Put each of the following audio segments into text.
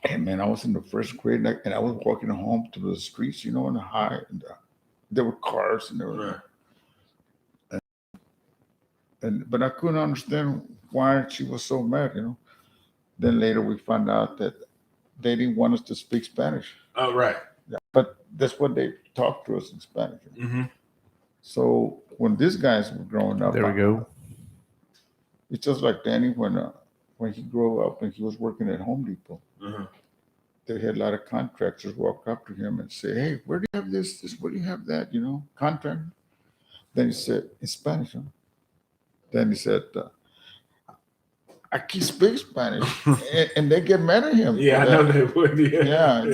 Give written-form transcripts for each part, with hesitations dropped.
And man, I was in the first grade, and I was walking home through the streets, in the high, and there were cars and everything. Right. And but I couldn't understand why she was so mad. Then later we found out that they didn't want us to speak Spanish. Oh, right. Yeah. But that's what they talked to us in Spanish. Mm-hmm. So when these guys were growing up, There we go. it's just like Danny when he grew up and he was working at Home Depot. Uh-huh. They had a lot of contractors walk up to him and say, "Hey, where do you have this? Where do you have that? Contract." Then he said in Spanish. Huh? Then he said, "I can speak Spanish," and they get mad at him. Yeah, I know they would. Yeah.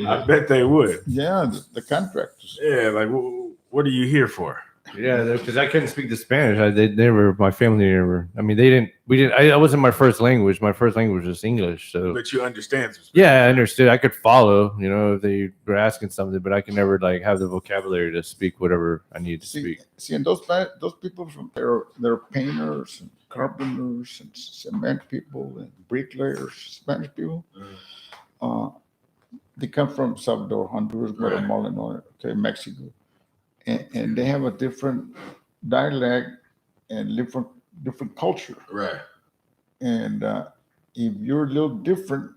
I bet they would. Yeah, the contractors. Yeah, like, what are you here for? Yeah, because I couldn't speak the Spanish. They never, my family never. I mean, they didn't. We didn't. I wasn't my first language. My first language was English. So, But you understand some Spanish. yeah, I understood. I could follow. If they were asking something, but I could never have the vocabulary to speak whatever I needed to speak. See, and those people from they're painters and carpenters and cement people and bricklayers, Spanish people. They come from Salvador, Honduras, Guatemala, and all that, okay, Mexico, and they have a different dialect and different culture. Right. And if you're a little different,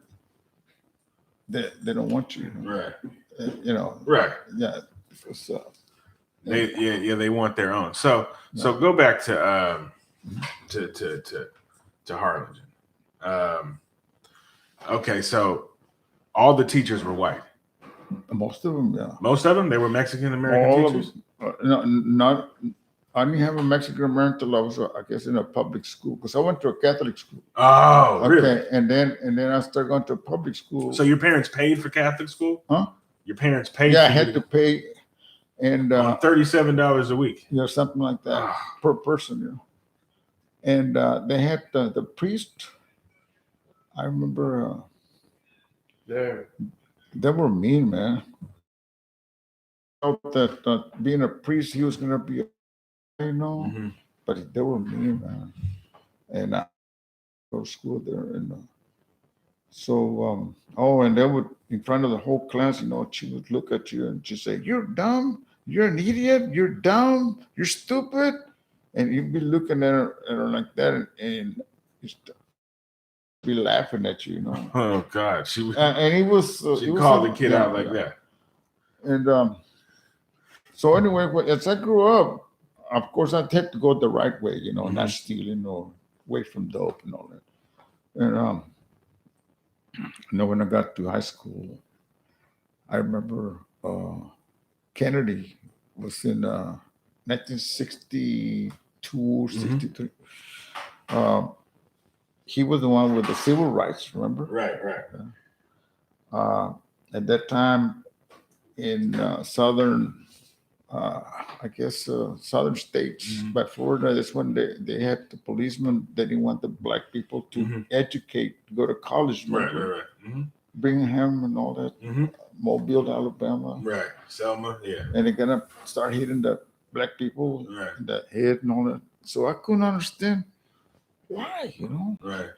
they don't want you. Right. Right. Right. Yeah. Because, They want their own. So go back to Harlingen. Okay, so all the teachers were white. Most of them, yeah. Most of them, they were Mexican American teachers. No, not. I didn't have a Mexican American till I was, I guess, in a public school because I went to a Catholic school. Oh, okay, really? And then I started going to a public school. So your parents paid for Catholic school? Huh? Your parents paid? Yeah, I had to pay, and $37 a week. Something like that per person. And they had the priest. I remember. They were mean, man. Thought that being a priest, he was gonna be, Mm-hmm. but they were mean, man. And I go to school there, and so and they would in front of the whole class, she would look at you and she'd say, "You're dumb. You're an idiot. You're dumb. You're stupid," and you'd be looking at her like that, and just be laughing at you, Oh God, she and he was. She called the kid out like that. And so anyway, as I grew up, of course, I had to go the right way, not stealing or away from dope and all that. And when I got to high school, I remember Kennedy was in 1962 or 63. He was the one with the civil rights, remember? Right. At that time in southern, southern states, but Florida, that's when they had the policemen. They didn't want the black people to educate, to go to college. Right. Birmingham and all that, Mobile, Alabama. Right. Selma, yeah. And they're going to start hitting the black people in the head and all that. So I couldn't understand why, Right.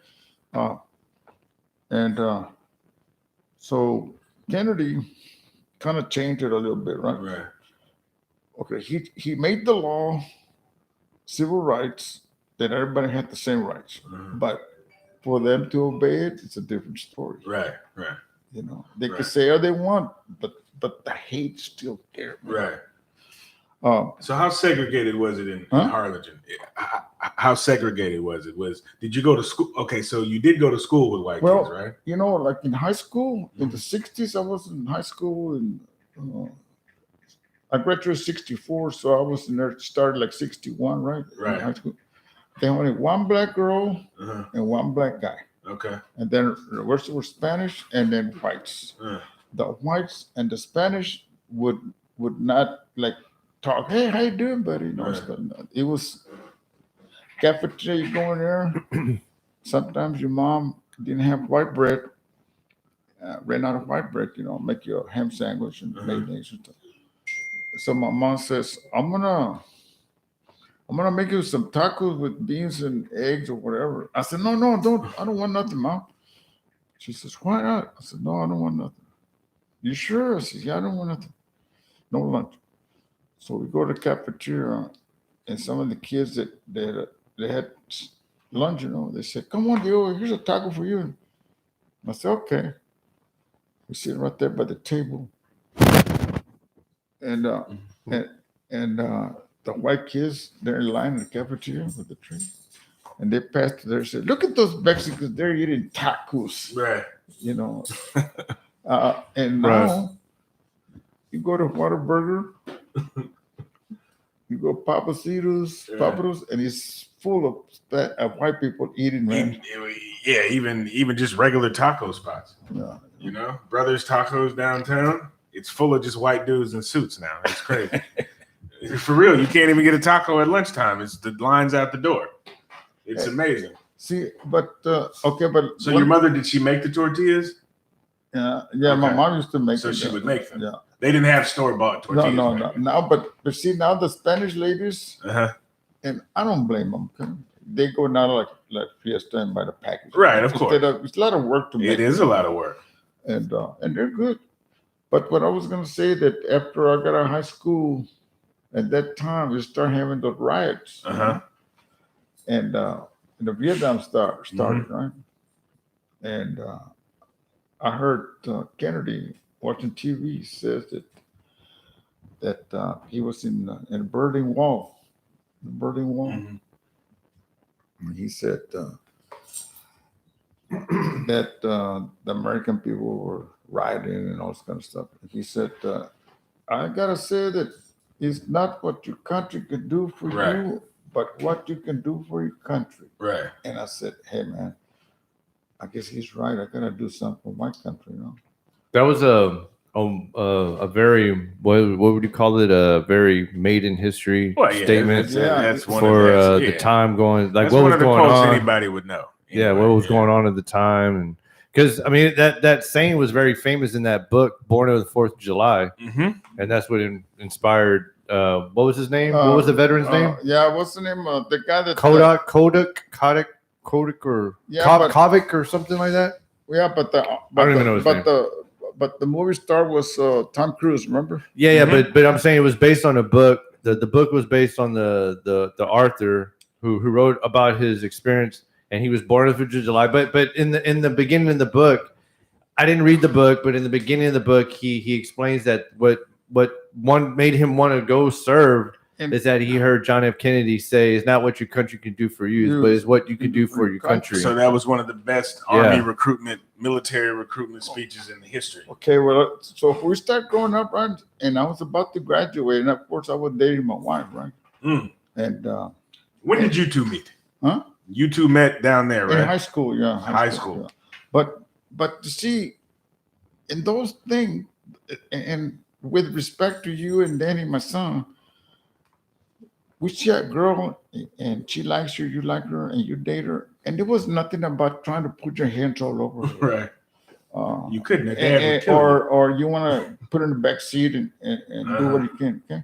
So Kennedy kind of changed it a little bit, right? Right. Okay, he made the law, civil rights, that everybody had the same rights. But for them to obey it, it's a different story. Right. They could say all they want, but the hate's still there. Right. So how segregated was it in Harlingen? How segregated was it? Did you go to school? Okay, so you did go to school with white kids, right? Like in high school, in the 60s, I was in high school, and I graduated 64, so I was in there, started like 61, right? Right. In high school. They only one black girl and one black guy. Okay. And then the rest were Spanish and then whites. The whites and the Spanish would not talk, "Hey, how you doing, buddy?" It was cafeteria, you go in there. Sometimes your mom didn't have white bread, ran out of white bread, make you a ham sandwich and mayonnaise and stuff. So my mom says, I'm gonna make you some tacos with beans and eggs or whatever. I said, no, don't. I don't want nothing, Mom. She says, why not? I said, no, I don't want nothing. You sure? I said, yeah, I don't want nothing. No lunch. So we go to the cafeteria, and some of the kids that they had lunch, they said, come on, Diego, here's a taco for you. I said, okay. We sit right there by the table. And the white kids, they're in line in the cafeteria with the tray. And they passed there and said, look at those Mexicans, they're eating tacos. Right. And now you go to Whataburger, you go Papacitos, and it's full of white people eating, man. Yeah, even just regular taco spots. Yeah. Brothers Tacos downtown, it's full of just white dudes in suits now. It's crazy. For real, you can't even get a taco at lunchtime. It's the lines out the door. It's amazing. See, but okay, but so your mother, did she make the tortillas? Yeah, okay. My mom used to make. So she would make them. Yeah, they didn't have store-bought tortillas. No. Now, but see now the Spanish ladies, and I don't blame them. Okay? They go now like Fiesta and buy the package. Right, of course. It's a lot of work to make. It is a lot of work, and they're good. But what I was gonna say that after I got out of high school, at that time we started having those riots. And the Vietnam started, right? And I heard Kennedy watching TV says that he was in a Berlin Wall. The Berlin Wall. And he said that the American people were rioting and all this kind of stuff. He said, I gotta say that it's not what your country could do for you, but what you can do for your country. Right. And I said, hey, man, I guess he's right. I got to do something for my country, That was a very, what would you call it? A very made in history statement that's one for of the time going, like that's what one was of the going quotes on. Anybody would know. Yeah, what was going on at the time. And because, I mean, that saying was very famous in that book, Born on the 4th of July. And that's what inspired, what was his name? What was the veteran's name? Yeah, what's the name? The guy that Kodak, or Kovic or something like that. Yeah, but I don't even know his name. But the movie star was Tom Cruise. Remember? Yeah, but I'm saying it was based on a book. The book was based on the author who wrote about his experience, and he was born on the 5th of July. But in the beginning of the book, I didn't read the book, but in the beginning of the book, he explains that what made him want to go serve is that he heard John F. Kennedy say, "It's not what your country can do for you, but it's what you can do for your country." So that was one of the best army recruitment, military recruitment speeches in the history. Okay, well, so if we start growing up, right, and I was about to graduate, and of course I was dating my wife, right? And when did you two meet? Huh? You two met down there, right? In high school, yeah. High school. Yeah. But to see, in those things, and with respect to you and Danny, my son, we see a girl and she likes you, you like her, and you date her, and there was nothing about trying to put your hands all over her. Right. You couldn't. Or you want to put her in the back seat and do what you can. Okay.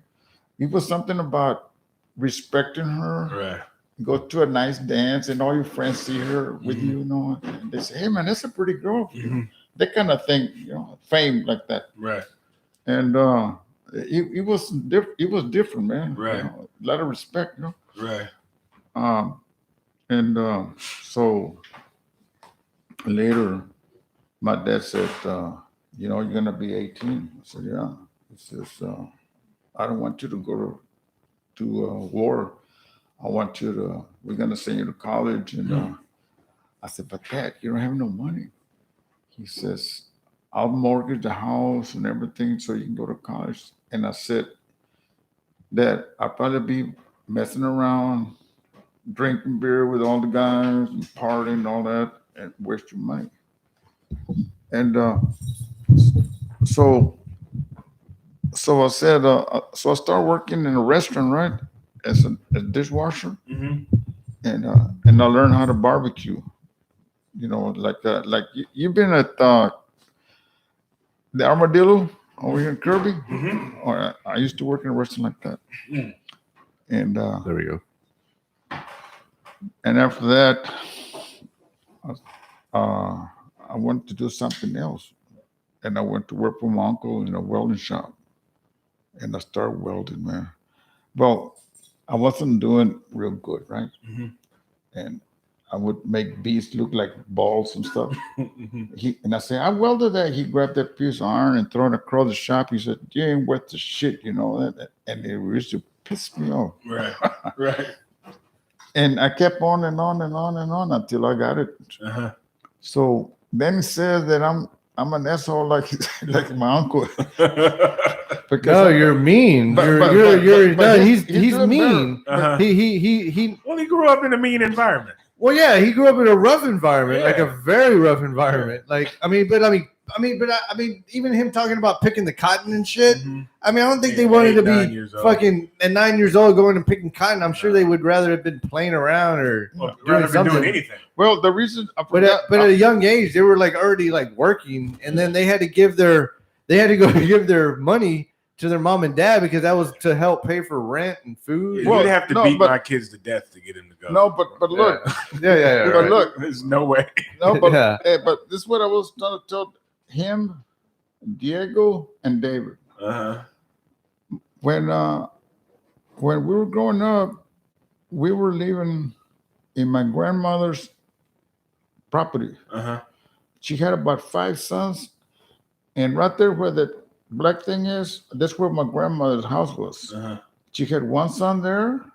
It was something about respecting her. Right. Go to a nice dance, and all your friends see her with you, and they say, "Hey, man, that's a pretty girl." That kind of thing, fame like that. Right. And it was different, man. Right. A lot of respect, Right. So later, my dad said, you're gonna be 18. I said, yeah. He says, I don't want you to go to war. I want you to. We're gonna send you to college. And I said, but Dad, you don't have no money. He says, I'll mortgage the house and everything so you can go to college. And I said, Dad, I'll probably be messing around, drinking beer with all the guys and partying and all that, and waste your money. And so I said, so I started working in a restaurant, right, as a dishwasher, and I learned how to barbecue. Like you've been at the Armadillo over here in Kirby. Or I used to work in a restaurant like that. And there we go. And after that, I I wanted to do something else. And I went to work for my uncle in a welding shop. And I started welding, man. Well, I wasn't doing real good, right? Mhm. And I would make beads look like balls and stuff. Mhm. And I said, I welded that. He grabbed that piece of iron and threw it across the shop. He said, you ain't worth the shit, you know. And it used to piss me off. Right. Right. And I kept on and on and on and on until I got it. Uh-huh. So then he says that I'm an asshole like like my uncle. Because No, you're mean. But- You're but- you're but no. he's He's doing mean. better. Uh-huh. He. Well, he grew up in a mean environment. Well, yeah, he grew up in a rough environment, like a Yeah. very rough environment. Like, I mean, even him talking about picking the cotton and shit. Mhm. I mean, I don't think Yeah, they wanted 8, to 9 be years old. fucking at 9 years old going and picking cotton. I'm sure they would rather have been playing around or Well, doing rather than something. doing anything. well, the reason I But forgot, at a young age, they were like already like working, and then they had to go give their money to their mom and dad because that was to help pay for rent and food. Well, You'd have to no, beat but- my kids to death to get him to go. no, but look, Yeah. But look, there's no way. no, but Yeah. but this is what I was trying to tell him, Diego, and David. Uh-huh. When we were growing up, we were living in my grandmother's property. Uh-huh. She had about 5 sons, and right there where the black thing is, that's where my grandmother's house was. Uh-huh. She had one son there.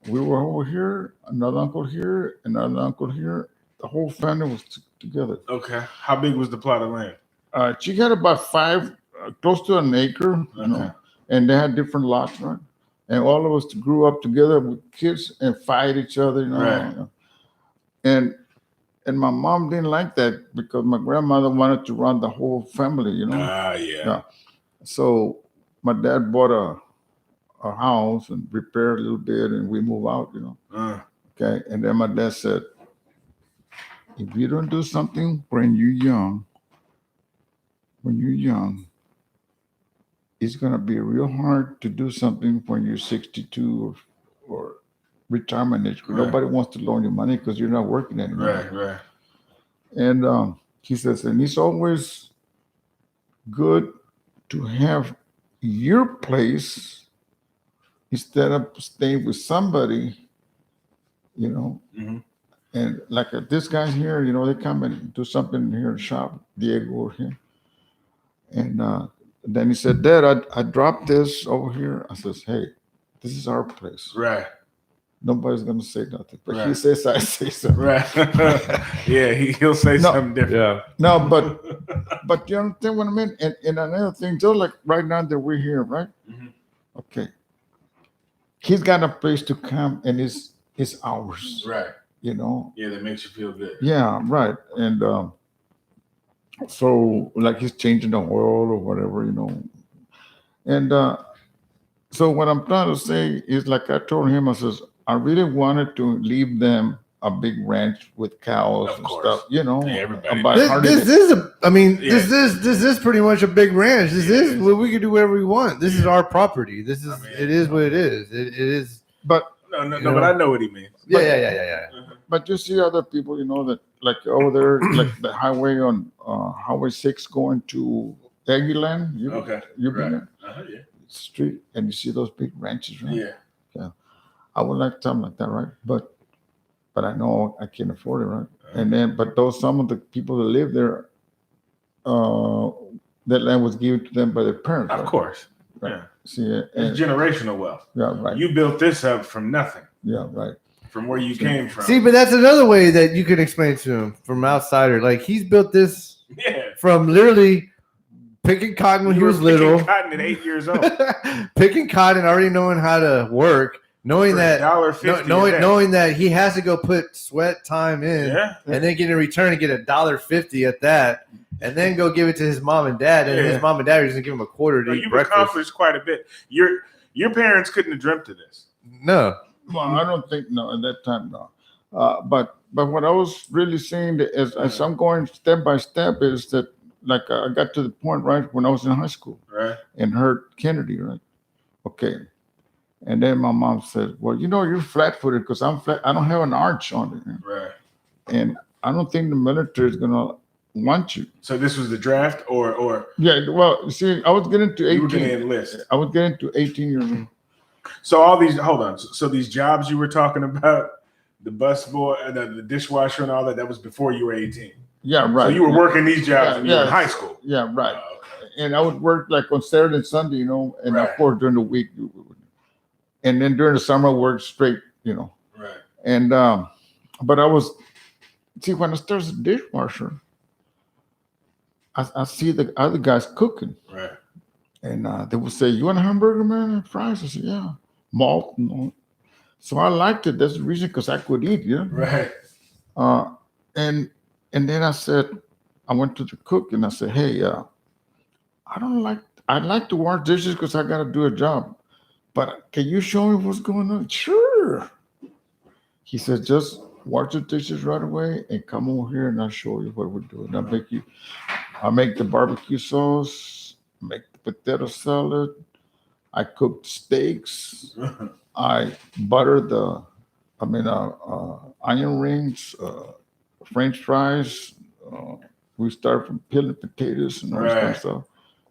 We were over here, another uncle here, another uncle here. The whole family was together. Okay. How big was the plot of land? She had about 5, close to an acre, you know, Okay. and they had different lots, right? And all of us grew up together with kids and fight each other, you know. Right. And my mom didn't like that because my grandmother wanted to run the whole family, you know. Ah, yeah. Yeah. So my dad bought a house and repaired a little bit, and we moved out, you know. Okay. And then my dad said, if you don't do something when you're young, it's going to be real hard to do something when you're 62 or retirement age. Right. Nobody wants to loan you money because you're not working anymore. Right. And he says, and it's always good to have your place instead of staying with somebody, you know. Mm-hmm. And like this guy here, you know, they come and do something here in the shop, Diego or him. And then he said, Dad, I dropped this over here. I says, hey, this is our place. Right. Nobody's going to say nothing. But he Right. says, I say something. Right. Yeah, he'll say No. something different. Yeah. No, but you understand what I mean? And another thing, just like right now that we're here, right? Mhm. Okay. He's got a place to come and it's ours, Right. you know? Yeah, that makes you feel good. Yeah, right. And so like he's changing the oil or whatever, you know. And so what I'm trying to say is like I told him, I says, I really wanted to leave them a big ranch with cows Of and course. stuff, you know. Yeah, everybody about This, hardly- this is a. I mean, Yeah. this is pretty much a big ranch. This Yeah, is it is. well, we can do whatever we want. This is our property. This is I mean, it is what it is. It is. but No, You but know? I know what he means. Yeah. But you see other people, you know, that like over there, like the highway on Highway 6 going to Aguilan. Okay. You've been Right. there? Yeah. Street, and you see those big ranches, right? Yeah. I would like something like that, right? But I know I can't afford it, right? And then, but some of the people that live there, that land was given to them by their parents. Of right? course. Right. Yeah. See, It's and, generational wealth. yeah, right. You built this up from nothing, Yeah, right. from where you came from. See, but that's another way that you can explain to him from outsider. Like he's built this Yeah. from literally picking cotton when You he were was picking little, cotton at 8 years old. picking cotton, already knowing how to work, knowing For that $1.50 knowing that he has to go put sweat time in, Yeah. and then get in return and get $1.50 at that, and then go give it to his mom and dad, and Yeah. his mom and dad are just gonna give him a quarter to No, eat you've breakfast. accomplished quite a bit. Your parents couldn't have dreamt of this. No, Well, I don't think no at that time no. But what I was really saying as I'm going step by step is that like I got to the point right when I was in high school Right. and heard Kennedy, right? Okay. And then my mom said, well, you know, you're flat-footed because I'm flat. I don't have an arch on it. Right. And I don't think the military is going to want you. So this was the draft, or Yeah, well, see, I was getting to you were going 18. to enlist. I was getting to 18 years old. So all these, hold on. So these jobs you were talking about, the bus boy, the dishwasher, and all that, that was before you were 18. Yeah, right. So you were working these jobs when you were in yeah, high school. Yeah, right. Okay. And I would work like on Saturday and Sunday, you know, and Right. of course during the week. And then during the summer, I worked straight, you know. Right. And but I was, see, when I started as a dishwasher, I see the other guys cooking. Right. And they would say, "You want a hamburger, man, and fries?" I said, "Yeah." Malt and all. So I liked it. That's the reason, because I could eat, you know. Right. And then I said, I went to the cook and I said, "Hey, I'd like to wash dishes because I got to do a job, but can you show me what's going on?" "Sure." He said, "Just wash the dishes right away and come over here and I'll show you what we're doing. I'll make the barbecue sauce, make the potato salad. I cooked steaks. I buttered onion rings, French fries. We start from peeling potatoes and all this kind of stuff.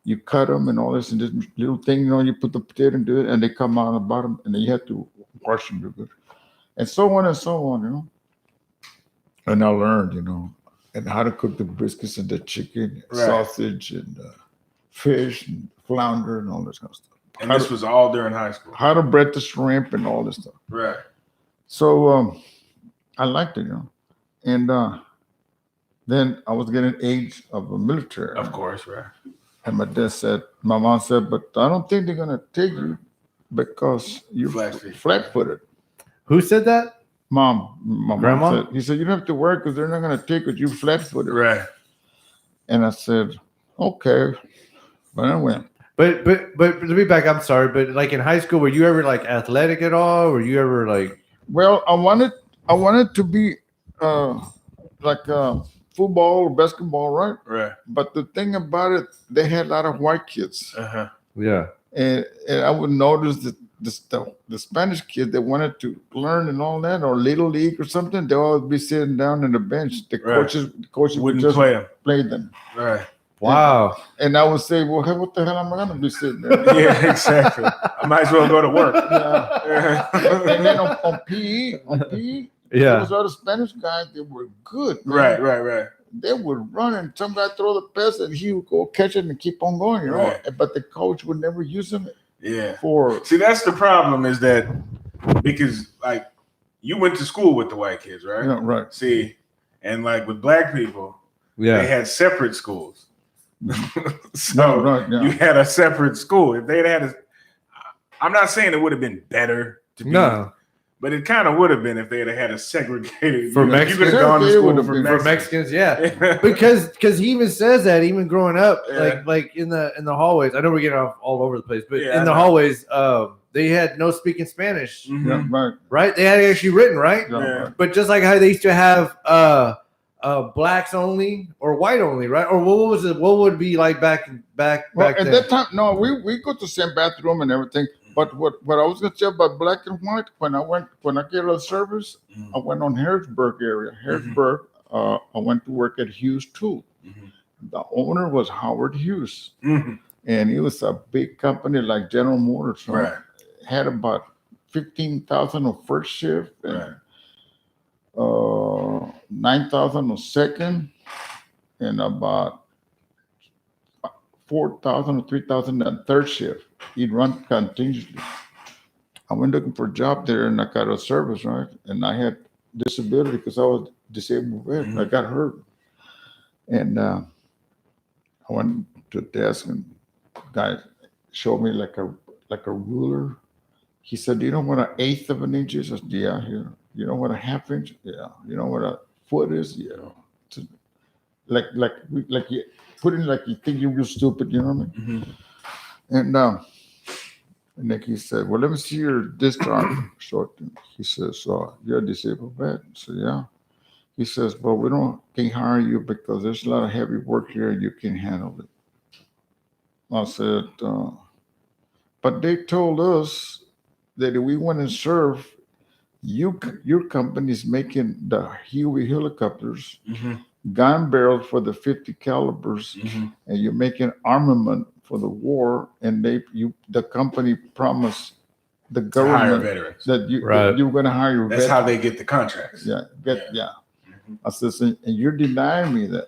You cut them and all this, and this little thing, you know, you put the potato into it, and they come out on the bottom, and then you have to wash them real good, and so on, you know. And I learned, you know, and how to cook the briskets and the chicken, sausage, and fish, and flounder, and all this kind of stuff. And this was all during high school. How to bread the shrimp and all this stuff. Right. So I liked it, you know. And then I was getting age of the military. Of course, right. And my mom said, "But I don't think they're gonna take you because you're flat-footed." Who said that? My Grandma? mom said. He said, "You don't have to worry because they're not gonna take it. You're flat-footed." Right. And I said, "Okay," but I went. But to be back, I'm sorry, but like in high school, were you ever like athletic at all? Were you ever like? Well, I wanted to be like football or basketball, right? Right. But the thing about it, they had a lot of white kids. Yeah. And I would notice that the Spanish kids that wanted to learn and all that, or little league or something, they always be sitting down on the bench. The coaches wouldn't would just play them. Right. Wow. And I would say, "Well, hey, what the hell am I gonna be sitting there?" Yeah, exactly. I might as well go to work. Yeah. And then on PE, there was other Spanish guys that were good. Man. Right. They would run, and some guy throw the pass, and he would go catch it and keep on going, you know. Right. But the coach would never use him. Yeah. See, that's the problem, is that because like you went to school with the white kids, right? Yeah, right. See, and like with black people, they had separate schools. So you had a separate school. If they'd had I'm not saying it would have been better to be, but it kind of would have been if they'd have had a segregated for Mexicans. You could have gone to school for Mexicans, yeah. because he even says that even growing up, like in the hallways. I know we're getting off all over the place, but in the hallways, they had no speaking Spanish. Mm-hmm. Yeah, right. They had it actually written, right? Yeah. But just like how they used to have blacks only or white only, right? Or what was it? What would it be like back at then? that time? No, we go to the same bathroom and everything. But what I was gonna say about black and white, when I get out of service, I went on Harrisburg area. Harrisburg, I went to work at Hughes Tool. The owner was Howard Hughes, and he was a big company like General Motors. So had about 15,000 on first shift and 9,000 on second, and about 4,000 or 3,000 on third shift. He'd run continuously. I went looking for a job there, and I got out of service, right? And I had disability because I was disabled. I got hurt, and I went to the desk, and the guy showed me like a ruler. He said, "Do you know what an eighth of an inch is?" I said, "Yeah, here." "You know what a half inch?" "Yeah." "You know what a foot is?" "Yeah." Like you put in like you think you're real stupid, you know what I mean? And then he said, "Well, let me see your discharge." Short. He says, "You're a disabled vet." I said, "Yeah." He says, "But we can't hire you because there's a lot of heavy work here and you can handle it." I said, "But they told us that if we went and serve, your company's making the Huey helicopters, gun barrels for the 50 calibers, and you're making armament for the war, and the company promised the government that you're going to hire. That's how they get the contracts. Yeah. I said, and you're denying me that.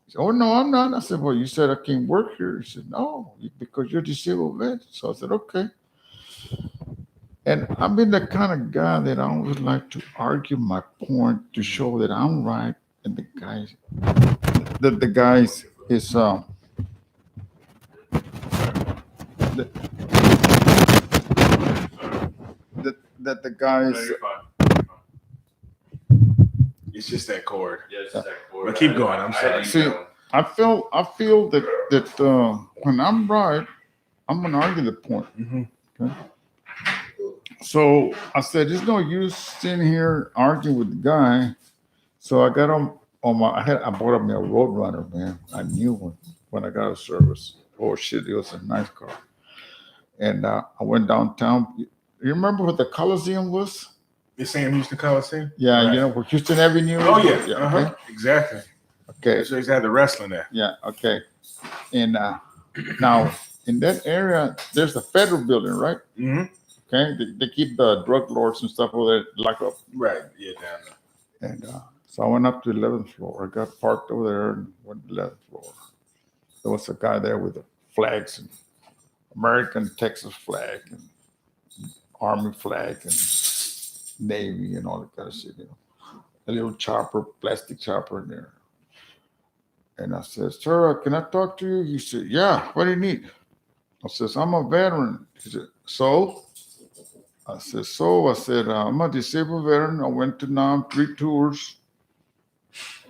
He said, oh no, I'm not. I said, well, you said I can't work here. He said, no, because you're disabled vet. So I said, okay. And I've been the kind of guy that I always like to argue my point to show that I'm right, and the guys is that the guys. It's just that cord. Yeah, it's just that cord. But keep going. I'm sorry. See, I feel that when I'm right, I'm gonna argue the point. Okay? So I said, there's no use sitting here arguing with the guy. So I got on I bought me a Roadrunner, man. I knew when I got a service. Oh shit, it was a nice car. And I went downtown. You remember what the Coliseum was? You're saying Houston Coliseum? Yeah, right. You know, where Houston Avenue. Oh yeah. Okay. Exactly. Okay. So he's had the wrestling there. Yeah. Okay. And now in that area, there's the federal building, right? Okay. They keep the drug lords and stuff over there locked up. Right. Yeah, down there. And so I went up to the 11th floor. I got parked over there and went to the 11th floor. There was a guy there with the flags and American Texas flag and Army flag and Navy and all that kind of shit, you know. A little chopper, plastic chopper in there. And I said, sir, can I talk to you? He said, yeah, what do you need? I says, I'm a veteran. He said, so? I said, I'm a disabled veteran. I went to Nam 3 tours.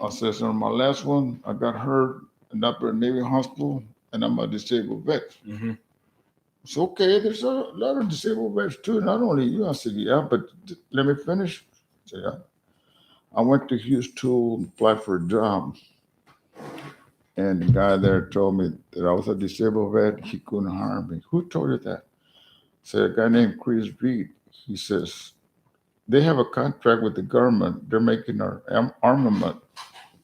I says, on my last one, I got hurt in Upper Navy Hospital, and I'm a disabled vet. It's okay. There's a lot of disabled vets too, not only you. I said, yeah, but let me finish. I said, yeah. I went to Houston to apply for a job, and the guy there told me that I was a disabled vet. He couldn't hire me. Who told you that? I said, a guy named Chris Reed. He says, they have a contract with the government. They're making our armament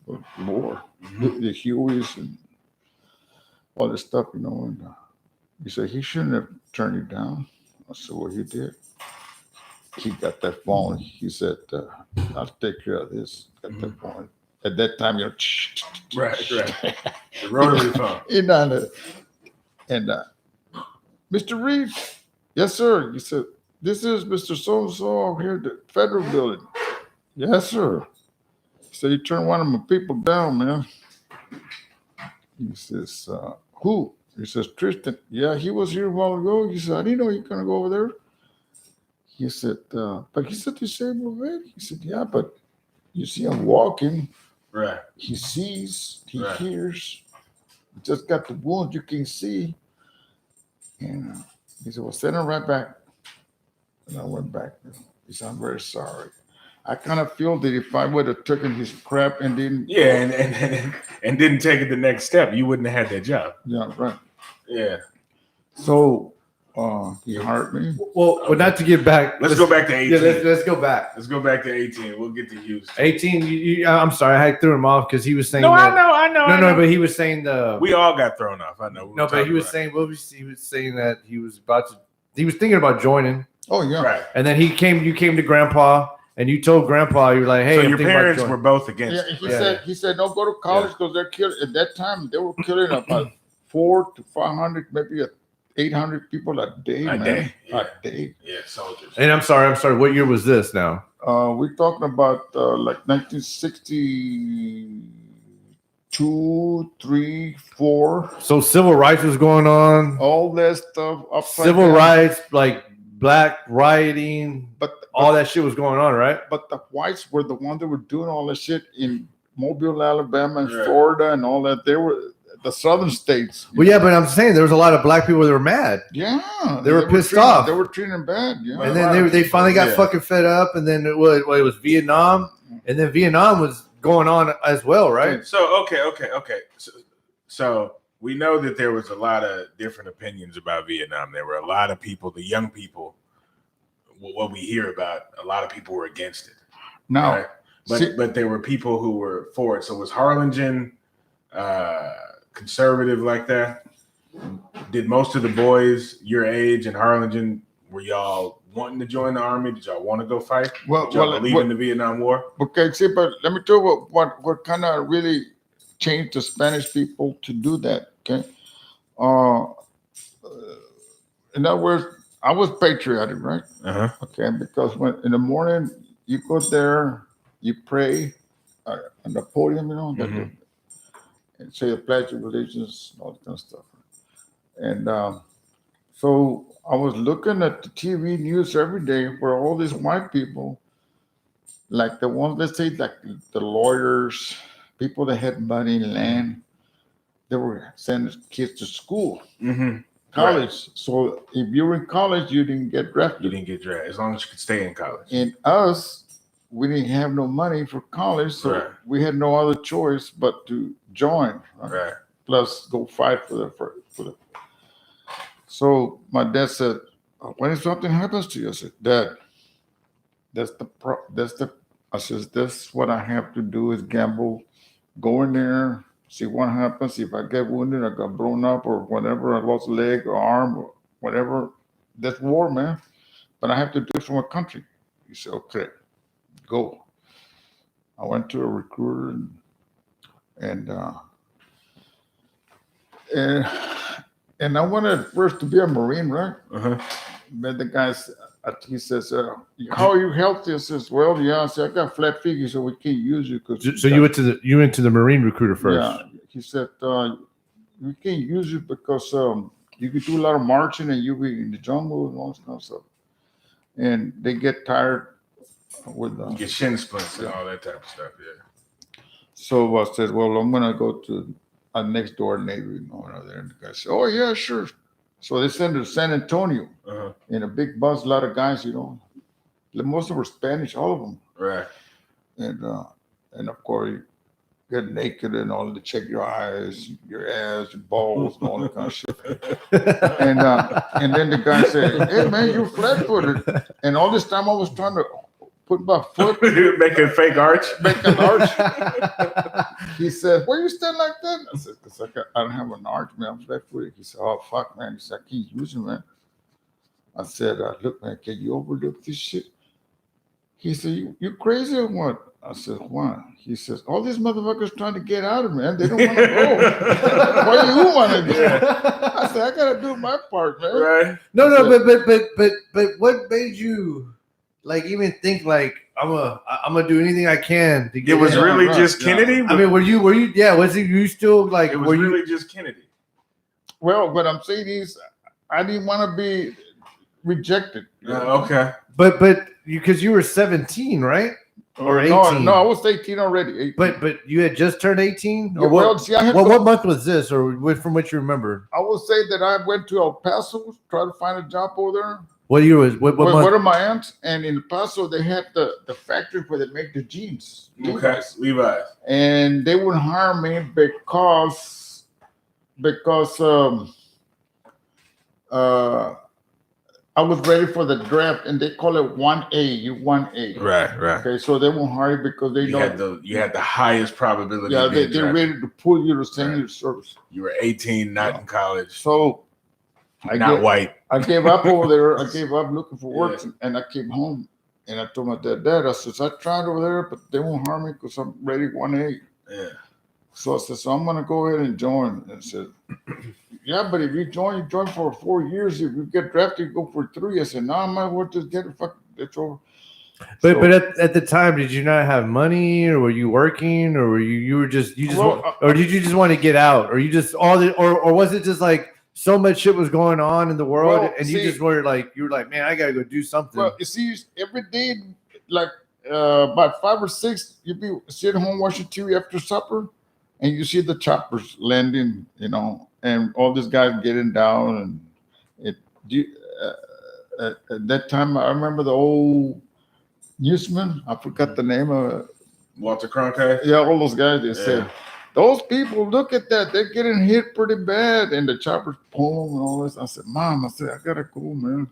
for war, the Hueys and all this stuff, you know. And he said, he shouldn't have turned you down. I said, well, he did. He got that phone. He said, I'll take care of this. Got that phone. At that time, you know, right. The rotary phone. You know, and Mr. Reed, yes, sir. He said, this is Mr. So-and-so over here at the federal building. Yes, sir. He said, he turned one of my people down, man. He says, who? He says, Tristan. Yeah, he was here a while ago. He said, I didn't know you were going to go over there. He said, but he's a disabled vet. He said, yeah, but you see him walking. Right. He sees, he hears. He just got the wound you can see. And he said, well, send him right back. And I went back. He said, I'm very sorry. I kind of feel that if I would have taken his crap and didn't. Yeah, and didn't take it the next step, you wouldn't have had that job. Yeah, right. Yeah. So he hired me. Well, not to get back. Let's go back to 18. Yeah, let's go back. Let's go back to 18. We'll get to Houston. 18. I'm sorry, I threw him off because he was saying. No, I know. No, but he was saying we all got thrown off. I know. No, but he was saying. Well, he was saying that he was about to. He was thinking about joining. Oh yeah. Right. And then you came to Grandpa. And you told Grandpa, you were like, "Hey, so your parents were both against." Yeah, he said, "Don't go to college because they're killing." At that time, they were killing about 400 to 500, maybe 800 people a day. A day. Yeah, soldiers. And I'm sorry. What year was this now? We're talking about like 1962, 3, 4. So civil rights was going on. All that stuff. Civil rights, like black rioting, but all that shit was going on, right? But the whites were the ones that were doing all that shit in Mobile, Alabama, and Florida, and all that. They were the southern states. Well, yeah, but I'm saying there was a lot of black people that were mad. Yeah, they were pissed off. They were treating them bad. Yeah, and then they finally got fucking fed up, and then it was Vietnam, and then Vietnam was going on as well, right? So okay. So we know that there was a lot of different opinions about Vietnam. There were a lot of people, the young people. What we hear about, a lot of people were against it. No, right? But there were people who were for it. So was Harlingen conservative like that? Did most of the boys your age in Harlingen, were y'all wanting to join the army? Did y'all want to go fight? Did y'all believe in the Vietnam War? Okay, see, but let me tell you what kind of really changed the Spanish people to do that. Okay, in other words, I was patriotic, right? Okay, because when in the morning you go there, you pray on the podium, and say a pledge of allegiance, all that kind of stuff. And so I was looking at the TV news every day where all these white people, like the ones, let's say, like the lawyers, people that had money, land, they were sending kids to school, college. Right. So if you were in college, you didn't get drafted. You didn't get drafted as long as you could stay in college. And us, we didn't have no money for college, so we had no other choice but to join. Right. Plus, go fight for the. So my dad said, "When something happens to you," I said, "Dad, I says, that's what I have to do is gamble, go in there, see what happens. If I get wounded, I got blown up or whatever, I lost a leg or arm or whatever. That's war, man. But I have to do it for my country." He said, "Okay, go." I went to a recruiter and I wanted first to be a Marine, right? But the guy, he says, "How are you healthy?" I says, "Well, yeah." I said, "I got flat feet, so we can't use you." So you went to the Marine recruiter first. Yeah, he said, "We can't use you because you could do a lot of marching and you'll be in the jungle and all this kind of stuff." And they get tired with you get shin splints and all that type of stuff. Yeah. So I said, "Well, I'm gonna go to a next door Navy." There. And the guy said, "Oh yeah, sure." So they sent to San Antonio in a big bus, a lot of guys, most of them were Spanish, all of them. Right. And of course, you get naked and all to check your eyes, your ass, your balls, and all that kind of shit. And then the guy said, "Hey man, you're flat-footed." And all this time I was trying to put my foot, make a fake arch. Make an arch. He said, "Why you stand like that?" I said, "Because I don't have an arch, man. I'm flat-footed." He said, "Oh fuck, man." He said, "I can't use it, man." I said, "Look, man, can you overlook this shit?" He said, you crazy or what?" I said, "Why?" He says, "All these motherfuckers trying to get out of it, man. They don't want to go. Why do you want to go?" I said, "I gotta do my part, man." Right. No, but what made you even think I'm gonna do anything I can to get? It was really just Kennedy. I mean, were you? Yeah, was it you still It was really just Kennedy. Well, what I'm saying is, I didn't want to be rejected. Okay. But because you were 17, right? Or 18? No, I was 18 already. 18. But you had just turned 18? Or what month was this, or from what you remember? I will say that I went to El Paso, try to find a job over there. What year was what month? One of my aunts, and in El Paso they had the factory where they make the jeans. Levi's. And they would hire me because I was ready for the draft, and they call it 1A. You 1A. Right. Okay, so they won't hire you because they know you had the highest probability. Yeah, they're ready to pull you to send you to service. You were 18, not in college. So white. I gave up over there. I gave up looking for work, and I came home, and I told my dad, I said, "I tried over there, but they won't hire me because I'm ready 1A." Yeah. So I said, "So I'm gonna go ahead and join." And I said, "Yeah, but if you join for 4 years. If you get drafted, you go for 3." I said, "No, I might as well just get it. Fuck, it's over." But at the time, did you not have money, or were you working, or were you did you just want to get out, or you just or was it just so much shit was going on in the world, and you were like, "Man, I gotta go do something." Well, you see, every day, about 5 or 6, you'd be sitting home watching TV after supper, and you see the choppers landing, and all these guys getting down, and at that time, I remember the old newsman. I forgot the name of it. Walter Cronkite. Yeah, all those guys. They said, "Those people, look at that. They're getting hit pretty bad." And the choppers pull them and all this. I said, "Mom," I said, "I gotta go, man."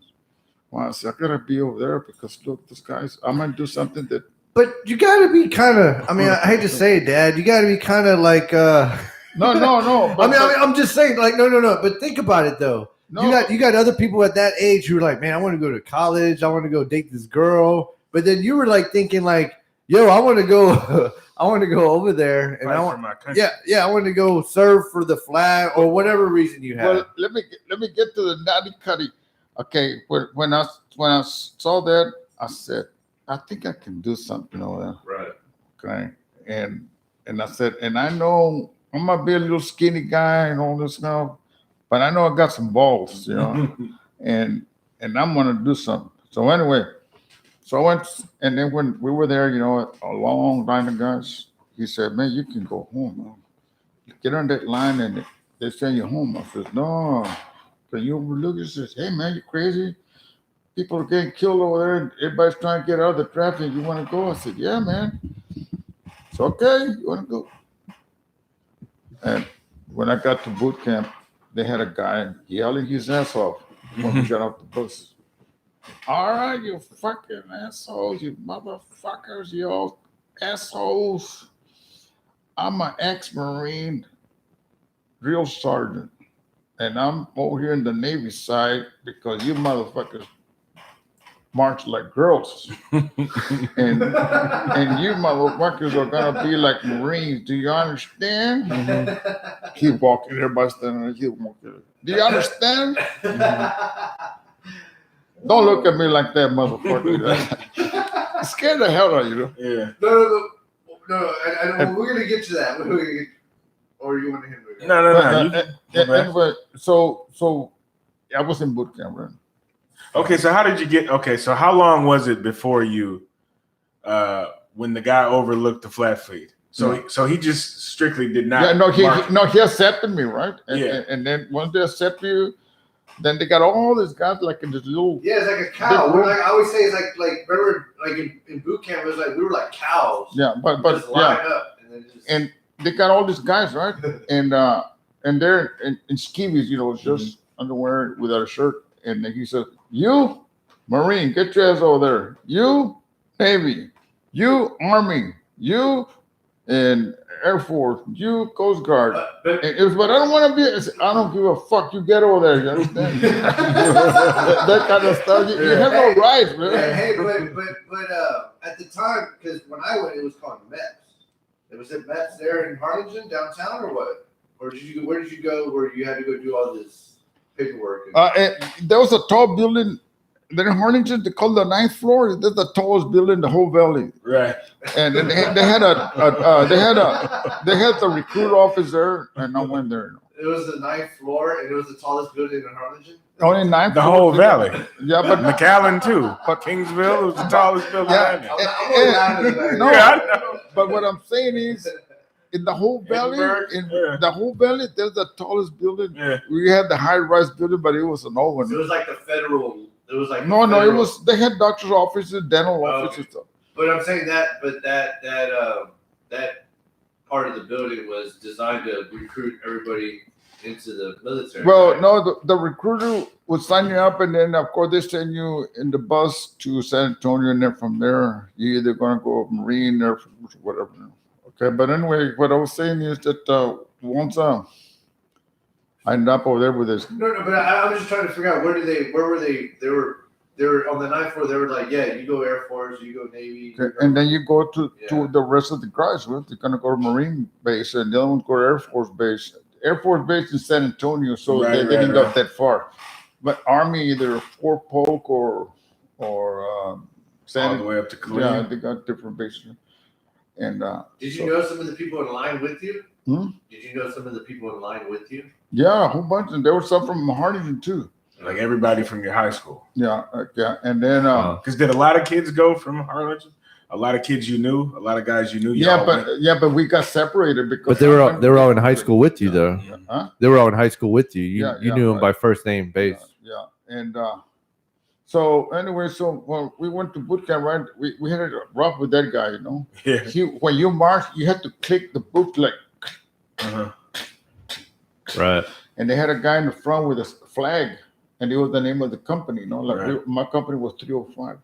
Well, I said, "I gotta be over there because look, these guys. I might do something that But you got to be kind of. I mean, I hate to say it, Dad. You got to be kind of like. No. But, I'm just saying, like, no. But think about it though. No, you got other people at that age who are like, man, I want to go to college. I want to go date this girl. But then you were like thinking, like, yo, I want to go. I want to go over there, and I want my country. Yeah. I want to go serve for the flag or whatever reason you have. Well, let me get to the nutty cutty. Okay, when I saw that, I said, I think I can do something over there. Right. Okay. And I said, and I know I might be a little skinny guy and all this now, but I know I got some balls, you know, and I'm gonna do something. So anyway, so I went, and then when we were there, you know, a long line of guys, he said, man, you can go home. Man. Get on that line and they send you home. I said, no. Can you overlook it? He says, hey man, you crazy? People are getting killed over there and everybody's trying to get out of the traffic. You want to go? I said, yeah, man. It's okay. You want to go? And when I got to boot camp, they had a guy yelling his ass off when we got off the bus. All right, you fucking assholes, you motherfuckers, you all assholes. I'm an ex-Marine drill sergeant, and I'm over here in the Navy side because you motherfuckers march like girls. and you motherfuckers are gonna be like Marines. Do you understand? Mm-hmm. Keep walking, everybody standing there, keep walking. Do you understand? Mm-hmm. Don't look at me like that, motherfucker. Scared the hell out of you. Yeah. No. We're gonna get to that. Or you want to hit me? No. Anyway, so I was in boot camp, right? Okay, so how did you get? Okay, so how long was it before you, when the guy overlooked the flat feet? So he just strictly did not. Yeah, he accepted me, right? And, and then once they accept you, then they got all these guys like in this little. Yeah, it's like a cow. We're like I always say, it's like remember like in boot camp, it was like we were like cows. Yeah, but just line up and they got all these guys, right? and they're in skivvies, you know, just underwear without a shirt. And then he said, "You, Marine, get your ass over there. You, Navy. You, Army. You, and Air Force. You, Coast Guard." But I don't want to be. I don't give a fuck. You get over there. You understand? that kind of stuff. You have no rights, man. Yeah, hey, but at the time, because when I went, it was called MEPS. Was it MEPS there in Harlingen downtown or what? Or where did you go where you had to go do all this paperwork? There was a tall building. Then in Harlingen, they call it the 9th floor. That's the tallest building in the whole valley. Right. And then they had the recruit office there, and I went there. It was the 9th floor, and it was the tallest building in Harlingen. Only 9th. The whole valley. Yeah, but McAllen too. But Kingsville was the tallest building. But what I'm saying is, in the whole valley, there's the tallest building. Yeah. We had the high-rise building, but it was an old one. So it was like the federal. It was like no. It was. They had doctors' offices, dental offices. Okay. But I'm saying that part of the building was designed to recruit everybody into the military. Well, right? No, the recruiter would sign you up, and then of course they send you in the bus to San Antonio, and then from there you either going to go Marine or whatever. Okay, but anyway, what I was saying is that once I ended up over there with this. No, but I was just trying to figure out where were they? They were on the 9th floor. They were like, yeah, you go Air Force, you go Navy. Okay. And then you go to the rest of the guys. Right? They're going to go to Marine base, and the other ones go to Air Force base. Air Force base in San Antonio, so they didn't go that far. But Army, either Fort Polk or all the way up to Cleveland. Yeah, they got different bases. And did you know some of the people in line with you? Did you know some of the people in line with you? Yeah, a whole bunch, and there was some from Harlingen too. Like everybody from your high school. Yeah, and then because did a lot of kids go from Harlingen? A lot of kids you knew, a lot of guys you knew. But we got separated because. But they were all in high school with you though. Huh? They were all in high school with you. You knew them by first name base. Yeah, and so anyway, when we went to boot camp, right? We had it rough with that guy, you know. Yeah. When you march, you had to click the boot like. Right. And they had a guy in the front with a flag, and it was the name of the company, you know. Like my company was 305.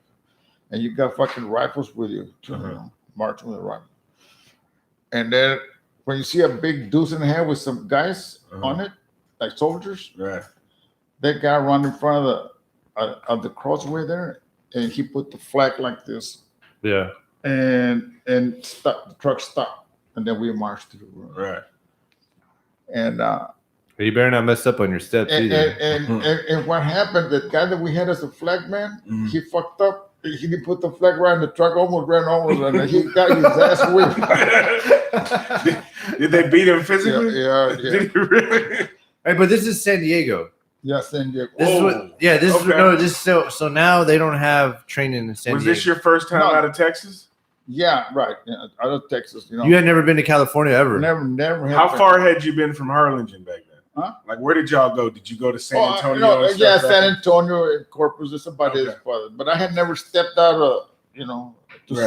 and you got fucking rifles with you, marching with a rifle. And then when you see a big deuce in the head with some guys on it, like soldiers, that guy run in front of the crossway there, and he put the flag like this. Yeah. And stop, the truck stopped, and then we marched through. Right. And you better not mess up on your steps either. And what happened? The guy that we had as a flag man, he fucked up. He didn't put the flag right in the truck. Almost ran over, and he got his ass whipped. Did they beat him physically? Yeah. Did he really? Hey, but this is San Diego. Yeah, San Diego. So now they don't have training in San Diego. Was this your first time out of Texas? Yeah, right. Yeah, out of Texas, You had never been to California ever. Never. How far had you been from Harlingen back then? Huh? Like, where did y'all go? Did you go to San Antonio? San Antonio and Corpus. It's about his father. But I had never stepped out of, to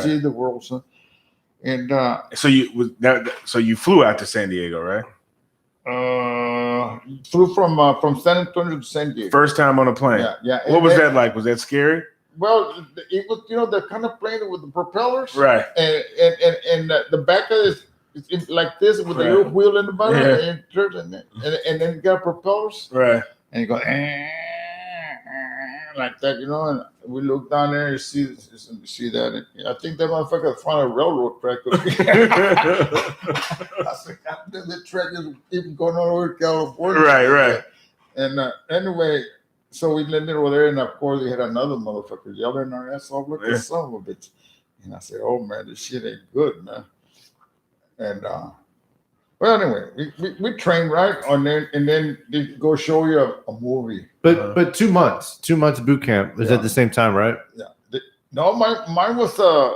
see the world. So. And so you flew out to San Diego, right? Flew from San Antonio to San Diego. First time on a plane. Yeah. What was that like? Was that scary? Well, it was, the kind of plane with the propellers, right? And the back of it is like this with the little wheel in the bottom, and then you got propellers, right? And you go like that, and we look down there and see that. And I think that motherfucker found a railroad track. I said, God damn, the track is even going all over California. Right. And anyway. So we landed over there, and of course, we had another motherfucker yelling our ass off, like a son of a bitch. And I said, "Oh man, this shit ain't good, man." And well, anyway, we trained right on there, and then they go show you a movie. But 2 months boot camp was at the same time, right? Yeah. No, mine was I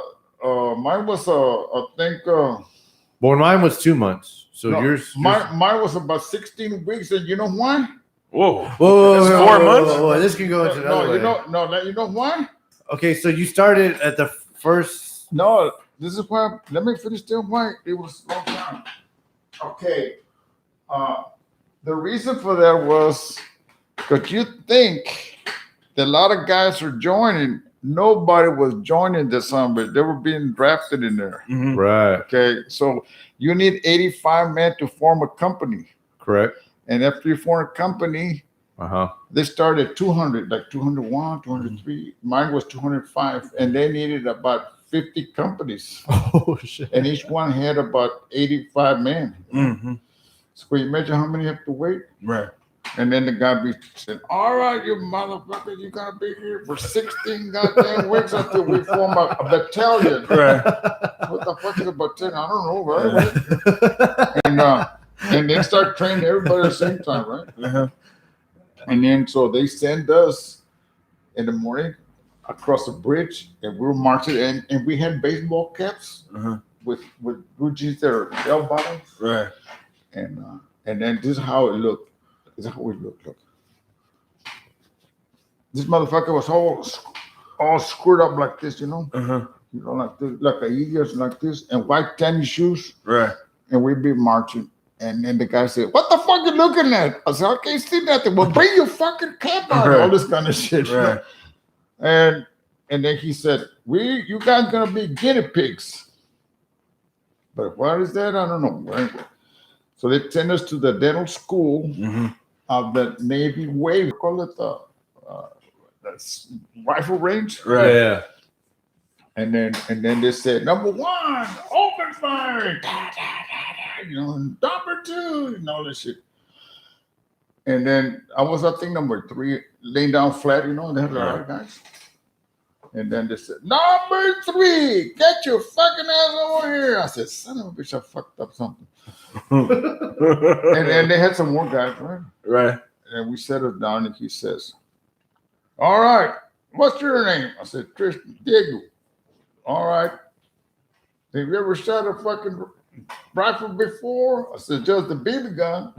think. Well, mine was 2 months. So yours. Mine was about 16 weeks, and you know why? Whoa! That's 4 months. This can go into another way. You know why? Okay, so you started at the first. No, this is why. Let me finish telling why it was long time. Okay, the reason for that was because you think that a lot of guys are joining. Nobody was joining this but they were being drafted in there. Mm-hmm. Right. Okay, so you need 85 men to form a company. Correct. And after you form a company, they started at 200, like 201, 203. Mine was 205, and they needed about 50 companies. Oh, shit. And each one had about 85 men. Mm-hmm. So can you imagine how many have to wait? Right. And then the guy said, "All right, you motherfucker, you got to be here for 16 goddamn weeks until we form a battalion." Right. What the fuck is a battalion? I don't know, right? And then start training everybody at the same time, right? And then so they send us in the morning across the bridge, and we were marching, and we had baseball caps with blue jeans that are bell bottoms, right? And then this is how it looked. This is how we looked. Look, this motherfucker was all screwed up like this, like this, like a ears like this, and white tennis shoes, right? And we'd be marching. And then the guy said, "What the fuck you looking at?" I said, "I can't see nothing." Well, bring your fucking cap out, all this kind of shit. Right. And then he said, you guys gonna be guinea pigs. But what is that? I don't know. Right? So they sent us to the dental school of the Navy Wave. We call it the rifle range. Right. Yeah. And then they said, "Number 1, open fire. And number 2, and all this shit." And then I think number 3, laying down flat, and they had a lot of guys. And then they said, "Number 3, get your fucking ass over here." I said, "Son of a bitch, I fucked up something." And then they had some more guys, right? Right. And we settled down, and he says, "All right, what's your name?" I said, "Tristan." "Diego." "All right. Have you ever shot a fucking rifle before?" I said, "Just a BB gun."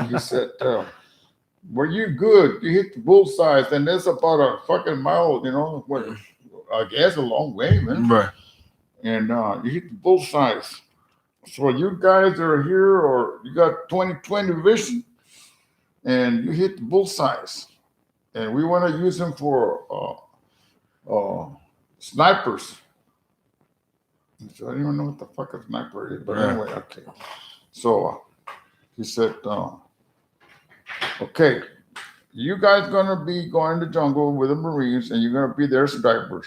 He said, "Were you good? You hit the bullseyes, and that's about a fucking mile, I guess a long way, man." Right. And you hit the bullseyes. So you guys are here, or you got 20/20 vision, and you hit the bullseyes, and we want to use them for snipers. So I don't even know what the fuck a sniper is, but anyway, okay. So he said, okay, you guys gonna be going to the jungle with the Marines, and you're gonna be their snipers,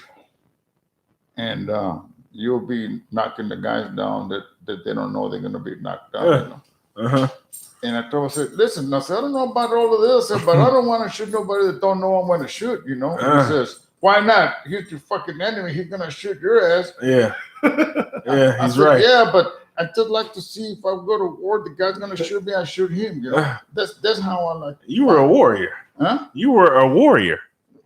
and you'll be knocking the guys down that they don't know they're gonna be knocked down. You know? And I told him, I said, listen, I said, I don't know about all of this, but I don't want to shoot nobody that don't know I'm going to shoot, you know. And he says, why not? He's your fucking enemy. He's going to shoot your ass. Yeah. Yeah, I he's said, right. yeah, but I just like to see if I go to war, the guy's going to shoot me, I shoot him. You know, that's how I like. You were a warrior. Huh? You were a warrior.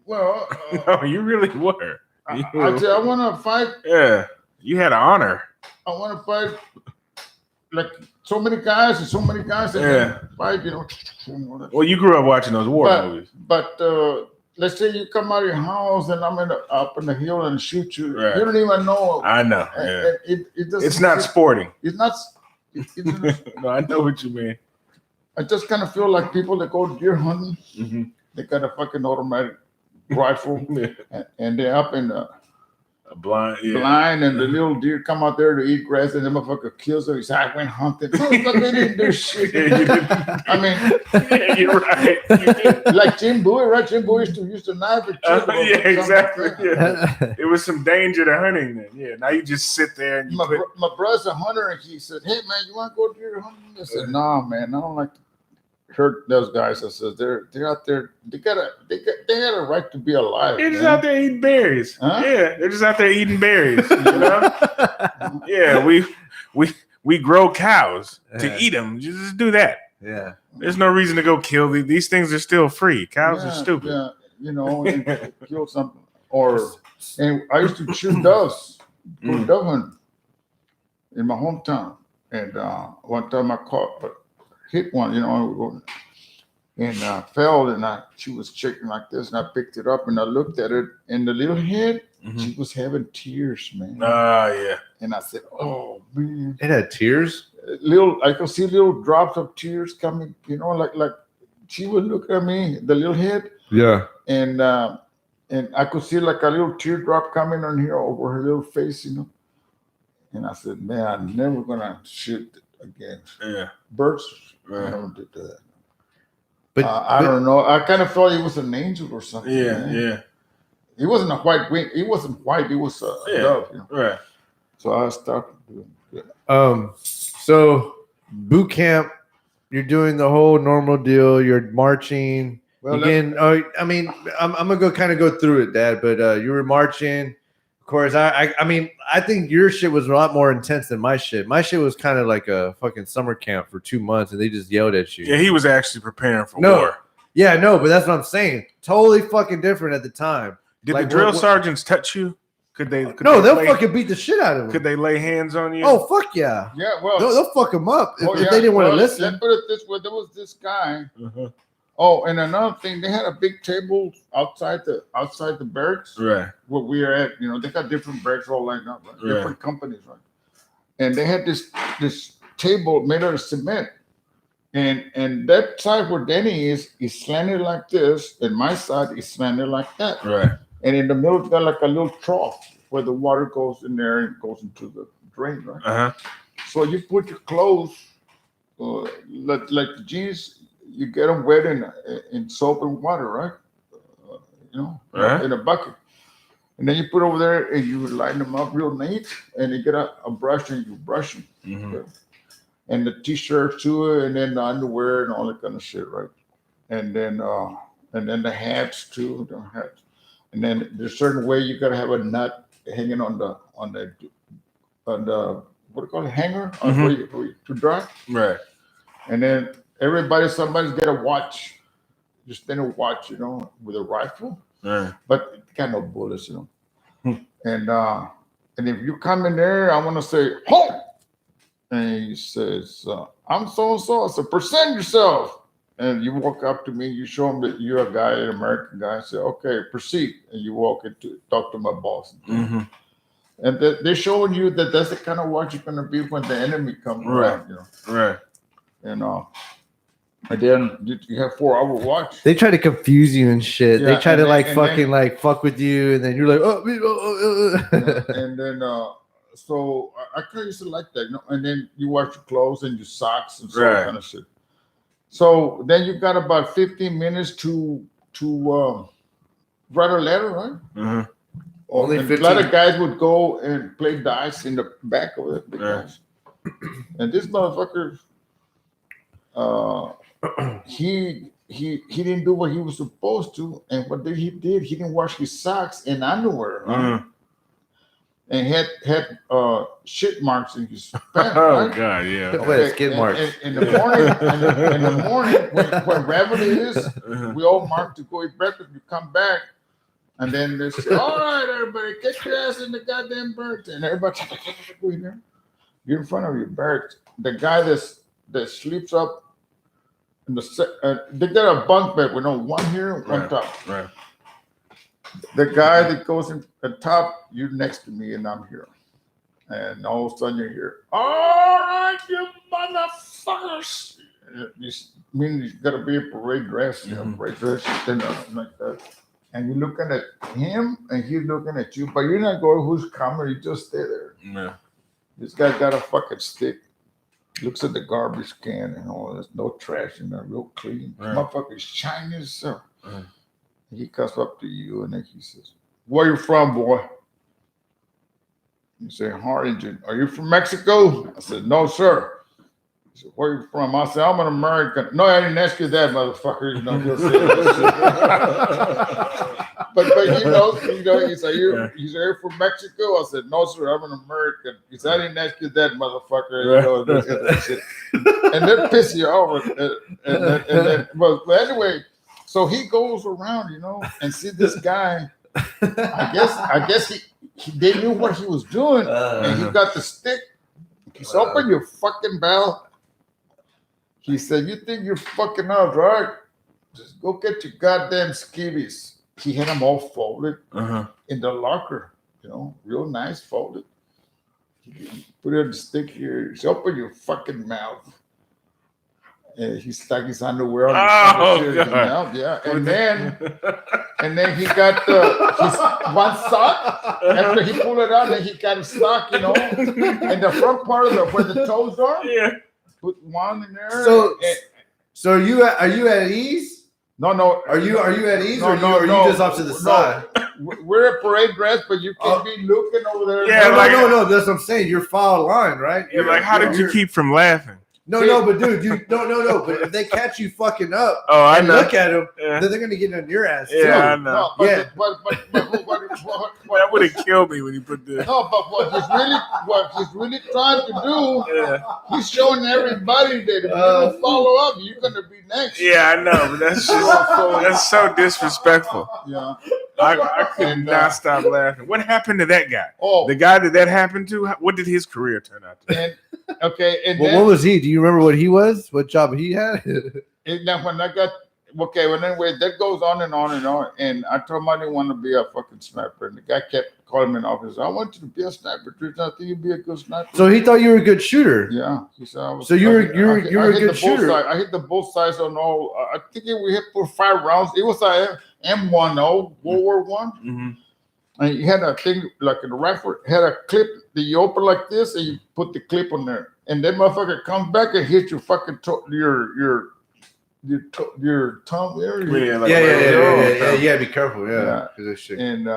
Well, no, you really were. I said, I want to fight. Yeah, you had an honor. I want to fight like so many guys and so many guys that fight, you know. Well, you grew up watching those war movies. But let's say you come out of your house and I'm up in the hill and shoot you. Right. You don't even know. I know. Yeah. It's not sporting. It's not. No, I know what you mean. I just kind of feel like people that go deer hunting, they got a fucking automatic rifle, and they're up in the blind, and the little deer come out there to eat grass, and the motherfucker kills them. He said, I went hunting. Motherfucker, they didn't do shit. I mean, you're right. You did. Like Jim Bowie, right? Jim Bowie used to knife and yeah, exactly. Like yeah. It was some danger to hunting then. Yeah, now you just sit there and my brother's a hunter, and he said, hey, man, you want to go deer hunting? I said, nah, man, I don't like to hurt those guys. I said, they're out there. They got a right to be alive. They're just out there eating berries. Huh? Yeah, they're just out there eating berries. You know? Yeah, we grow cows to eat them. Just do that. Yeah. There's no reason to go kill these things. Are still free. Cows are stupid. Yeah, you know, and kill something. And I used to shoot doves, go dove hunting in my hometown. And one time I hit one, you know, and fell, and she was shaking like this, and I picked it up and I looked at it, and the little head, she was having tears, man. Yeah. And I said, oh man, it had tears. I could see little drops of tears coming, you know, like she would look at me, the little head, and I could see like a little teardrop coming on here over her little face, you know. And I said, man, I'm never gonna shoot again. Yeah, birds. I never did that. But I don't know. I kind of thought he was an angel or something. Yeah. He wasn't a white wing. He wasn't white. He was a dove. You know? Right. So I started doing it. So boot camp, you're doing the whole normal deal. You're marching. Well, again, I mean, I'm gonna go through it, Dad. But you were marching. Of course, I mean, I think your shit was a lot more intense than my shit. My shit was kind of like a fucking summer camp for 2 months, and they just yelled at you. Yeah, he was actually preparing for war. Yeah, no, but that's what I'm saying. Totally fucking different at the time. Did the drill sergeants touch you? Could they? No, they'll fucking beat the shit out of them. Could they lay hands on you? Oh, fuck yeah. Yeah, well, they'll fuck them up if they didn't want to listen. Let's put it this way: there was this guy. Oh, and another thing, they had a big table outside the barracks, right? Where we are at, you know, they got different barracks all lined up, right? Different companies, right? And they had this table made out of cement, and that side where Denny is slanted like this, and my side is slanted like that, right? And in the middle, it's got like a little trough where the water goes in there and goes into the drain, right? So you put your clothes, like the jeans. You get them wet in soap and water, right? You know, in a bucket. And then you put over there and you line them up real neat, and you get a brush and you brush them. Okay? And the t-shirt too, and then the underwear and all that kind of shit, right? And then the hats too, the hats. And then there's a certain way you gotta have a nut hanging on the what do you call it, hanger for you to dry. Right. And then somebody's got a watch, just stand a watch, you know, with a rifle, but it got no bullets, you know. And if you come in there, I want to say, halt. And he says, I'm so and so. I said, present yourself. And you walk up to me, you show him that you're a guy, an American guy. I say, okay, proceed. And you walk into talk to my boss. And they're showing you that that's the kind of watch you're going to be when the enemy comes around, you know. Right. And And then you have 4-hour watch. They try to confuse you and shit. Yeah, they try to then, like fucking like fuck with you, and then you're like, and then so I kind of used to like that, you know. And then you wash your clothes and your socks and so kind of shit. So then you got about 15 minutes to write a letter, right? Mm-hmm. Only 15. A lot of guys would go and play dice in the back of it, guys. And this motherfucker, he didn't do what he was supposed to, and what he did, he didn't wash his socks and underwear, right? And had shit marks in his pants. Oh God, yeah. Okay. Skid marks. In the morning, when revenue is, we all mark to go eat breakfast. You come back, and then they say, "All right, everybody, get your ass in the goddamn bird." And everybody, you're in front of your bird. The guy that sleeps up in the they got a bunk bed with one here, one top. Right. The guy that goes in the top, you're next to me, and I'm here. And all of a sudden, you hear, "All right, you motherfuckers!" Meaning you got to be a parade dress, parade dress, like that. And you're looking at him, and he's looking at you, but you're not going, "Who's coming?" You just stay there. Yeah. This guy got a fucking stick. Looks at the garbage can and all. There's no trash in there, real clean. Motherfucker's shiny as hell. He comes up to you and then he says, "Where you from, boy?" You say, "Harlingen." "Are you from Mexico?" I said, "No, sir." He said, "Where you from?" I said, "I'm an American." "No, I didn't ask you that, motherfucker." You know, he'll say that. But you know, he said, "He's here from Mexico?" I said, "No, sir, I'm an American." He said, "I didn't ask you that, motherfucker." You know, and they piss you off. But anyway, so he goes around, you know, and see this guy. I guess they knew what he was doing, and he got the stick. He said, "Open your fucking bell." He said, "You think you're fucking up, right? Just go get your goddamn skivvies." He had them all folded in the locker, you know, real nice folded. He put it on the stick here. He said, "Open your fucking mouth." And he stuck his underwear on his mouth, yeah. And then he got his one sock. After he pulled it out, then he got a sock, you know, in the front part of where the toes are. Yeah. Put one in there. So are you at ease? No. Are you at ease, or are you just off to the side? We're a parade dress, but you can't be looking over there. Yeah, no. That's what I'm saying. You're foul line, right? Yeah, like how did you keep from laughing? No, but dude, no. But if they catch you fucking up, I know. Look at them, then they're gonna get on your ass. Yeah, too. I know. That would have killed me when he put this. No, but what he's really trying to do, he's showing everybody that if you don't follow up, you're gonna be next. Yeah, I know, but that's so disrespectful. Yeah. I could not stop laughing. What happened to that guy? The guy that happened to, what did his career turn out to be? And what was he? Do you remember what he was? What job he had? Anyway, that goes on and on and on. And I told him I didn't want to be a fucking sniper. And the guy kept calling me in the office. "I want you to be a sniper, Tristan. I think you'd be a good sniper." So he thought you were a good shooter. Yeah. He said, you're a good shooter. I hit the both sides on all. I think we hit for 5 rounds. It was a M10, World War I. Mm-hmm. And you had a thing like in the rifle, had a clip that you open like this, and you put the clip on there. And that motherfucker comes back and hits your fucking your tongue area. Yeah. You gotta be careful. Yeah. And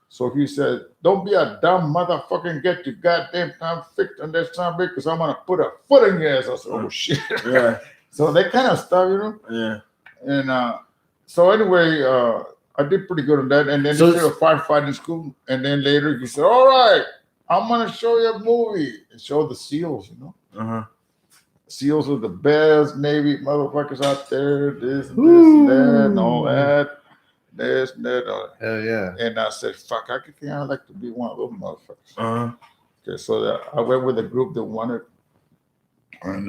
so he said, "Don't be a dumb motherfucker and get your goddamn time fixed on that time because I'm gonna put a foot in your ass." I said, "Oh shit." Yeah. So that kind of stuff, you know. Yeah. And so anyway, I did pretty good on that. And then he did a firefighting school. And then later he said, "All right, I'm gonna show you a movie and show the SEALs, you know." SEALs are the best Navy motherfuckers out there. This and that and all that. This and that. Hell yeah. And I said, "Fuck, I'd like to be one of those motherfuckers." Okay, so I went with a group that wanted, and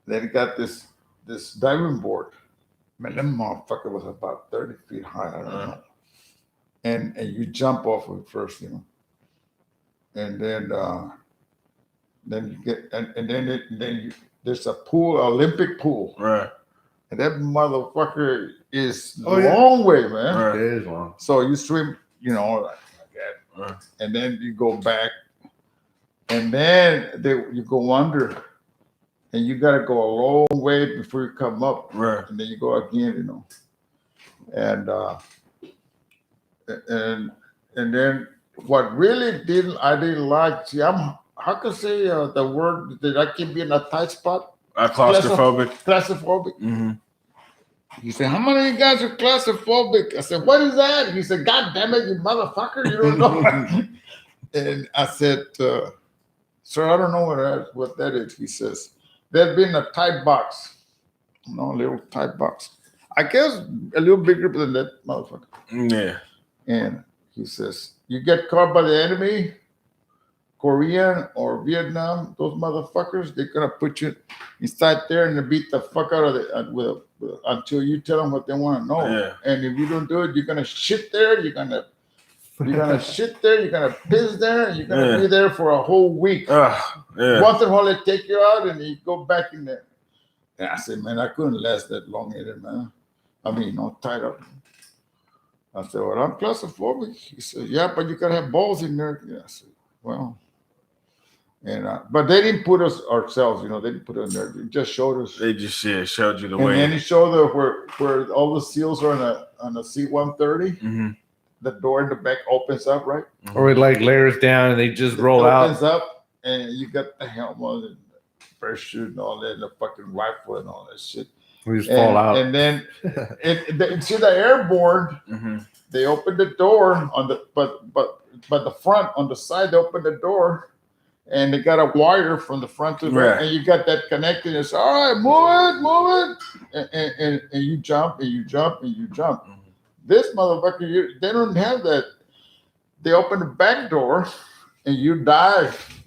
then got this diving board. Man, that motherfucker was about 30 feet high. I don't know. And you jump off of it first, you know. And then you get, and then there's a pool, Olympic pool. Right. And that motherfucker is long way, man. Right. It is long. So you swim, like that. Right. And then you go back. And then you go under. And you got to go a long way before you come up. Right. And then you go again, And then what really I didn't like, see, how can I say the word that I keep being a tight spot? Claustrophobic. Claustrophobic. Mm-hmm. He said, how many of you guys are claustrophobic? I said, what is that? He said, God damn it, you motherfucker, you don't know. And I said, sir, I don't know what that is. He says, there's been a tight box. A little tight box. I guess a little bigger than that motherfucker. Yeah. And he says, you get caught by the enemy, Korean or Vietnam, those motherfuckers, they're going to put you inside there and beat the fuck out of it until you tell them what they want to know. Yeah. And if you don't do it, you're going to shit there. You're going to shit there. You're going to piss there. And you're going to be there for a whole week. Once in a while, they take you out and you go back in there. And I said, man, I couldn't last that long in it, man. I mean, tied up. I said, well, I'm claustrophobic. He said, yeah, but you got to have balls in there. Yeah, I said, well. And but they didn't put us ourselves, they didn't put us in there. They just showed us. They just showed you the way. way. And then he showed where all the seals are on a C-130. Mm-hmm. The door in the back opens up, right? Mm-hmm. Or it layers down and they just roll out. It opens up and you got the helmet and parachute and all that, and the fucking rifle and all that shit. We just fall out. And then see the airborne. Mm-hmm. They open the door on the but the front on the side. They open the door. And they got a wire from the front to the back, and you got that connected. It's all right, move it, and you jump and you jump and you jump. Mm-hmm. This motherfucker, they don't have that. They open the back door, and you dive,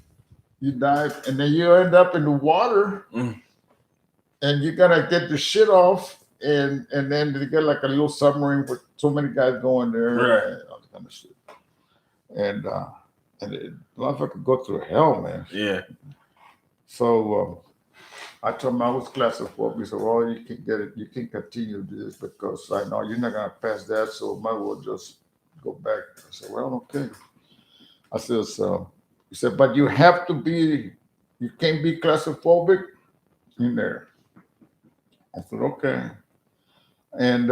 and then you end up in the water, and you gotta get the shit off, and then they get like a little submarine with so many guys going there, and all that kind of shit, and it, motherfucker go through hell, man. Yeah. So I told him I was claustrophobic. He said, well, you can get it. You can continue this because I know you're not going to pass that. So might as well just go back. I said, well, okay. I said, he said, but you have to be, you can't be claustrophobic in there. I said, okay. And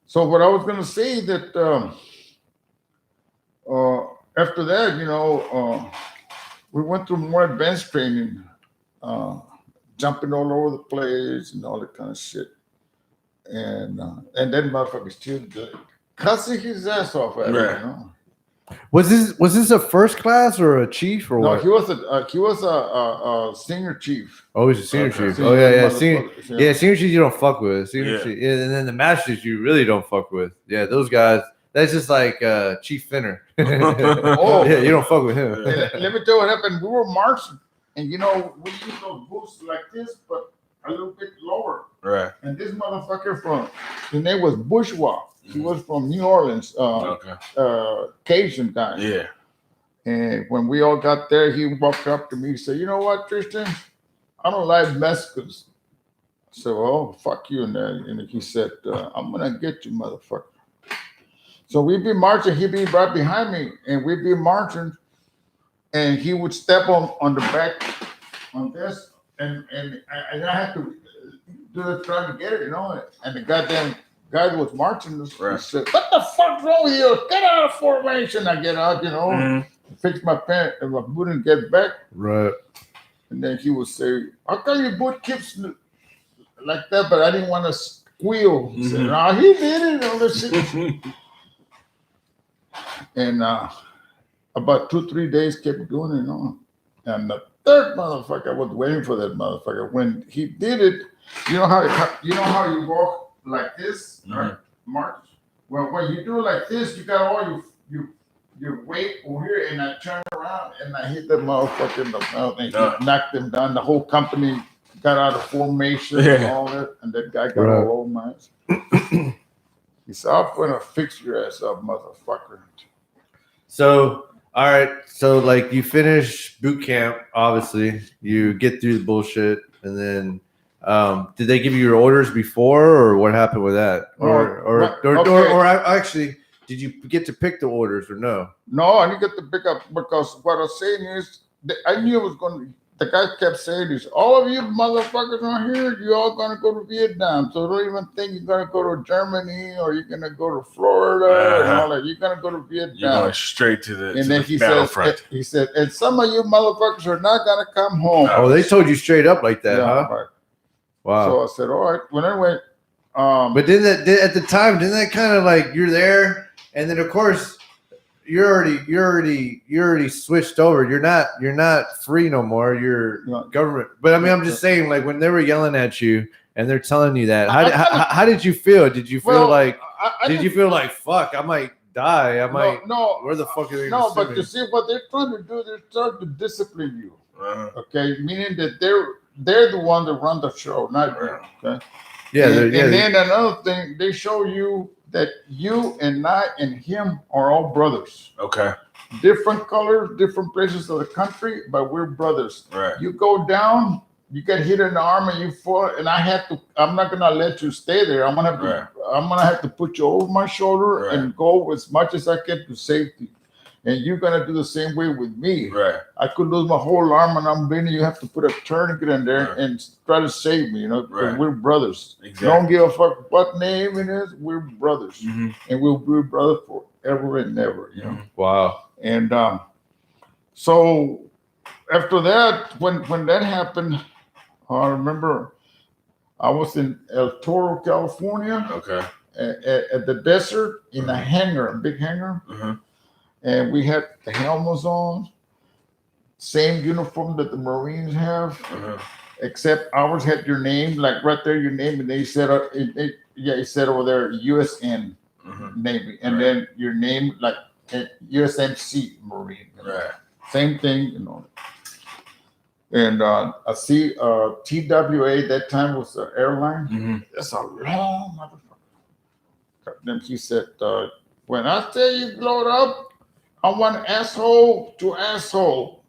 so what I was going to say that after that, we went through more advanced training, jumping all over the place and all that kind of shit. And then motherfucker still cussing his ass off at him, Was this a first class or a chief or what? No, he was a senior chief. Oh, he's a senior chief. Senior Senior chiefs you don't fuck with. Senior chief, and then the masters you really don't fuck with. Yeah, those guys. That's just like Chief Finner. Yeah, you don't fuck with him. Let me tell you what happened. We were marching, and we used those boots like this, but a little bit lower. Right. And this motherfucker his name was Bourgeois. He was from New Orleans, Cajun guy. Yeah. And when we all got there, he walked up to me and said, you know what, Tristan? I don't like Mexicans. I said, well, fuck you. And he said, I'm going to get you, motherfucker. So we'd be marching, he'd be right behind me, and we'd be marching, and he would step on the back on this, and I had to do it trying to get it, and the goddamn guy that was marching us said, what the fuck's wrong with you? Get out of formation. I get out, fix my pants, and my boot and get back. Right. And then he would say, how come your boot keeps like that? But I didn't want to squeal. He said, no, he did it, all this shit. And about 2-3 days kept doing it, And the third motherfucker, I was waiting for that motherfucker. When he did it, you know how you walk like this, right? March. Well, when you do it like this, you got all your weight over here, and I turn around and I hit that motherfucker in the mouth, and he knocked him down. The whole company got out of formation and all that, and that guy got all over my ass. He said, I'm gonna fix your ass up, motherfucker. So, all right. So, like, you finish boot camp, obviously. You get through the bullshit. and then did they give you your orders before, or what happened with that? Or actually, did you get to pick the orders or no? No, I didn't get to pick up because what I was saying is I knew it was going to. The guy kept saying this, all of you motherfuckers on here, you all gonna go to Vietnam. So don't even think you're gonna go to Germany or you're gonna go to Florida and all that. You're gonna go to Vietnam. You're going straight to the, and then the battlefront. He said, and some of you motherfuckers are not gonna come home. Oh, they told you straight up like that, huh? Right. Wow. So I said, all right. Well, anyway. But at the time, didn't that kind of like you're there, and then of course you're already switched over. You're not free no more. You're government. But I mean, I'm just saying, like when they were yelling at you and they're telling you that, how did you feel? Did you feel did you feel like fuck? I might die. I might. No. Where the fuck are they? No, but you see what they're trying to do? They're trying to discipline you. Okay, meaning that they're the one that run the show, not you. Okay. Yeah. And then another thing, they show you that you and I and him are all brothers. Okay. Different colors, different places of the country, but we're brothers. Right. You go down, you get hit in the arm and you fall, and I'm not gonna let you stay there. I'm gonna have to put you over my shoulder and go as much as I can to safety. And you're gonna do the same way with me. Right. I could lose my whole arm and I'm bleeding. You have to put a tourniquet in there and try to save me, because we're brothers. Exactly. Don't give a fuck what name it is. We're brothers. Mm-hmm. And we'll be brothers forever and ever, Wow. And so after that, when that happened, I remember I was in El Toro, California. Okay. At the desert in a hangar, a big hangar. Mm-hmm. And we had the helmets on, same uniform that the Marines have, except ours had your name, like right there, your name, and they said, it said over there, USN Navy, and then your name, like USMC Marine. Right. Same thing, And I see TWA, that time was the airline. That's a long motherfucker. Then he said, when I say you blow it up, I want asshole to asshole.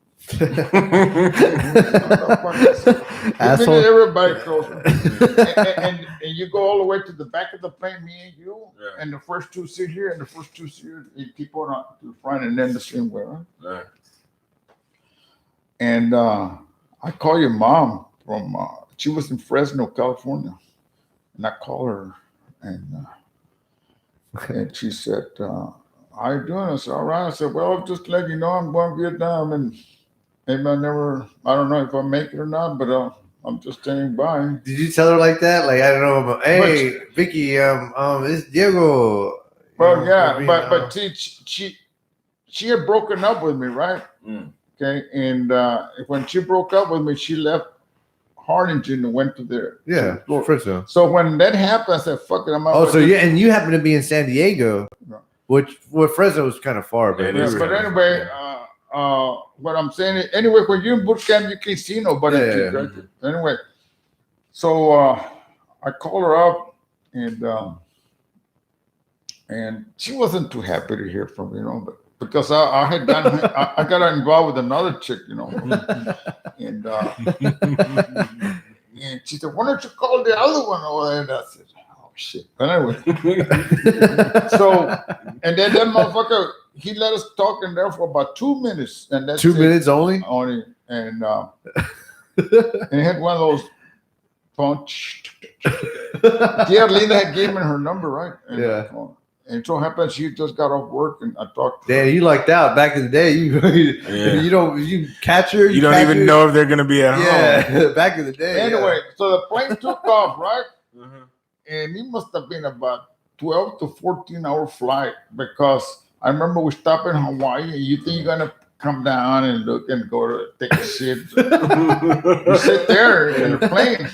Asshole. Everybody close. and you go all the way to the back of the plane, me and you, and the first two sit here, and the first two sit here. You keep on to the front, and then the same way. Right? And I call your mom from. She was in Fresno, California, and I call her, and she said. How you doing? I said, all right. I said, well, just to let you know, I'm going to Vietnam, and maybe I don't know if I make it or not, but I'm just staying by. Did you tell her like that? Like, I don't know, hey, Vicky, it's Diego. Well, yeah, but she had broken up with me, right? Okay, and when she broke up with me, she left Harlingen and went to there. Yeah, Fresno. So when that happened, I said, fuck it, I'm out. Oh, so and you happen to be in San Diego. No. Which Fresno was kind of far, but anyway, what I'm saying is, anyway, when you're in boot camp, you can't see nobody. Anyway, so I called her up, and she wasn't too happy to hear from me, but because I got involved with another chick, and she said, why don't you call the other one over there? And I said, shit. But anyway, so and then that motherfucker, he let us talk in there for about 2 minutes, and that's 2 minutes only, and he had one of those phones. Lena had given me her number, right? And, and so happens she just got off work, and I talked to her. You lucked out back in the day. You catch her. You don't even know if they're gonna be at home. Yeah, back in the day. Anyway, so the plane took off, right? And it must have been about 12 to 14-hour flight, because I remember we stopped in Hawaii, and you think you're going to come down and look and go to take a shit. You sit there in the plane.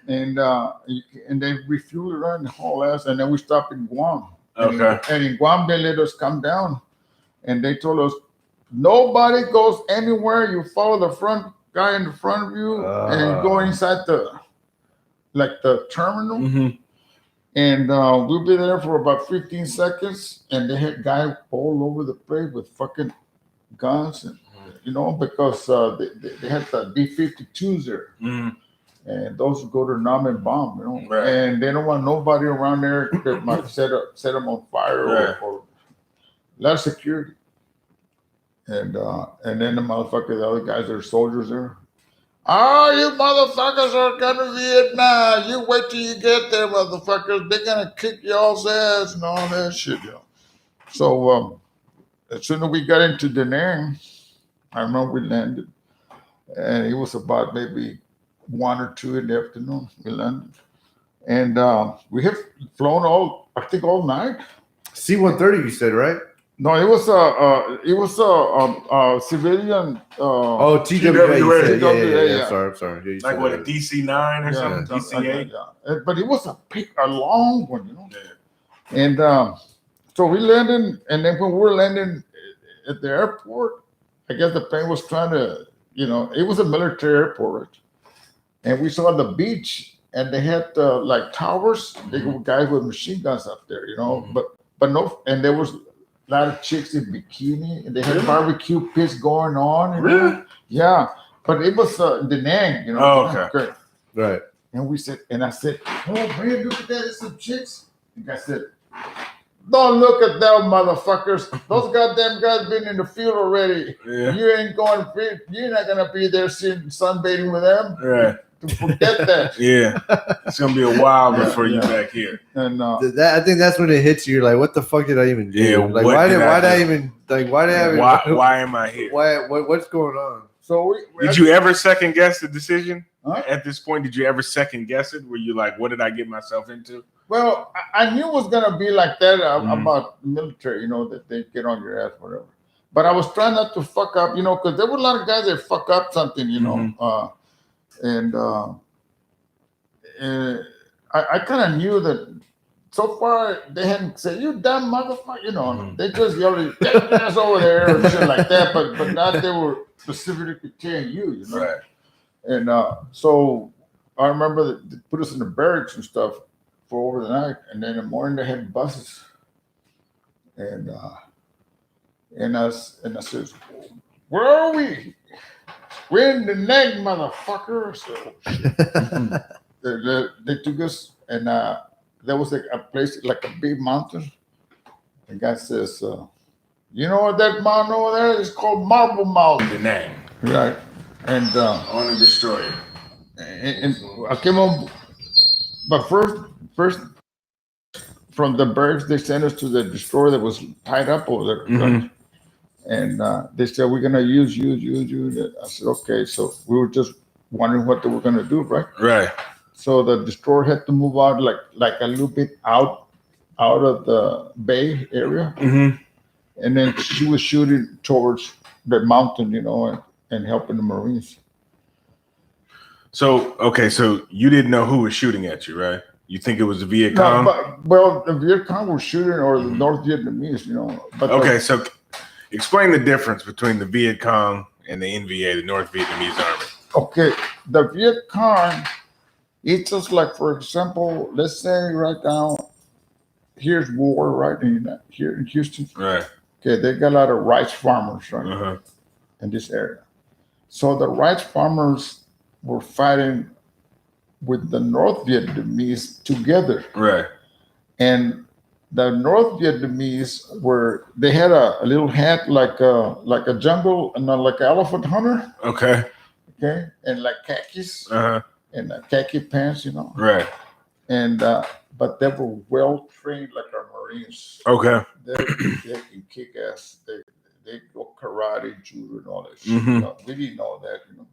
And they refueled around the whole ass, and then we stopped in Guam. Okay. And in Guam, they let us come down, and they told us, nobody goes anywhere. You follow the front guy in the front of you and go inside the terminal, and we'll be there for about 15 seconds, and they had guys all over the place with fucking guns, you know, because they had the B-52s there. And those would go to Nam and bomb, you know. Right. And they don't want nobody around there that might set them on fire or a lot of security. And then the motherfuckers, the other guys that are soldiers there. Oh, you motherfuckers are going to Vietnam. You wait till you get there, motherfuckers. They're going to kick y'all's ass and all that shit, you know. So as soon as we got into Da Nang, I remember we landed. And it was about maybe 1 or 2 in the afternoon. We landed. And we have flown all night. C-130, you said, right? No, it was a civilian. TWA. Yeah. Sorry. Yeah, like what, a DC-9 or something? DC-8? Yeah. But it was a long one, you know. Yeah. And so we landed, and then when we were landing at the airport, I guess the plane was trying to, you know, it was a military airport, and we saw the beach, and they had like towers. They were guys with machine guns up there, you know, but no, and there was a lot of chicks in bikini, and they had barbecue pits going on. Really? Yeah, but it was Da Nang, you know. Oh, okay. Great. Right. And I said, oh man, look at that, there's some chicks. And I said, don't look at them motherfuckers. Those goddamn guys been in the field already. Yeah. You're not gonna be there sunbathing with them. Right. Forget that. Yeah. It's gonna be a while before you back here. And I think that's when it hits you. You're like, what the fuck did I even do? Yeah, like why did why am I here? What's going on? So did you ever second guess the decision? At this point, did you ever second guess it? Were you like, what did I get myself into? Well, I knew it was gonna be like that about military, you know, that they get on your ass, whatever. But I was trying not to fuck up, you know, because there were a lot of guys that fuck up something, you know. And I kind of knew that so far they hadn't said, you dumb motherfucker, you know. They just yelled, get your ass over there or shit like that, but not they were specifically telling you know. Right. And so I remember they put us in the barracks and stuff for over the night, and then in the morning they had buses. And I said, where are we? We're in the neck, motherfucker. So they took us, and there was a place like a big mountain. The guy says, you know what that mountain over there is called Marble Mountain. The name. Right. And on the destroyer. And I came on, but first from the barracks they sent us to the destroyer that was tied up over there. Right? And they said, we're gonna use you. I said, okay. So we were just wondering what they were gonna do, right? Right. So the destroyer had to move out like a little bit out of the bay area, and then she was shooting towards the mountain, you know, and helping the Marines. So you didn't know who was shooting at you, right? You think it was the Viet Cong? No, well, the Viet Cong was shooting, or the North Vietnamese, you know. But so explain the difference between the Viet Cong and the NVA, the North Vietnamese Army. Okay, the Viet Cong, it's just like, for example, let's say right now, here's war, right? Here in Houston. Right. Okay, they got a lot of rice farmers, right? In this area. So the rice farmers were fighting with the North Vietnamese together. Right. And the North Vietnamese they had a little hat like a jungle and like an elephant hunter. Okay. Okay. And like khakis. And khaki pants, you know. Right. And but they were well trained like our Marines. Okay. They can kick ass. They go karate, judo, and all that shit. You know? We didn't know that, you know.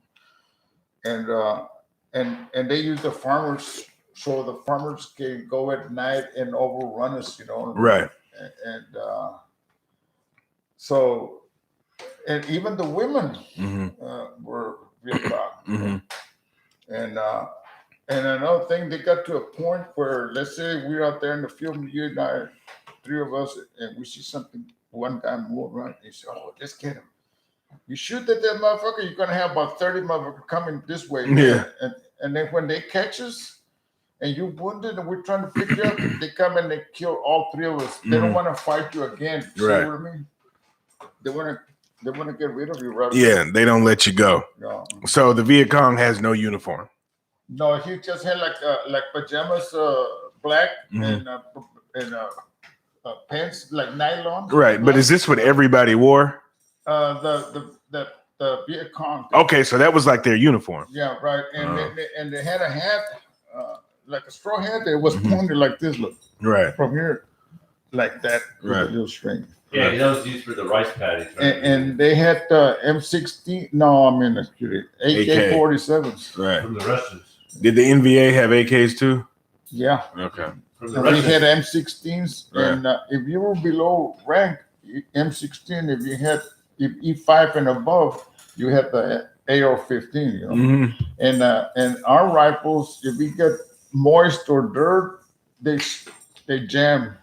And they use the farmers, so the farmers can go at night and overrun us, you know. Right. And so, and even the women were Viet Cong. And another thing, they got to a point where, let's say we're out there in the field, you and I, 3 of us, and we see something, one guy move, right? He said, oh, let's get him. You shoot at that motherfucker, you're going to have about 30 motherfuckers coming this way. Yeah. And then when they catch us, and you're wounded, and we're trying to pick you up, they come and they kill all 3 of us. They don't want to fight you again. You right. See what I mean? They want to They want to get rid of you, right? Yeah, they don't let you go. No. So the Viet Cong has no uniform. No, he just had like pajamas, black and pants like nylon. Right, but is this what everybody wore? The Viet Cong. Okay, so that was like their uniform. Yeah, right. And they had a hat, like a straw hat that was pointed like this. Look, right from here, like that, with a little string. Yeah, those used for the rice paddies. Right? And they had M16. No, I mean AK-47s. Right. From the Russians. Did the NVA have AKs too? Yeah. Okay. From the We Russians. had M16s, Right. and if you were below rank M16, if you had E5 and above, you had the AR-15. You know, and our rifles, if we get moist or dirt, they jam.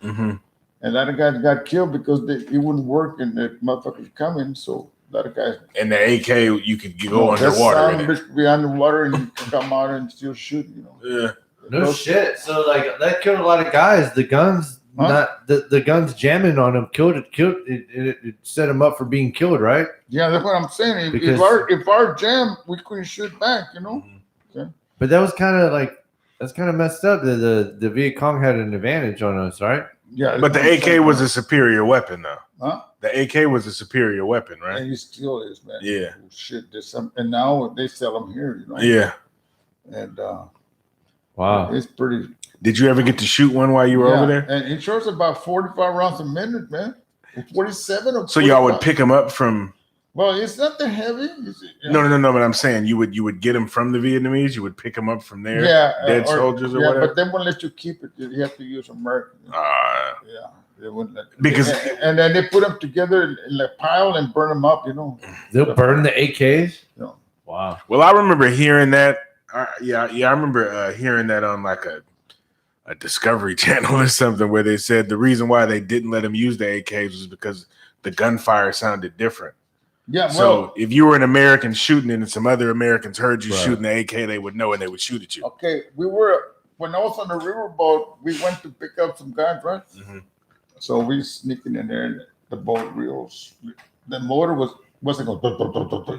And a lot of guys got killed because it wouldn't work and the motherfuckers coming. So a lot of guys. And the AK, you could go underwater. Be underwater and you can come out and still shoot. You know. Yeah. No shit. So like that killed a lot of guys. The guns, not the guns jamming on them killed it. It set them up for being killed, right? Yeah, that's what I'm saying. If our jam, we couldn't shoot back. You know. Okay. But that was kind of messed up. The Viet Cong had an advantage on us, right? Yeah, but the AK was a superior weapon, though. Huh? The AK was a superior weapon, right? And he still is, man. Yeah. Oh, shit, and now they sell them here, you know. Yeah. And wow, it's pretty. Did you ever get to shoot one while you were over there? And it shows about 45 rounds a minute, man. 47 or 45. So y'all would pick them up from. Well, it's not that heavy. No. But I'm saying you would get them from the Vietnamese. You would pick them up from there. Yeah, dead soldiers or whatever. But they won't let you keep it. You have to use American. Yeah, they wouldn't let. Because and then they put them together in a pile and burn them up. You know. They'll burn the AKs. No. Wow. Well, I remember hearing that. I remember hearing that on like a Discovery Channel or something where they said the reason why they didn't let them use the AKs was because the gunfire sounded different. Yeah, so if you were an American shooting it and some other Americans heard you shooting the AK, they would know and they would shoot at you. Okay, when I was on the riverboat, we went to pick up some guys, right? So we sneaking in there, and the boat reels. The motor wasn't going.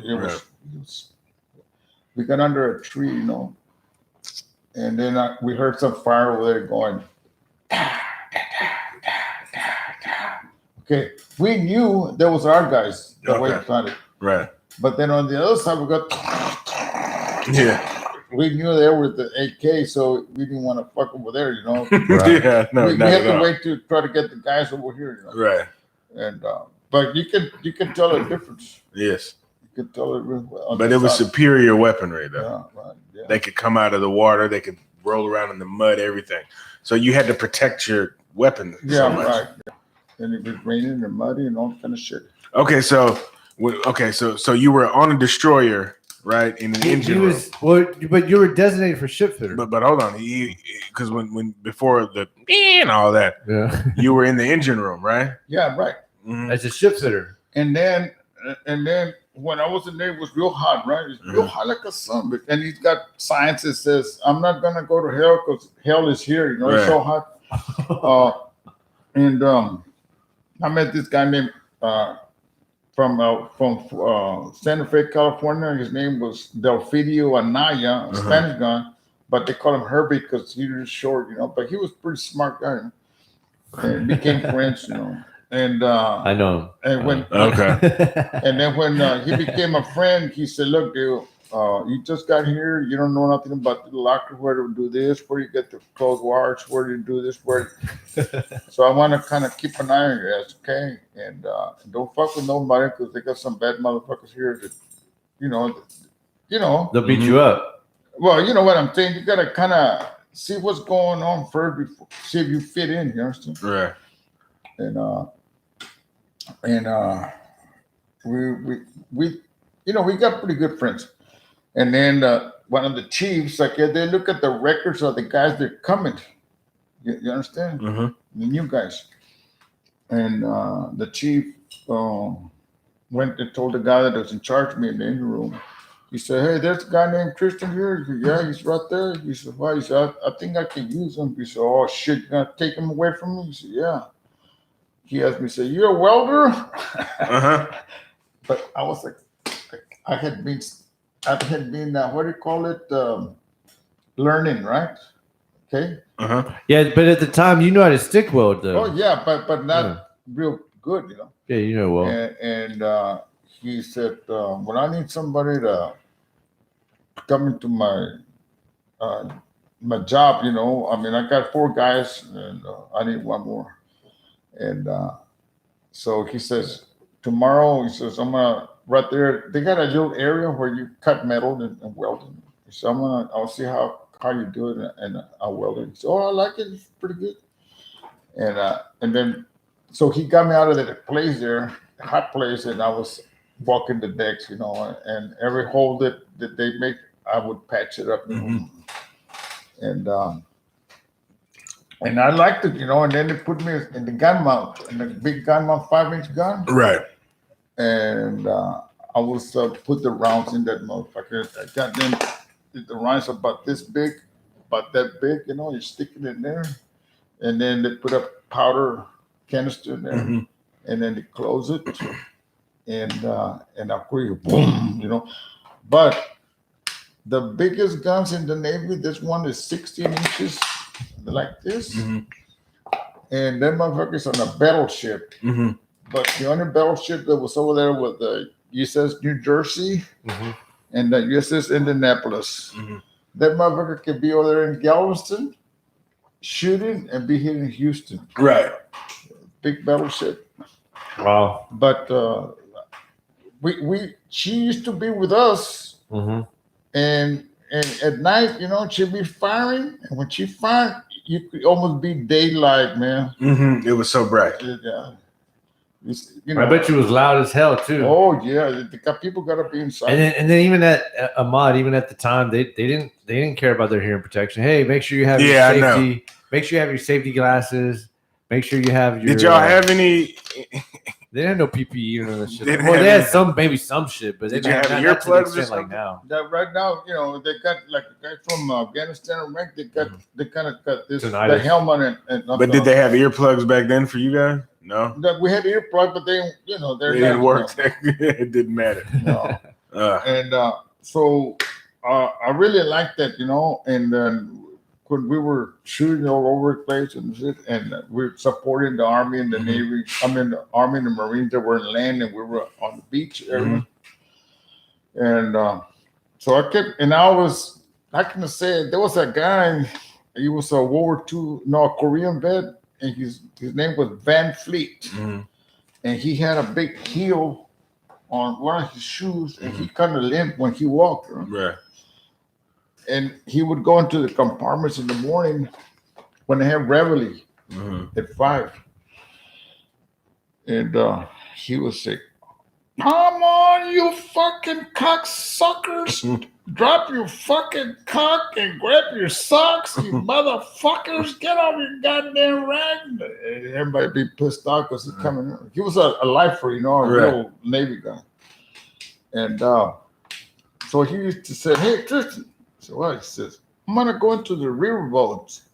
It was. We got under a tree, you know, and then we heard some fire over there going. Okay, we knew that was our guys. The way it sounded. Right. But then on the other side, we got. Yeah. We knew they were the AK, so we didn't want to fuck over there, you know. Right. Yeah, no, we had to wait to try to get the guys over here, you know. Right. And but you can tell the difference. Yes. You can tell it really well. But it was superior weaponry, though. Yeah, right. Yeah. They could come out of the water. They could roll around in the mud. Everything. So you had to protect your weapon. Yeah, so much. right. And it was raining and muddy and all kind of shit. Okay, so you were on a destroyer, right? In an engine room. But you were designated for ship fitter. But hold on, because when before the and all that, you were in the engine room, right? Yeah, right. As a ship fitter. And then when I was in there, it was real hot, right? It's real hot like a sun. And he's got signs that says, "I'm not gonna go to hell because hell is here." You know, it's so hot. And I met this guy named from Santa Fe, California. His name was Delfidio Anaya, a Spanish guy, but they call him Herbie because he was short, you know. But he was a pretty smart guy, you know? And became friends, you know. And I know. And when and then when he became a friend, he said, "Look, dude, you just got here. You don't know nothing about the locker, where to do this, where you get the clothes washed, where you do this, where." So I want to kind of keep an eye on you, guys, okay? And don't fuck with nobody because they got some bad motherfuckers here that, you know. They'll beat you up. Well, you know what I'm saying. You gotta kind of see what's going on first before see if you fit in. You understand? Right. And we we got pretty good friends. And then one of the chiefs, like they look at the records of the guys that are coming. You understand? The new guys. And the chief went and told the guy that was in charge of me in the engine room. He said, "Hey, there's a guy named Tristan here." He said, "Yeah, he's right there." He said, "Why?" He said, I think I can use him." He said, "Oh, shit, you're going to take him away from me?" He said, "Yeah." He asked me, "Say, you're a welder?" but I was like, I had been, what do you call it? Learning, right? Okay. Yeah, but at the time, you know how to stick weld, though. Oh yeah, but not real good, you know. Yeah, you know well. And he said, "Well, I need somebody to come into my job. You know, I mean, I got 4 guys, and I need one more." And so he says, "Tomorrow," he says, "I'm gonna right there. They got a little area where you cut metal and weld it. So I'll see how you do it, and I'll weld it." So I like it. It's pretty good. And then so he got me out of the place there, hot place, and I was walking the decks, you know, and every hole that they make, I would patch it up, you know. And I liked it, you know. And then they put me in the gun mount, in the big gun mount, 5-inch gun, right? And I was put the rounds in that motherfucker. I got them. The rounds about this big, about that big, you know. You stick it in there, and then they put a powder canister in there, and then they close it, and I you boom, you know. But the biggest guns in the Navy, this one is 16 inches, like this, and that motherfucker's on a battleship. But the only battleship that was over there was the USS New Jersey and the USS Indianapolis. That motherfucker could be over there in Galveston shooting and be here in Houston. Right. Big battleship. Wow. But she used to be with us, and at night, you know, she'd be firing, and when she fired, you could almost be daylight, man. It was so bright. Yeah. You know, I bet you was loud as hell too. Oh yeah, people gotta be inside. And then even at Ahmad, even at the time, they didn't care about their hearing protection. Hey, make sure you have your safety. Make sure you have your safety glasses. Make sure you have your. Did y'all have any? They didn't know PPE or that shit. Well, they had some shit, but they didn't have earplugs or something like now. That right now, you know, they got like the guy from Afghanistan or Iraq. They kind of got this the helmet and but did they have earplugs back then for you guys? No. We had earplugs, but they didn't work. It didn't matter. No. And so I really liked that, you know, and then. When we were shooting all over the place and shit, and we're supporting the Army and the Navy, the Army and the Marines that were in land, and we were on the beach area. And so I kept, and I was, how can I say it? There was a guy, he was a World War II, a Korean vet, and his name was Van Fleet. And he had a big heel on one of his shoes, and he kind of limped when he walked. Right. And he would go into the compartments in the morning when they have reveille at 5. And he would say, "Come on, you fucking cocksuckers. Drop your fucking cock and grab your socks, you motherfuckers. Get off your goddamn rag." And everybody be pissed off because he's coming in. He was a lifer, you know, a real Navy guy. And so he used to say, "Hey, Tristan." So what? He says, "I'm gonna go into the riverboats."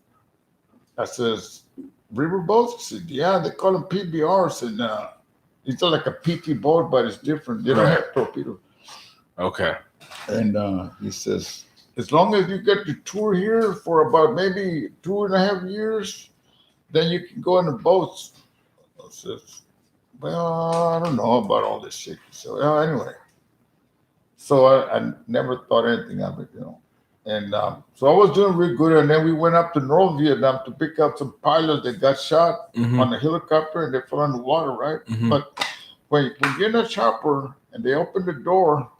I says, "Riverboats?" He said, "Yeah, they call them PBRs, and it's like a PT boat, but it's different. They don't have torpedoes." Okay. And he says, "As long as you get your tour here for about maybe 2.5 years, then you can go in the boats." I says, "Well, I don't know about all this shit." So anyway, so I never thought anything of it, you know. And so I was doing really good. And then we went up to North Vietnam to pick up some pilots that got shot on a helicopter and they fell in the water, right? But when you're in a chopper and they open the door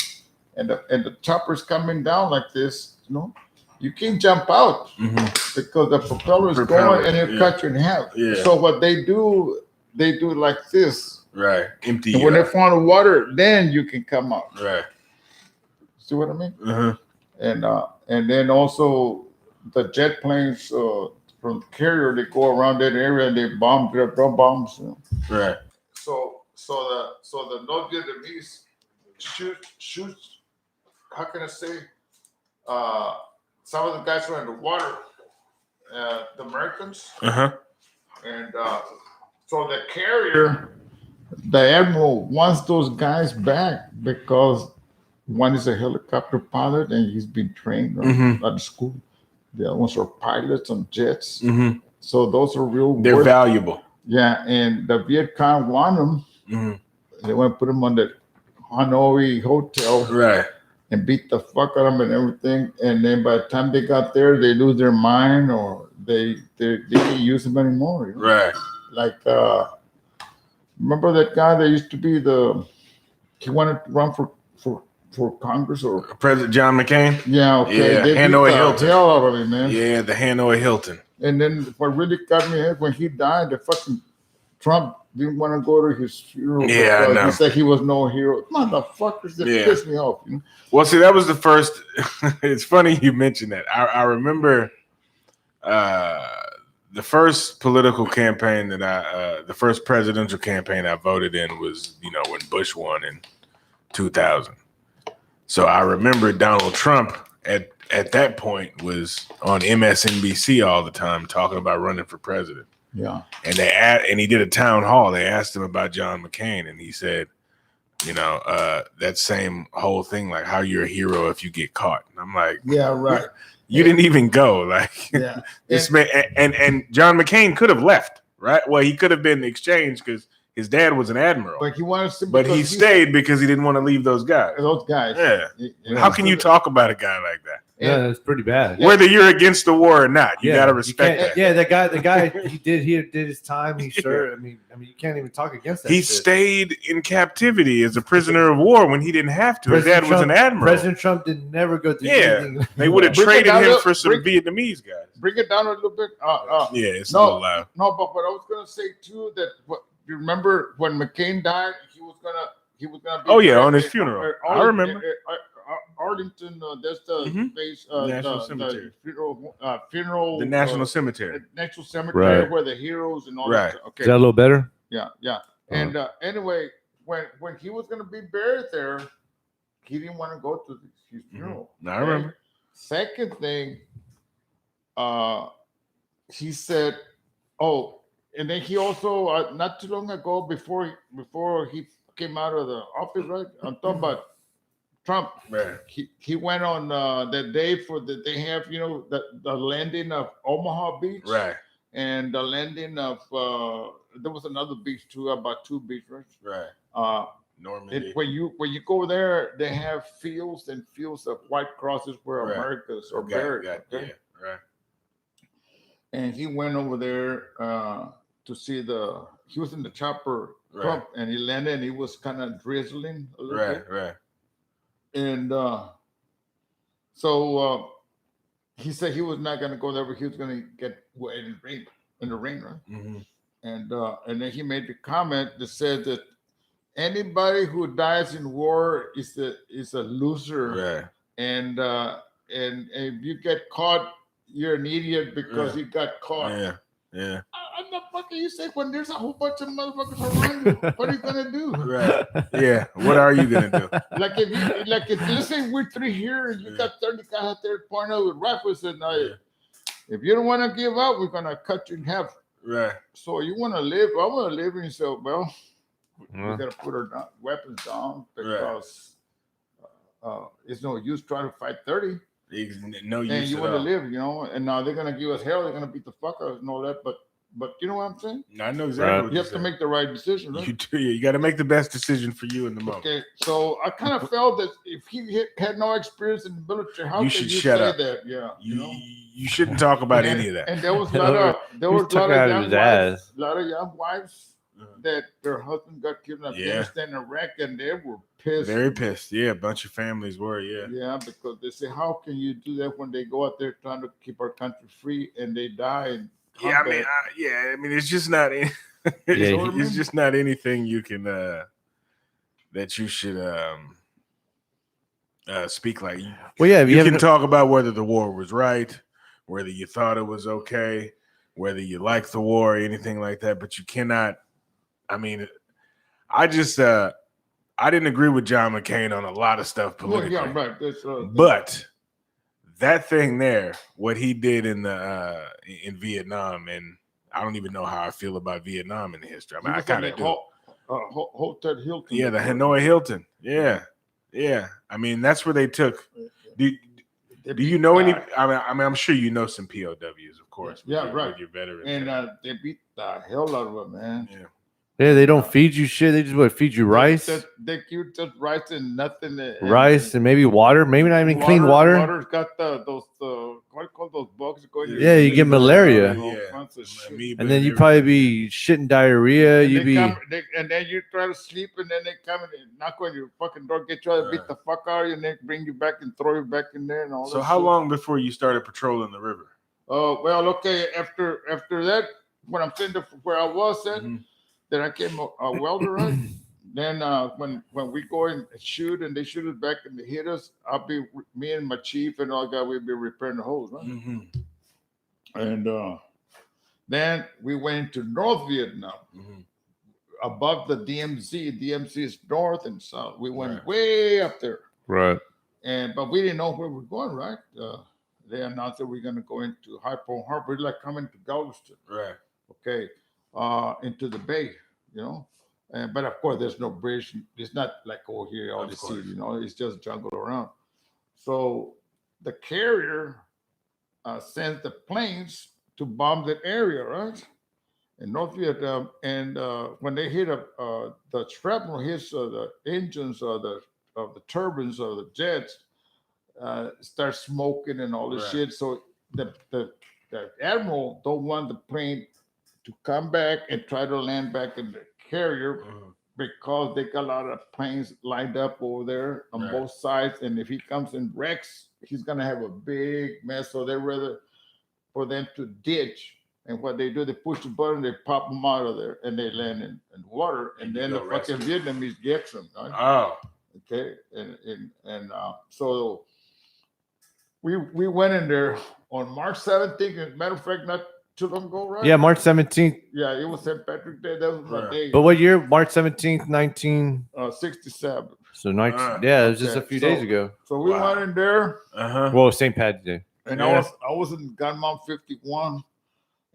and the chopper's coming down like this, you know, you can't jump out because the propeller is going and it'll cut you in half. Yeah. So what they do it like this. Right. Empty. And when they fall in the water, then you can come out. Right. See what I mean? And then also the jet planes from the carrier, they go around that area and they bomb, drop bombs. You know? Right. So the North Vietnamese shoots. How can I say? Some of the guys were in the water, the Americans, and so the carrier The admiral wants those guys back because one is a helicopter pilot and he's been trained at the school. The other ones are pilots on jets. Mm-hmm. So those are real. They're valuable. Yeah, and the Viet Cong want them. Mm-hmm. They want to put them on the Hanoi hotel, right, and beat the fuck out of them and everything. And then by the time they got there, they lose their mind or they can't use them anymore. You know? Right. Like remember that guy that used to be he wanted to run for Congress or President John McCain. Yeah, okay. Yeah, they Hanoi Hilton. Hell out of him, man. Yeah, the Hanoi Hilton. And then what really got me is when he died, the fucking Trump didn't want to go to his funeral. Yeah, I know. He said he was no hero. Motherfuckers, that pissed me off. You know? Well, see, that was the first. It's funny you mentioned that. I remember the first political campaign that the first presidential campaign I voted in was, when Bush won in 2000. So I remember Donald Trump at that point was on MSNBC all the time talking about running for president. Yeah. And he did a town hall. They asked him about John McCain, and he said, that same whole thing, like how you're a hero if you get caught. And I'm like, yeah, right. You didn't even go. Like, yeah. This man, and John McCain could have left, right? Well, he could have been exchanged because his dad was an admiral. But he wanted to. But he stayed because he didn't want to leave those guys. Yeah. How can you talk about a guy like that? Yeah, that's pretty bad. Whether you're against the war or not, you got to respect that. Yeah, the guy, he did his time. He sure. I mean, you can't even talk against that. He stayed in captivity as a prisoner of war when he didn't have to. His dad was an admiral. President Trump did never go through anything. They would have traded him for some Vietnamese guys. Bring it down a little bit. Yeah, it's a little loud. No, but what I was gonna say too, that you remember when McCain died, he was gonna be. Oh yeah, on his funeral. I remember. Arlington, that's the base, National Cemetery. Funeral. The National Cemetery. National Cemetery, where the heroes and all that. Okay. Is that a little better? Yeah. And anyway, when he was going to be buried there, he didn't want to go to his funeral. I remember. Second thing, he said, and then he also not too long ago before he came out of the office, right? I'm talking about Trump. Right. He went on the day they have the landing of Omaha Beach, right, and the landing of there was another beach too, about two beaches, right. Normandy. When you go there, they have fields and fields of white crosses where Americans are buried. Yeah, right. And he went over there to see he was in the chopper, Trump, and he landed and he was kind of drizzling a little bit. Right. And so he said he was not going to go there, but he was going to get wet in the rain, right? Mm-hmm. And then he made the comment that said that anybody who dies in war is a loser, right? And if you get caught, you're an idiot because you got caught. Yeah. I'm not fucking you say when there's a whole bunch of motherfuckers around you. What are you gonna do? Right. Yeah. What are you gonna do? if let's say we're three here and you got 30 guys out there pointing out with rifles and if you don't want to give up, we're gonna cut you in half. Right. So you want to live? I want to live, and you say, well, we gotta put our weapons down because it's no use trying to fight 30. No use. And you want to live, and now they're gonna give us hell. They're gonna beat the fuck out of us and all that. But you know what I'm saying? I know exactly. What you have to make the right decision, right? You do. You got to make the best decision for you in the moment. Okay, so I kind of felt that if he had no experience in the military, how you could should you shut say up. That? Yeah, you shouldn't talk about any of that. And there was a lot of young wives that their husband got killed in Afghanistan and Iraq, and they were pissed. Very pissed. Yeah, a bunch of families were. Yeah, because they say, how can you do that when they go out there trying to keep our country free and they die? And I mean, it's just not. It's just not anything you can that you should speak like. Well, yeah, you can talk about whether the war was right, whether you thought it was okay, whether you liked the war, or anything like that, but you cannot. I mean, I just I didn't agree with John McCain on a lot of stuff politically. Well, yeah, right. But that thing there, what he did in Vietnam, and I don't even know how I feel about Vietnam in the history. I mean, I kind of do. Hotel Hilton. Yeah, the Hanoi Hilton. Yeah. I mean, that's where they took. Do you know any? I mean, I'm sure you know some POWs, of course. Right. With your veterans. And they beat the hell out of them, man. Yeah. Yeah, they don't feed you shit. They just feed you rice. They give you just rice and nothing. Rice and maybe water. Maybe not even clean water. Water's got those what do you call those bugs going? Yeah, you get malaria. And then you probably be shitting diarrhea. And then you try to sleep, and then they come and knock on your fucking door, get you out, beat the fuck out of you, and then bring you back and throw you back in there and all that. So how long before you started patrolling the river? Oh, well, okay. After that, when I'm sitting there where I was at, then I came a welder, right? Then when we go and shoot and they shoot us back and they hit us, me and my chief and all that, we'll be repairing the hose, right? And then we went to North Vietnam, above the DMZ. DMZ is north and south. We went way up there, right? But we didn't know where we're going, right? They announced that we're going to go into High Point Harbor, like coming to Galveston, right? Okay, into the bay, you know. But of course, there's no bridge. It's not like over here, all the sea, you know. It's just jungle around. So the carrier sends the planes to bomb that area, right? In North Vietnam, and when they hit the shrapnel hits the engines of the turbines of the jets, start smoking and all this shit. So the admiral don't want the plane to come back and try to land back in the carrier because they got a lot of planes lined up over there on both sides, and if he comes and wrecks, he's gonna have a big mess. So they rather for them to ditch, and what they do, they push the button, they pop them out of there, and they land in water, and then the fucking Vietnamese gets them. Right? Oh, okay, and so we went in there on March 17th. As a matter of fact, not too long ago, right? Yeah, March 17th. Yeah, it was St. Patrick's Day. That was my day. But what year? March 17th, 1967. So 19. Yeah, it was just a few days ago. So we went in there. Well, St. Patrick's Day. And I was in Gunmount 51,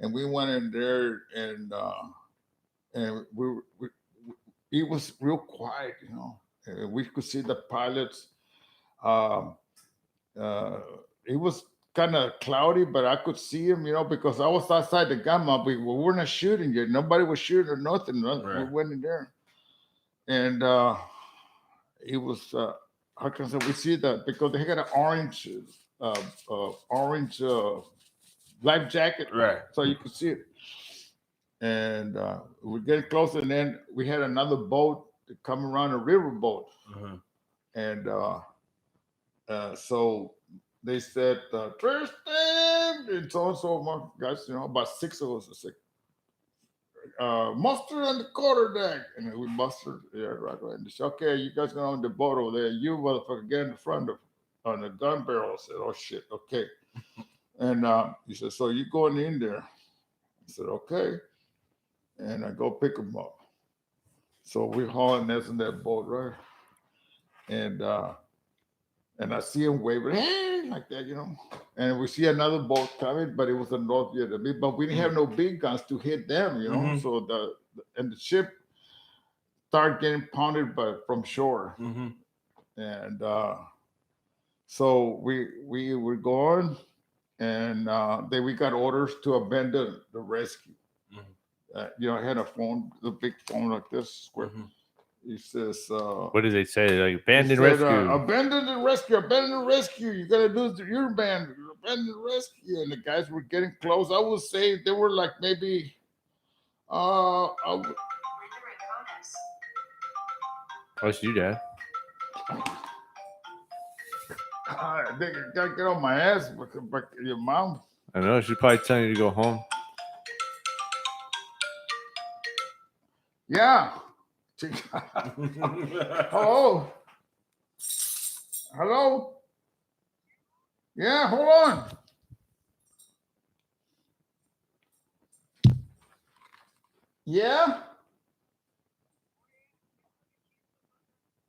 and we went in there, and it was real quiet, you know. And we could see the pilots. It was kind of cloudy, but I could see him, you know, because I was outside the gunmount. We were not shooting yet. Nobody was shooting or nothing. Right? We went in there, and it was how can I say? We see that because they got an orange life jacket, right? So you could see it. And we're getting closer, and then we had another boat come around, a river boat, and so they said, Tristan, and so guys, you know, about 6 of us. It's like, muster on the quarterdeck. And we mustered, right. And they said, okay, you guys go on the boat over there. You motherfucker get in the front on the gun barrel. I said, oh shit, okay. And he said, so you going in there? I said, okay. And I go pick them up. So we're hauling this in that boat, right? And I see him waving, hey, like that, you know. And we see another boat coming, but it was a North Vietnamese. But we didn't have no big guns to hit them, you know. So the ship started getting pounded from shore. And so we were going, and then we got orders to abandon the rescue. You know, I had a phone, the big phone like this, square. He says, what did they say? Like, abandon rescue. Abandon the rescue, abandon the rescue. You got to do your band, abandon the rescue. And the guys were getting close. I would say they were like maybe, What's you, Dad? They got to get on my ass, but your mom. I know, she's probably telling you to go home. Yeah. Hello. Hello. Yeah, hold on. Yeah.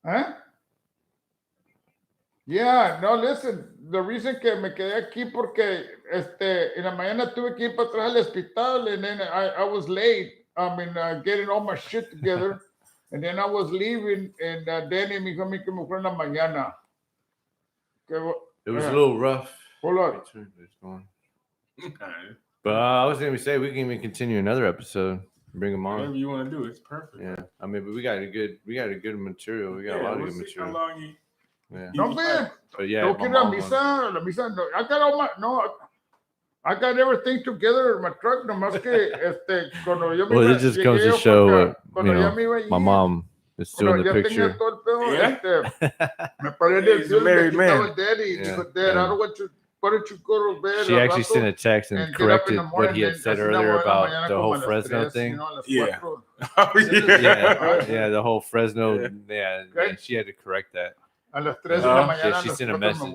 Huh? Yeah, no, listen. The reason que me quedé aquí porque en la mañana tuve que ir para atrás al hospital, and then I was late. I mean, getting all my shit together. And then I was leaving, and Danny me dijo a mí que me fuera en la mañana. It was a little rough. Hold on. But I was gonna say we can even continue another episode. Bring them on. Whatever you want to do, it's perfect. Yeah, I mean, but we got a good material. We got a lot of good material. How long you? Yeah. No, man. But yeah, Don't get la misa. No, I got all my I got everything together in my truck. Nomás que cuando yo me well, it just goes to show what my mom is still in the picture. Me paré del He's a married man. Daddy. Dijo, Dad, I don't want you. Why don't you go to bed? She actually sent a text and corrected what he had said earlier about the whole Fresno thing. Yeah. Yeah, the whole Fresno. Yeah, and she had to correct that. A las 3 de la mañana. She sent a message.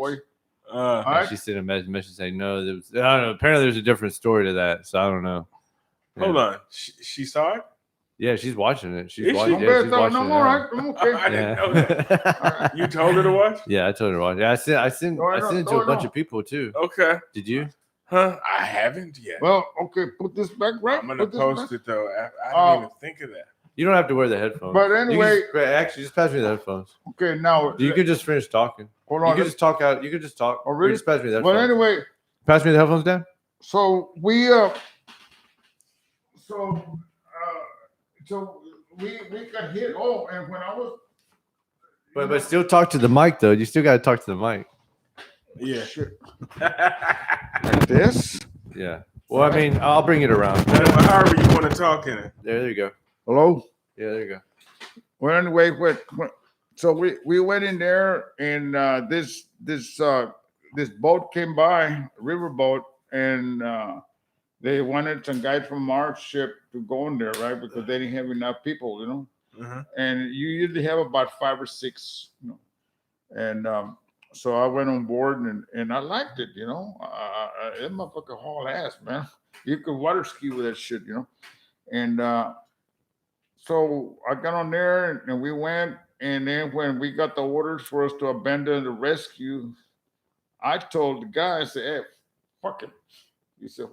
She sent a message saying no. There was, I don't know. Apparently, there's a different story to that, so I don't know. Yeah. Hold on, she saw it. Yeah, she's watching it. She's watching it. I'm okay. I didn't know that. You told her to watch? Yeah, I told her to watch. Yeah, I sent it to a bunch of people too. Okay. Did you? Huh? I haven't yet. Well, okay. Put this back right. I'm gonna post it though. I didn't even think of that. You don't have to wear the headphones. But anyway, actually, just pass me the headphones. Okay, now you could just finish talking. Hold on. You could just talk out. You could just talk. Oh, really? Just pass me the headphones. But anyway, pass me the headphones, Dan. So we got hit. Oh, and when I was. But still talk to the mic though. You still got to talk to the mic. Yeah. Shit. Like this. Yeah. Well, I mean, I'll bring it around. However you want to talk in it. There you go. Hello? Yeah, there you go. Well, anyway, so we went in there, and this boat came by, river boat, and they wanted some guys from our ship to go in there, right? Because they didn't have enough people, you know. Uh-huh. And you usually have about 5 or 6, you know. And so I went on board, and I liked it, you know. That motherfucker haul ass, man. You could water ski with that shit, you know. And so I got on there, and we went. And then when we got the orders for us to abandon the rescue, I told the guy, I said, "Hey, fuck it." He said,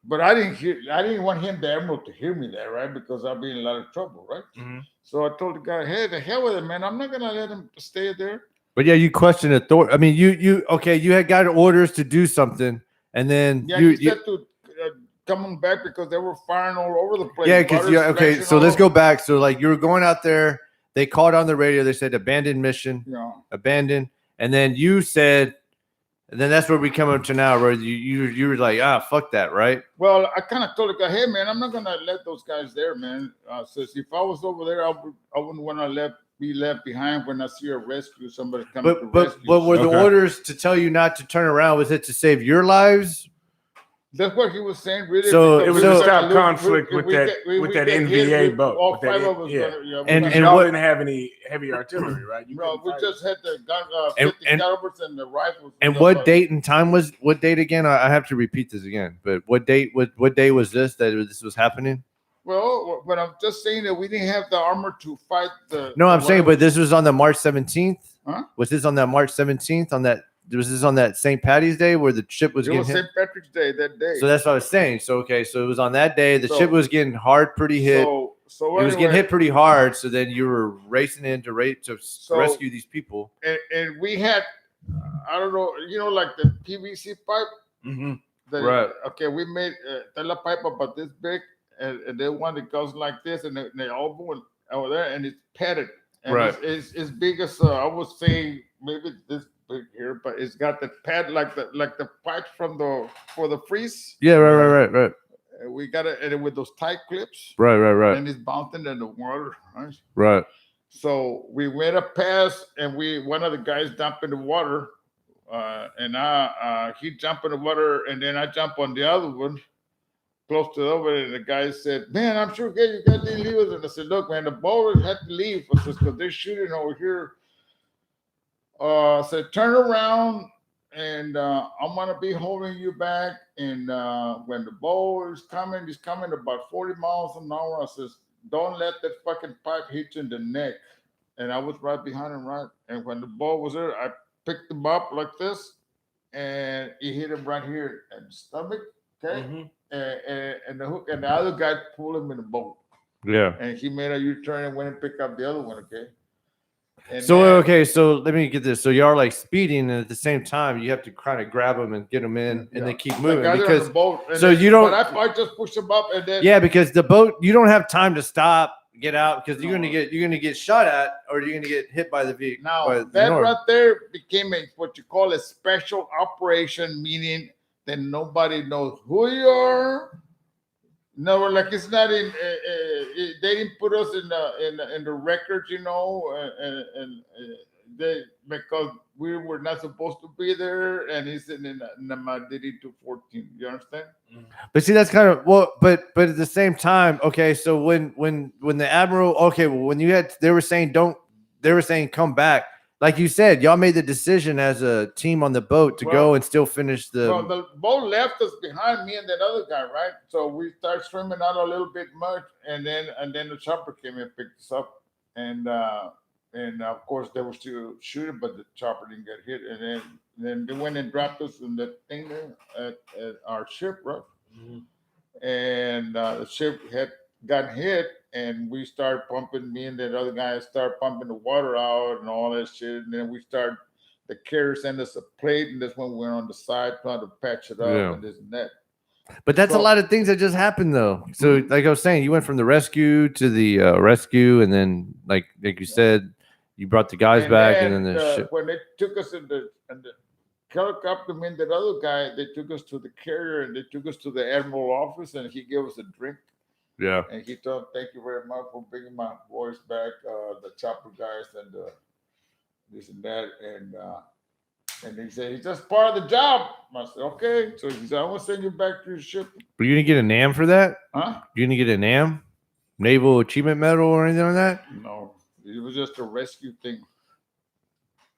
but I didn't want him, the admiral, to hear me there, right? Because I'd be in a lot of trouble, right? Mm-hmm. So I told the guy, "Hey, the hell with it, man. I'm not gonna let him stay there." But yeah, you question authority. I mean, you had got orders to do something, and then you said to coming back because they were firing all over the place. Yeah, because okay. So let's go back. So like you were going out there, they called on the radio. They said abandoned mission, abandoned, and then you said, and then that's where we come up to now, where you were like, fuck that, right? Well, I kind of told the guy, "Hey, man, I'm not gonna let those guys there, man." Says if I was over there, I wouldn't want to be left behind when I see a rescue, somebody coming to rescue. But were the orders to tell you not to turn around? Was it to save your lives? That's what he was saying. Really, so it was to stop conflict with that NVA boat. All 5 of us. And y'all didn't have any heavy artillery, right? No, we just had the gun, 50 calibers and the rifles. And what date and time was? What date again? I have to repeat this again. But what date? What day was this that this was happening? Well, but I'm just saying that we didn't have the armor to fight the. No, I'm saying, but this was on the March 17th. Huh? Was this on that March 17th? Was this on that St. Patty's Day where the ship was getting hit? St. Patrick's Day that day. So that's what I was saying. So okay, so it was on that day. The ship was getting pretty hit. So it was getting hit pretty hard. So then you were racing in to rescue these people. And we had, I don't know, you know, like the PVC pipe. Mm-hmm. Right. Okay, we made a pipe about this big, and then one that goes like this, and they all going over there, and it's padded. And right. It's big as I would say maybe this big here, but it's got the pad like the pipes for the freeze. Yeah, right. We got it, and with those tight clips. Right. And it's bouncing in the water, right? Right. So we went up past, and one of the guys jumped in the water, and he jumped in the water, and then I jump on the other one, close to the over, and the guy said, "Man, I'm sure you got to leave us." And I said, "Look, man, the boat had to leave because they're shooting over here." Said, "Turn around, and I'm gonna be holding you back. And when the boat is coming, he's coming about 40 miles an hour." I says, "Don't let that fucking pipe hit you in the neck." And I was right behind him, right. And when the boat was there, I picked him up like this, and he hit him right here in the stomach. Okay. Mm-hmm. And the hook, and the other guy pulled him in the boat. Yeah. And he made a U-turn and went and picked up the other one. Okay. And So then, okay, so let me get this. So you are like speeding, and at the same time, you have to kind of grab them and get them in, and they keep moving because. So you don't. But I just push them up, and then. Yeah, because the boat, you don't have time to stop, get out, because you're gonna get shot at, or you're gonna get hit by the vehicle. Now that right there became what you call a special operation, meaning that nobody knows who you are. No, like it's not in. They didn't put us in the records, you know, and they because we were not supposed to be there, and he's in Namadiri 214. You understand? But see, that's kind of but at the same time, okay. So when the admiral, okay, well, when they were saying come back. Like you said, y'all made the decision as a team on the boat to go and still finish the. Well, the boat left us behind, me and that other guy, right? So we started swimming out a little bit much, and then the chopper came and picked us up, and of course they were still shooting, but the chopper didn't get hit, and then they went and dropped us in the thing there at our ship, right? Mm-hmm. And the ship had gotten hit. And we started pumping, me and that other guy started pumping the water out and all that shit. And then the carrier sent us a plate, and that's when we went on the side trying to patch it up and this and that. But that's a lot of things that just happened, though. So, like I was saying, you went from the rescue to the rescue, and then, like you said, you brought the guys back, and then the ship. When they took us in the helicopter, me and that other guy, they took us to the carrier, and they took us to the admiral office, and he gave us a drink. Yeah. And he told him, "Thank you very much for bringing my boys back, the chopper guys and this and that." And he said, "He's just part of the job." I said, "Okay." So he said, "I want to send you back to your ship." But you didn't get a NAM for that? Huh? You didn't get a NAM? Naval Achievement Medal or anything like that? No. It was just a rescue thing.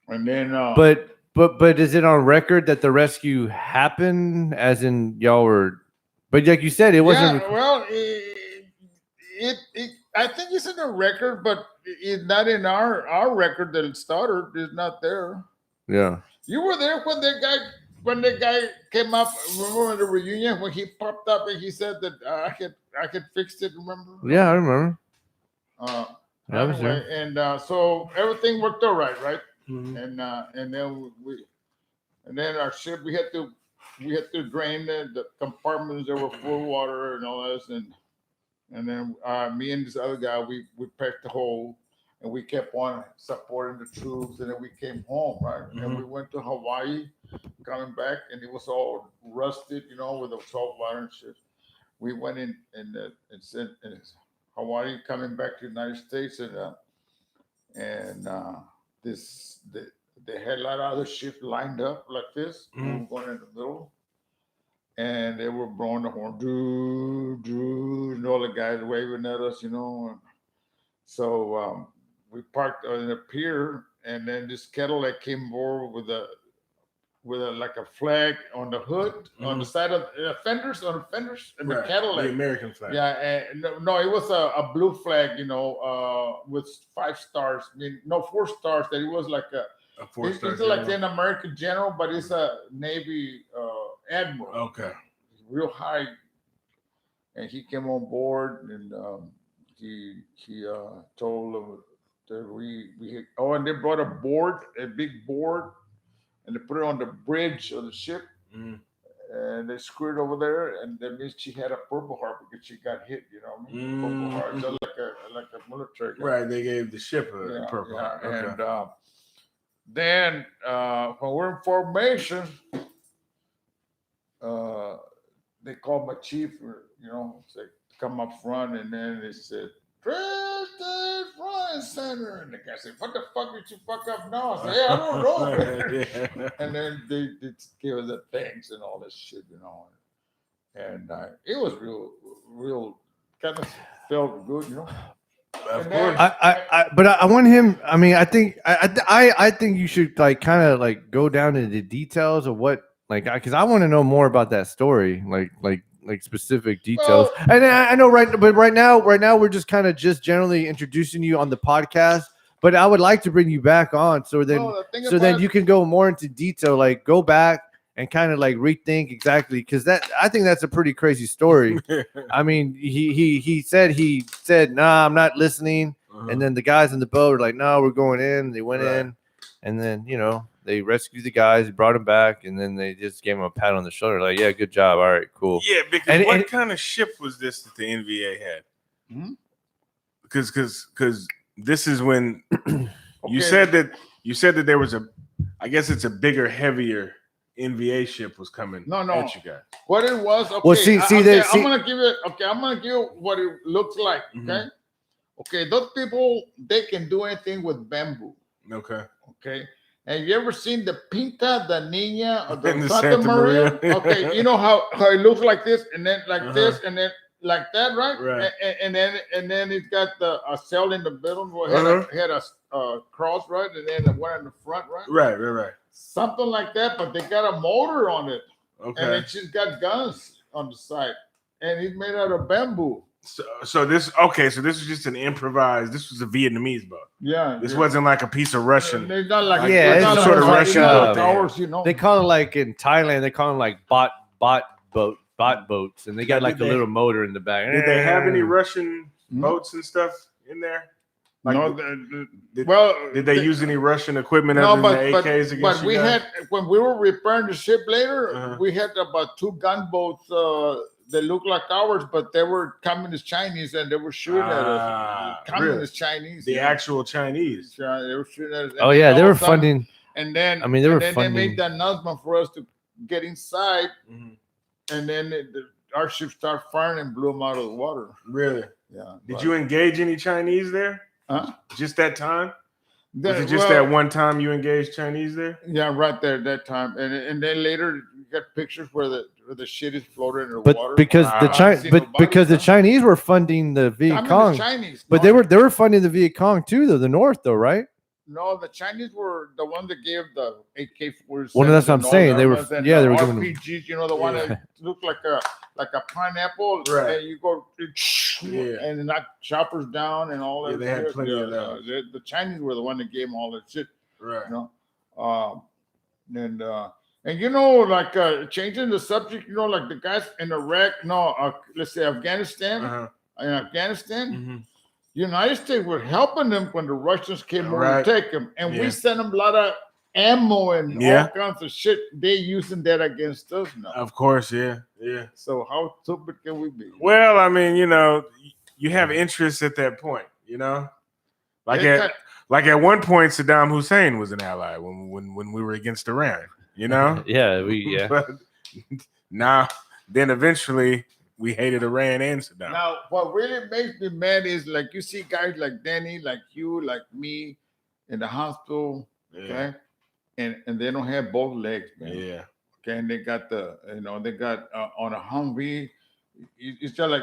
And then But is it on record that the rescue happened, as in y'all were, but like you said, it wasn't. Yeah, well, I think it's in the record, but it's not in our record that it started. It's not there. Yeah. You were there when the guy came up. Remember the reunion when he popped up and he said that I had fixed it. Remember? Yeah, I remember. I was there. And so everything worked all right? Mm-hmm. And then our ship we had to drain the compartments that were full of water and all this, and then me and this other guy we packed the hole, and we kept on supporting the troops, and then we came home, right? Mm-hmm. And we went to Hawaii, coming back, and it was all rusted, you know, with the salt water and shit. We went in Hawaii, coming back to the United States, they had a lot of other ships lined up like this. Mm-hmm. We were going in the middle, and they were blowing the horn, Drew, and all the guys waving at us, you know. So we parked on a pier, and then this Cadillac came over with a like a flag on the hood, mm-hmm. on the side of the fenders, and the Cadillac, the American flag. Yeah, no, it was a blue flag, you know, with 5 stars. I mean, no, 4 stars. That it was like a 4-star. It's like an American general, but it's a Navy admiral. Okay, real high. And he came on board, and he told them that we and they brought a big board. And they put it on the bridge of the ship, and they screwed it over there. And that means she had a Purple Heart because she got hit. You know what I mean? Purple Heart, just like a military guy. Right. They gave the ship a Purple Heart. Okay. And then when we're in formation, they called my chief. You know, say come up front, and then they said, "Tristan front center," and the guy said, "What the fuck did you fuck up now?" I said, "Hey, I don't know." And then they gave us the thanks and all this shit, you know. And it was real kind of felt good, you know. Of course. But I want him. I mean, I think you should like kind of like go down into the details of what because I want to know more about that story, like specific details. Well, and I know right now we're just kind of just generally introducing you on the podcast, but I would like to bring you back on so then you can go more into detail, like go back and kind of like rethink exactly, because I think that's a pretty crazy story. I mean, he said, nah, I'm not listening. And then the guys in the boat were like, no, we're going in. They went in, and then they rescued the guys, they brought them back, and then they just gave him a pat on the shoulder, like, yeah, good job, all right, cool. Yeah, because what kind of ship was this that the NVA had? Because this is when you said that there was I guess it's a bigger, heavier NVA ship was coming. No. At you guys. What it was? Okay, well, I'm gonna give it. Okay, I'm gonna give you what it looks like. Okay. Okay, those people, they can do anything with bamboo. Okay. Have you ever seen the Pinta, the Niña, or the Santa Maria? Okay, you know how it looks like this, and then like this, and then like that, right? Right. And then it's got a cell in the middle, had a cross, right, and then the one in the front, right? Right. Something like that, but they got a motor on it. Okay. And it's just got guns on the side, and it's made out of bamboo. So this is just an improvised. This was a Vietnamese boat. Yeah, this wasn't like a piece of Russian. It's not like it's some sort of Russian boat. They call it, like in Thailand, they call them like bot boats, and they got like a little motor in the back. Did they have any Russian boats and stuff in there? Like, no, did they use any Russian equipment other than the AKs against but you we guys? had, when we were repairing the ship later, we had about 2 gunboats that looked like ours, but they were communist Chinese, and they were shooting at us. Communist Chinese. The actual Chinese. Yeah, they were shooting at us. Oh yeah, they were funding. And then, they made the announcement for us to get inside, and then our ship started firing and blew them out of the water. Really? Yeah. Did you engage any Chinese there? Huh? Just that time? Was it just that one time you engaged Chinese there? Yeah, right there that time. And then later you got pictures where the shit is floating in the water. Because the Chinese were funding the Viet Cong. Chinese, but they were funding the Viet Cong too, though, the North though, right? No, the Chinese were the one that gave the AK-47. Well, that's what I'm saying. They were the giving RPGs, the one that looked like a pineapple, right? And you go, and knock choppers down and all that. Yeah, they had plenty of those. The Chinese were the one that gave them all that shit, right? And changing the subject, like the guys in Iraq, let's say Afghanistan, in Afghanistan. United States were helping them when the Russians came over to take them, and we sent them a lot of ammo and all kinds of shit. They using that against us now. Of course, yeah. So how stupid can we be? Well, I mean, you have interests at that point, like at one point, Saddam Hussein was an ally when we were against Iran, But now then eventually. We hated Iran and Saddam. Now, what really makes me mad is like you see guys like Danny, like you, like me, in the hospital, okay, and they don't have both legs, man. Yeah. Okay, and they got they got on a Humvee. It's just like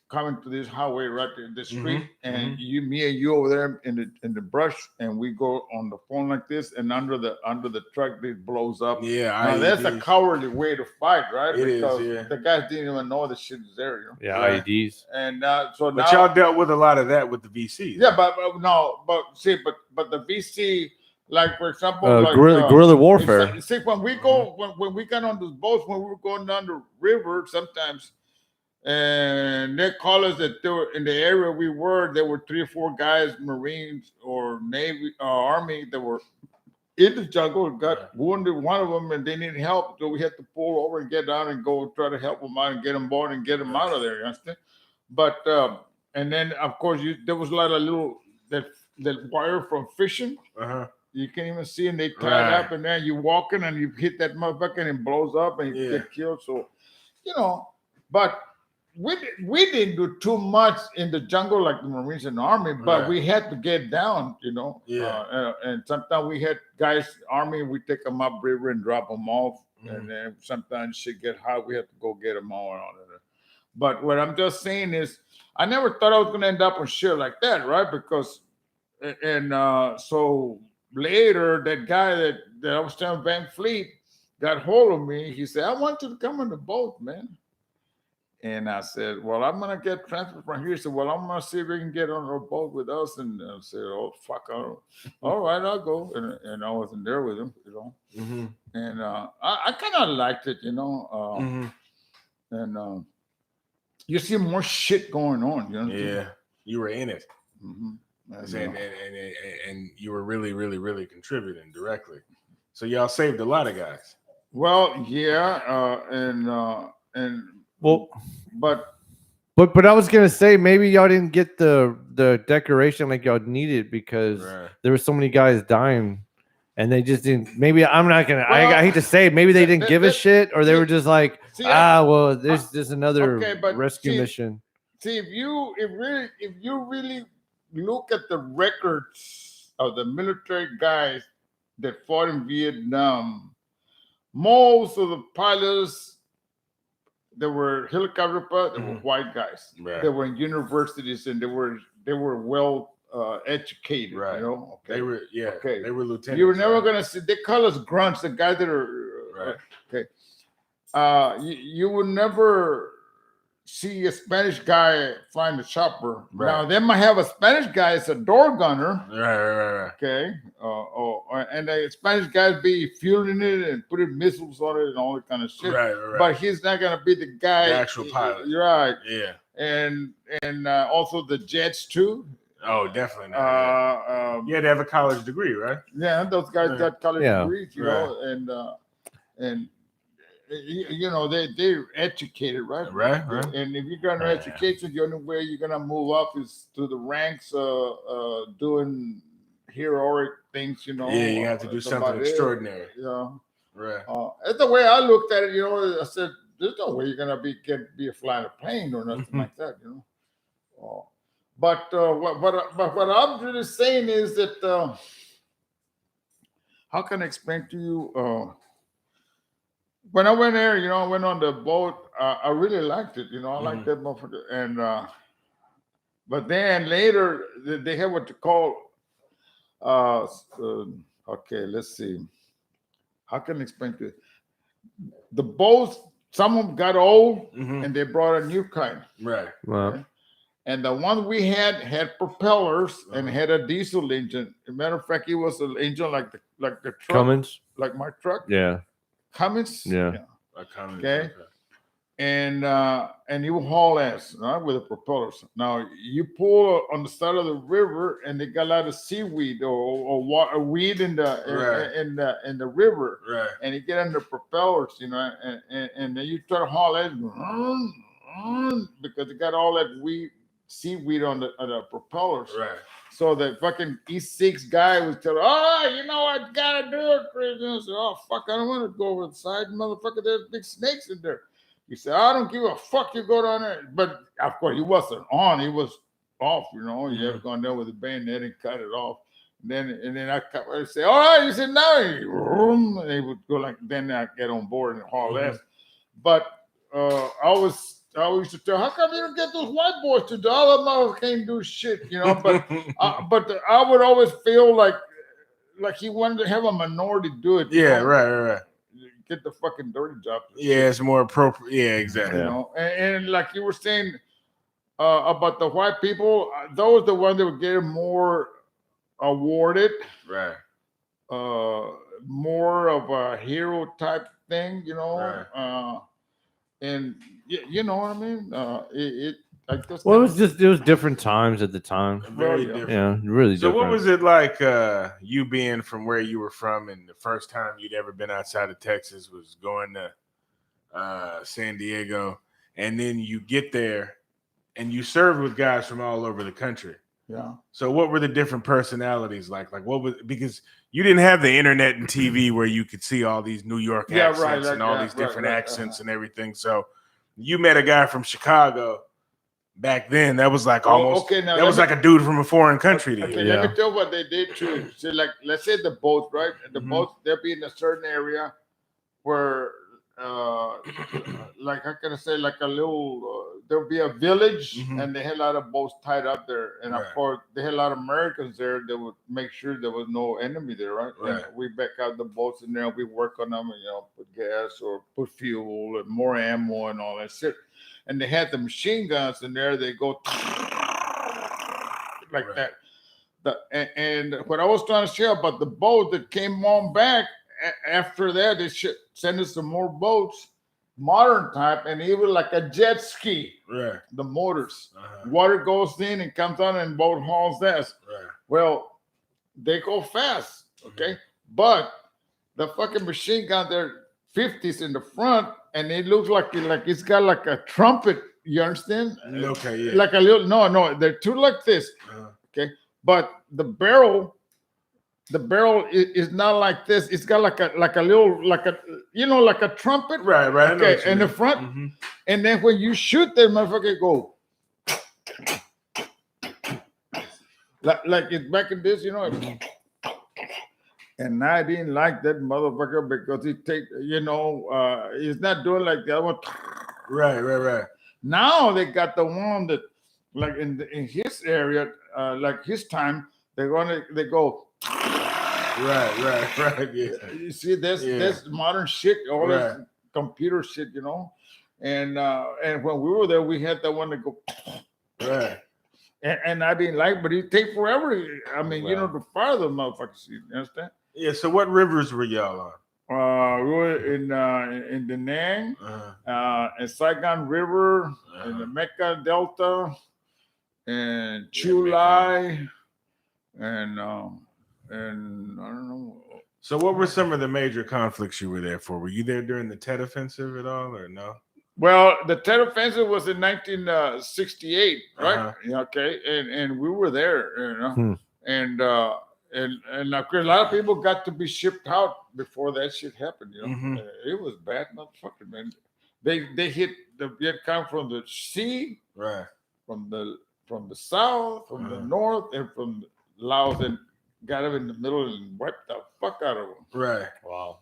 coming to this highway right there, the street, and me and you over there in the brush, and we go on the phone like this, and under the truck it blows up. Yeah, now, that's a cowardly way to fight, right? Because the guys didn't even know the shit is there. IEDs. And but y'all dealt with a lot of that with the VCs. Yeah, but the VC, like for example, guerrilla warfare. See, when we go when we got on those boats, when we were going down the river, sometimes. And they call us that they were in the area we were. There were 3 or 4 guys, Marines or Navy, Army, that were in the jungle. Got wounded, one of them, and they needed help. So we had to pull over and get down and go try to help them out and get them board and get them out of there. You understand? But and then of course there was a lot of little that wire from fishing. You can't even see, and they tied up, and then you walking and you hit that motherfucker and it blows up and you get killed. So but. We didn't do too much in the jungle like the Marines and the Army, but we had to get down, and sometimes we had guys, Army, we take them up river and drop them off, and then sometimes shit get hot, we have to go get them all out of there. But what I'm just saying is, I never thought I was going to end up on shit like that, right? Because, so later, that guy that I was telling Van Fleet got hold of me. He said, I want you to come on the boat, man. And I said, well, I'm gonna get transferred from here. So, well, I'm gonna see if we can get on a boat with us. And I said, oh fuck, all right, I'll go. And I wasn't there with him, And I kind of liked it, And you see more shit going on, Yeah, you were in it, and you were really, really, really contributing directly. So y'all saved a lot of guys. Well, yeah, well, but I was gonna say maybe y'all didn't get the decoration like y'all needed because there were so many guys dying, and they just didn't. Maybe I'm not gonna. Well, I hate to say, maybe they didn't give a shit, or they were just like, well, there's just another rescue mission. See, if you really look at the records of the military guys that fought in Vietnam, most of the pilots that were helicopter pilots, they were white guys. They were in universities and they were well educated. Right. Okay. They were They were lieutenants. You were never gonna see. They call us grunts. The guys that are okay. You would never see a Spanish guy flying the chopper. Now they might have a Spanish guy as a door gunner. Right. Okay. And the Spanish guys be fueling it and putting missiles on it and all that kind of shit. Right. But he's not gonna be the guy. The actual pilot. Right. Yeah. And also the jets too. Oh, definitely not. You had to have a college degree, right? Yeah, those guys got college degrees, know, and they're educated, right? Right. And if you got no education, the only way you're gonna move up is through the ranks, doing heroic things, Yeah, you have to do something extraordinary. Right. That's the way I looked at it. I said, "There's no way you're gonna be flying a plane or nothing like that," But what I'm really saying is that how can I explain to you? When I went there, I went on the boat. I really liked it. I liked that motherfucker. And but then later they have what you call. Okay, let's see. How can I explain to you? The boats? Some of them got old, and they brought a new kind. Right. Okay? And the one we had propellers and had a diesel engine. As a matter of fact, it was an engine like the truck, Cummins, like my truck. Yeah. Cummins. Yeah. Cummins, okay. And you haul ass, right, with the propellers. Now you pull on the side of the river, and they got a lot of seaweed or water, weed in the river, right? And you get under propellers, and then you try to haul ass because they got all that seaweed on the propellers, right? So the fucking E6 guy was telling, you know what, I gotta do it, Chris. And I said, oh fuck, I don't want to go over the side, motherfucker. There's big snakes in there. He said, I don't give a fuck. You go down there, but of course he wasn't on. He was off. You ever gone there with a bayonet and cut it off. And then I say, all right. He said, no. And he would go like. Then I get on board and haul ass. But I used to tell, how come you don't get those white boys to do? All of them all can't do shit, But I would always feel like he wanted to have a minority do it. Yeah, right. Get the fucking dirty job. Yeah, it's more appropriate. Yeah, exactly. And like you were saying about the white people, those the ones that were getting more awarded, right? More of a hero type thing, right. And you know what I mean. It was different times at the time. Very different. Yeah, really different. So what was it like you being from where you were from, and the first time you'd ever been outside of Texas was going to San Diego, and then you get there and you served with guys from all over the country. Yeah. So what were the different personalities like? Like what was, because you didn't have the internet and TV where you could see all these New York accents and all these different accents and everything. So you met a guy from Chicago. Back then, that was like almost that was like a dude from a foreign country to you. Okay, let me tell what they did too. So, like, let's say the boat, right? The boats, they'll be in a certain area where, like, how can I say, like a little, there'll be a village, Mm-hmm. and they had a lot of boats tied up there, and of Right. course they had a lot of Americans there. They would make sure there was no enemy there, right? Right. And we back out the boats in there, and we work on them, and put gas or put fuel and more ammo and all that shit. And they had the machine guns in there. They go like Right. that. And what I was trying to share about the boat that came on back after that, they should send us some more boats, modern type, and even like a jet ski. Right. The motors, Uh-huh. water goes in and comes on, and boat hauls ass. Right. Well, they go fast, okay, but the fucking machine gun there, 50s in the front, and it looks like it's got like a trumpet. You understand? Okay. Yeah. Like a little no, they're two like this. Uh-huh. Okay, but the barrel is not like this. It's got like a little like a trumpet. Right. Right. Okay, in the front, Mm-hmm. and then when you shoot, that motherfucker go like it's back in this, And I didn't like that motherfucker because he he's not doing like the other one. Right. Now they got the one that, like in his area, like his time, they go. Right. Yeah. You see, that's modern shit, all this computer shit, And when we were there, we had that one that go. Right. And I didn't like, but it take forever. I mean, to fire the motherfuckers. You understand? Yeah. So what rivers were y'all on? We were in the Nang, Uh-huh. and Saigon River, Uh-huh. and the Mecca Delta, and Chulai, and I don't know. So what were some of the major conflicts you were there for? Were you there during the Tet Offensive at all, or no? Well, the Tet Offensive was in 1968, right? Uh-huh. Yeah, okay, and we were there, and of course, a lot of people got to be shipped out before that shit happened. Mhm. It was bad, motherfucker, man. They hit the Viet Cong from the sea, Right. from the south, from the north, and from Laos, and got them in the middle and wiped the fuck out of them. Right. Wow.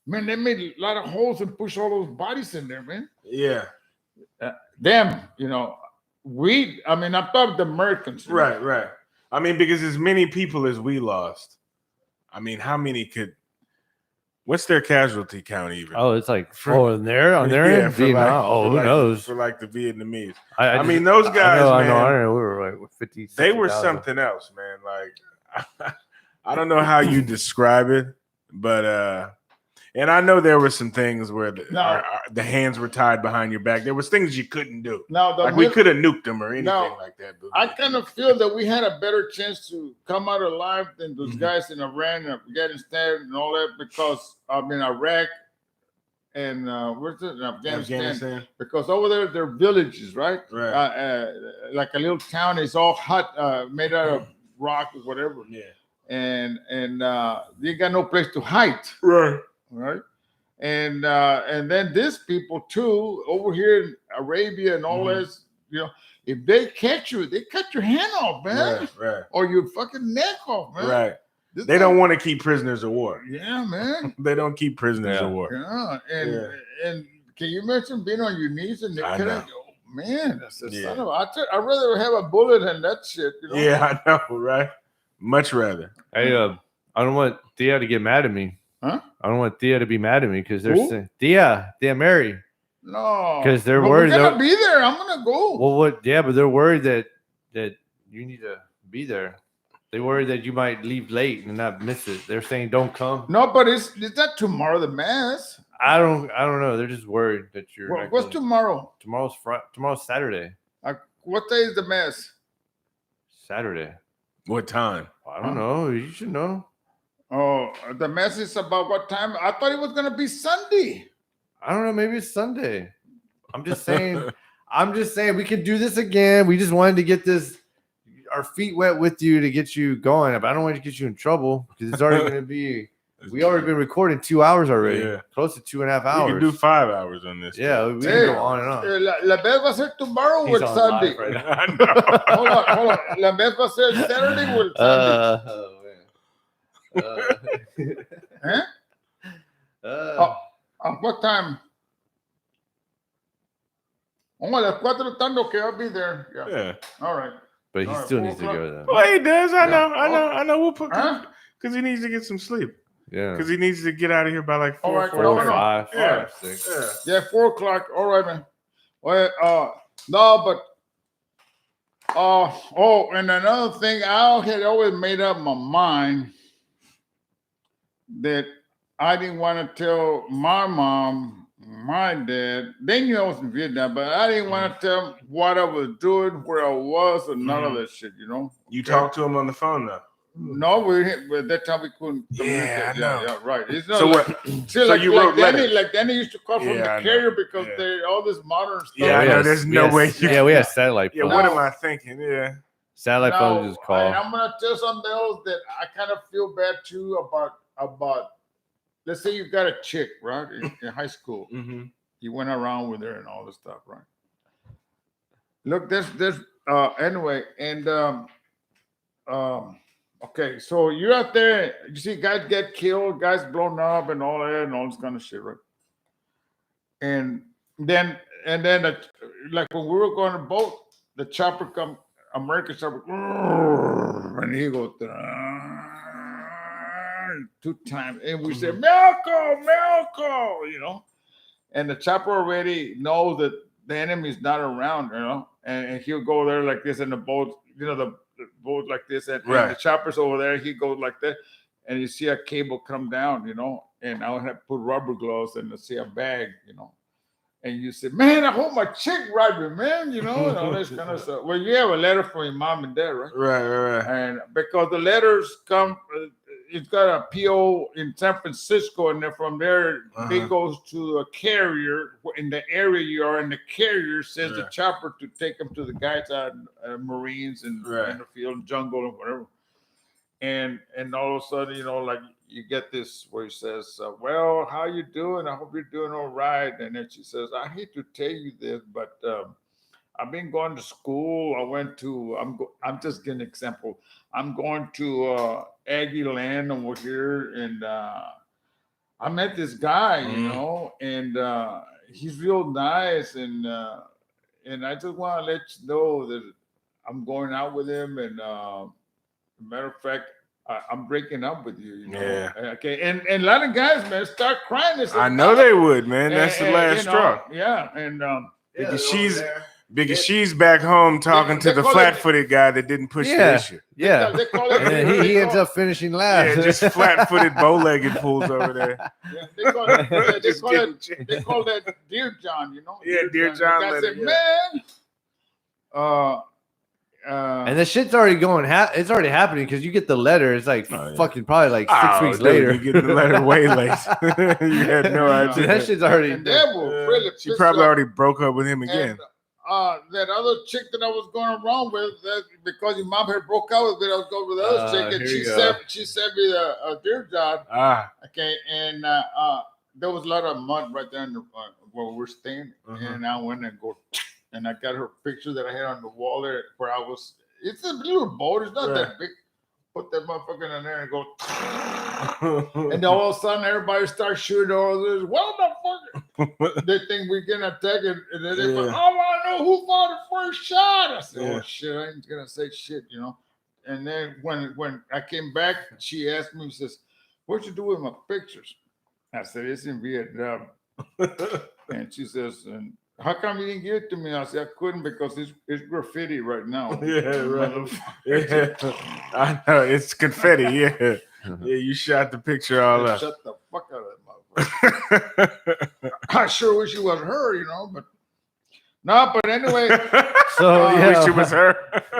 Man, they made a lot of holes and pushed all those bodies in there, man. Yeah. Them, I'm talking the Americans. Right. I mean, because as many people as we lost, I mean, how many what's their casualty count even? Oh, it's like on their end, Vietnam. Who knows? For like the Vietnamese. I mean, those guys, I man, know. We were like 50. they were 60,000. something else, man. Like, I don't know how you describe it, but and I know there were some things where the hands were tied behind your back. There was things you couldn't do. Now, we could have nuked them or anything like that. But I kind of feel that we had a better chance to come out alive than those guys in Iran and Afghanistan and all that, because Iraq and where's it? Afghanistan. Because over there they're villages, right? Right. Like a little town. It's all hut, made out of rock or whatever. Yeah. And they got no place to hide. Right. And then these people too over here in Arabia and all this, if they catch you, they cut your hand off, man. Right. Or your fucking neck off, man. Right. They don't want to keep prisoners of war. Yeah, man. They don't keep prisoners of war. Yeah. And can you imagine being on your knees and they cut out? Oh, man, that's a son of I'd rather have a bullet than that shit. Yeah, I know, right? Much rather. Hey, I don't want Thea to get mad at me. Huh? I don't want Thea to be mad at me because they're saying Thea Mary. No, because they're worried. We're gonna be there. I'm gonna go. Well, what? Yeah, but they're worried that you need to be there. They worry that you might leave late and not miss it. They're saying don't come. No, but it's not tomorrow. The mass. I don't know. They're just worried that you're. What's tomorrow? Tomorrow's Saturday. What day is the mass? Saturday. What time? I don't know. You should know. Oh, the mass is about what time? I thought it was gonna be Sunday. I don't know. Maybe it's Sunday. I'm just saying. We can do this again. We just wanted to get our feet wet with you to get you going. But I don't want to get you in trouble because it's already going to be. We already been recording 2 hours already. Yeah. Close to 2.5 hours. We can do 5 hours on this. Yeah, we can go on and on. La vez va a ser tomorrow with Sunday. Right hold on. La vez va a ser Saturday with Sunday. Oh man. What time? Oh, las 4 de la tarde. Okay, I'll be there. Yeah. All right. But he still needs to go there. Well, he does. I know. We'll put because he needs to get some sleep. Yeah. Because he needs to get out of here by like 4, right, 4, 5, yeah. 6. Yeah, 4 o'clock. All right, man. Well, no, but and another thing, I had always made up my mind that I didn't want to tell my mom, my dad. They knew I was in Vietnam, but I didn't want to tell them what I was doing, where I was, and none of that shit. You know. You talked to him on the phone though. No, at that time we couldn't. Yeah, I know. Yeah, right. It's not so like, what? see, So like, you like wrote Danny, letters. like Danny used to call from the carrier because they all this modern stuff. Yeah, I know. There's no way. We had satellite phones. Yeah, what am I thinking? Yeah. Satellite phones just call. I'm gonna tell something else that I kind of feel bad too about. Let's say you got a chick, right, in high school. Mm-hmm. You went around with her and all this stuff, right? Look, there's anyway, and okay, so you're out there. You see guys get killed, guys blown up, and all that, and all this kind of shit, right? And then, like when we were going to boat, the chopper come, American chopper, and he goes 2 times, and we say, Melco, you know, and the chopper already knows that the enemy's not around, you know, and he'll go there like this in the boat, you know, the boat like this, and the chopper's over there, he goes like that, and you see a cable come down, you know, and I'll have to put rubber gloves and see a bag, you know. And you say, man, I hope my chick right with man, you know, and all this kind of stuff. Well, you have a letter from your mom and dad, right? Right. And because the letters come, it's got a PO in San Francisco, and then from there, it goes to a carrier in the area you are, and the carrier sends the chopper to take them to the guys out, Marines and in the field, jungle, and whatever. And all of a sudden, you know, like you get this where he says, well, how you doing? I hope you're doing all right. And then she says, I hate to tell you this, but I've been going to school. I went to, I'm just giving an example. I'm going to Aggie Land over here, and I met this guy, you know, and he's real nice, and I just want to let you know that I'm going out with him, and matter of fact, I'm breaking up with you. You know? Yeah. Okay. And a lot of guys, man, start crying. I know they would, man. That's the last straw. Yeah. And because she's back home talking to the flat-footed guy that didn't push the issue. Yeah. They call it, and he ends up finishing last. Yeah, just flat-footed, bow-legged fools over there. Yeah, they call that Dear John, you know? Yeah, Dear John. I said, man. And the shit's already going. It's already happening because you get the letter. It's like fucking probably like 6 weeks later. You get the letter way late. You had no idea. That shit's already. And that will really she probably already broke up with him again. And, that other chick that I was going around with, because your mom had broke out with it, I was going with the other chick, and she sent me a Dear John. Okay, and there was a lot of mud right there in the, where we were staying, and I went and go. And I got her picture that I had on the wall there where I was. It's a little boat. It's not that big. Put that motherfucker in there and go. And then all of a sudden, everybody starts shooting all this. What the fuck? They think we're getting attacked. And then they go, oh, I know who fired the first shot. I said, oh, shit, I ain't going to say shit, you know. And then when I came back, she asked me, she says, what'd you do with my pictures? I said, it's in Vietnam. And she says, how come you didn't give it to me? I said, I couldn't because it's graffiti right now. Yeah, right. Yeah. I know, it's confetti, yeah. Yeah, you shot the picture all up. Shut the fuck out of that motherfucker. I sure wish it was her, you know, but no, but anyway. So I wish it was her.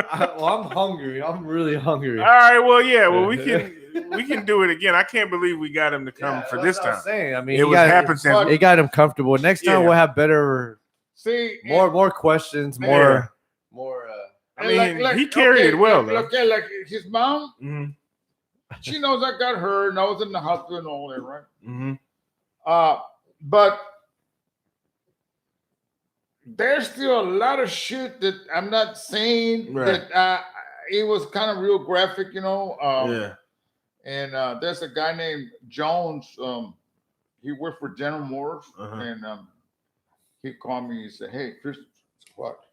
I'm hungry. I'm really hungry. All right, well, yeah, well, we can do it again. I can't believe we got him to come for this time. I mean, it was happenstance. It got him comfortable. Next time we'll have better. See, more questions, more. I mean, he carried it well, though. Okay, like his mom, she knows I got her, and I was in the hospital and all that, right? Mm-hmm. But there's still a lot of shit that I'm not saying that it was kind of real graphic, you know. And there's a guy named Jones. He worked for General Motors, and he called me. He said, "Hey, Chris, So what?